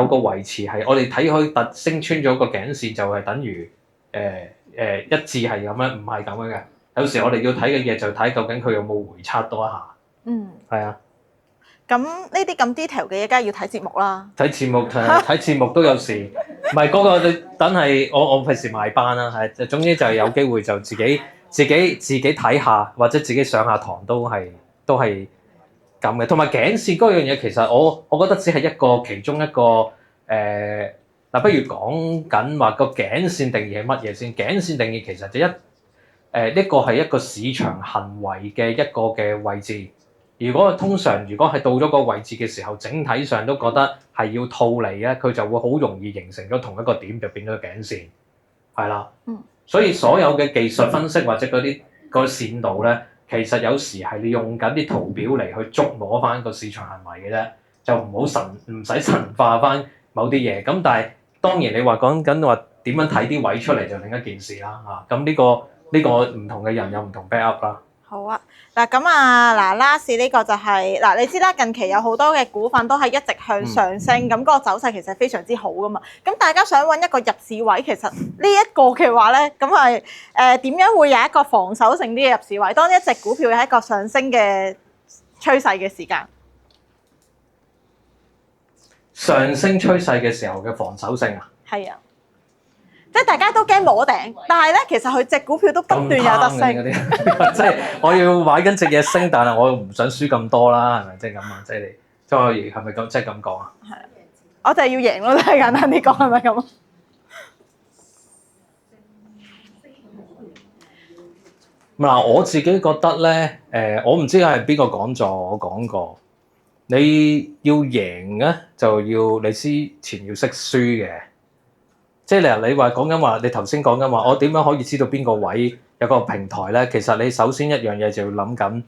Speaker 1: 個維持係我哋睇佢突升穿咗個頸線，就係等於一致係咁樣，唔係咁樣嘅。有時我哋要睇嘅嘢就睇究竟佢有冇回測多一下。
Speaker 4: 嗯，
Speaker 1: 係啊。
Speaker 4: 咁呢啲咁 detail 嘅嘢，梗係要睇節目啦。
Speaker 1: 睇節目都有時，唔係嗰個你等係我費事賣班啦，係總之就係有機會就自己睇下，或者自己上下堂都係咁嘅。同埋頸線嗰樣嘢，其實我覺得只係其中一個嗱，不如講緊話個頸線定義係乜嘢先？頸線定義其實就呢個係一個市場行為嘅一個嘅位置。通常如果係到咗個位置嘅時候，整體上都覺得係要套離咧，佢就會好容易形成咗同一個點，就變咗頸線，係啦。所以所有嘅技術分析或者嗰啲個線度咧，其實有時係你用緊啲圖表嚟去捉摸翻個市場行為嘅啫，就唔使神化翻某啲嘢。咁但係當然你話講緊話點樣睇啲位出嚟就另一件事啦嚇。咁呢個唔同嘅人有唔同 back up 啦。
Speaker 4: 好啊，last 呢個就係你知啦，近期有好多嘅股份都係一直向上升，咁嗰個走勢其實非常之好噶嘛。咁大家想揾一個入市位，其實呢一個嘅話咧，咁係點樣會有一個防守性啲嘅入市位？當一隻股票係一個上升嘅趨勢嘅時間，
Speaker 1: 上升趨勢嘅時候嘅防守性啊？
Speaker 4: 係啊。即係大家都驚摸頂，但係咧，其實佢隻股票都不斷有得升。
Speaker 1: 即係我要買緊隻嘢升，但係我唔想輸咁多啦，係咪即係咁啊？即係你即係係咪咁即係咁講啊？
Speaker 4: 係啊，我就係要贏咯，真係簡單啲講，係咪咁？
Speaker 1: 嗱，我自己覺得咧，我唔知係邊個講座，我講過，你要贏咧就要你之前要識輸嘅。即係你話講緊話，你頭先講緊話，我點樣可以知道邊個位有個平台咧？其實你首先一樣嘢就要諗緊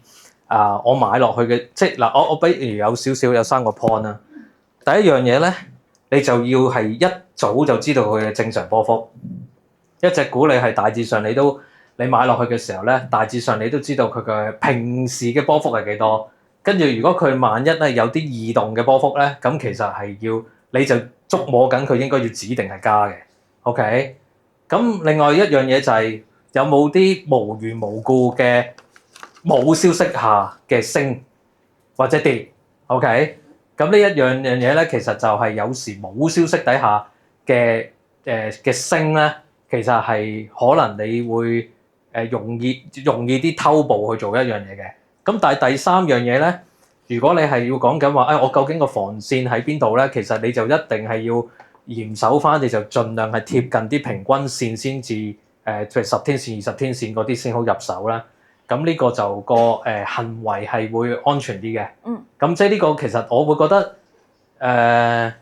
Speaker 1: 我買落去嘅，即係嗱，我比如有3個 point 啦。第一樣嘢咧，你就要係一早就知道佢嘅正常波幅。一隻股你係大致上你買落去嘅時候咧，大致上你都知道佢嘅平時嘅波幅係幾多。跟住如果佢萬一咧有啲異動嘅波幅咧，咁其實係你就捉摸緊佢應該要指定係加嘅。OK，咁另外一樣嘢就係有冇啲無緣無故嘅冇消息下嘅升或者跌。OK，咁呢一樣嘢咧，其實就係有時冇消息底下嘅升咧，其實係可能你會容易啲偷步去做一樣嘢嘅。咁但係第三樣嘢咧，如果你係要講緊話，我究竟個防線喺邊度咧？其實你就一定係要嚴守翻，你就盡量係貼近啲平均線先至譬如10天線、20天線嗰啲先好入手啦。咁呢個就個行為係會安全啲嘅。咁即係呢個其實我會覺得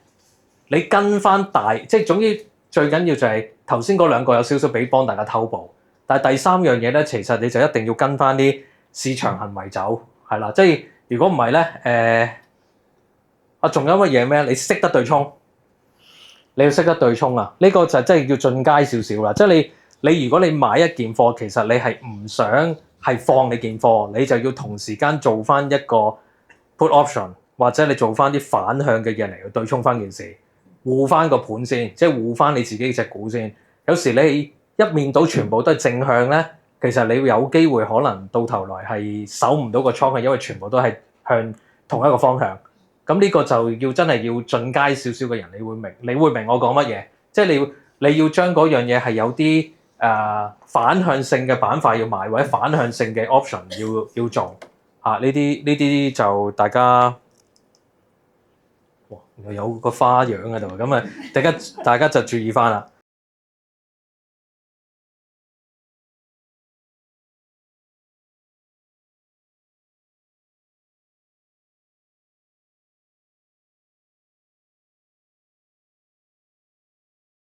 Speaker 1: 你跟翻即係總之最緊要就係頭先嗰兩個有少少俾幫大家偷步，但係第三樣嘢咧，其實你就一定要跟翻啲市場行為走，係啦。即係如果唔係咧，仲有乜嘢咩？你識得對沖。你要識得對沖啊！呢個就真係要進階少少啦。即係你如果你買一件貨，其實你係唔想係放你件貨，你就要同時間做翻一個 put option， 或者你做翻啲反向嘅嘢嚟去對沖翻件事，護翻個盤先，即係護翻你自己隻股先。有時你一面倒全部都係正向咧，其實你會有機會可能到頭來係守唔到個倉，係因為全部都係向同一個方向。咁呢個就要真係要進階少少嘅人，你會明我講乜嘢？即係你要將嗰樣嘢係有啲反向性嘅板塊要買，或者反向性嘅 option 要做嚇，呢啲就大家哇有個花樣喺度，咁啊大家就注意翻啦。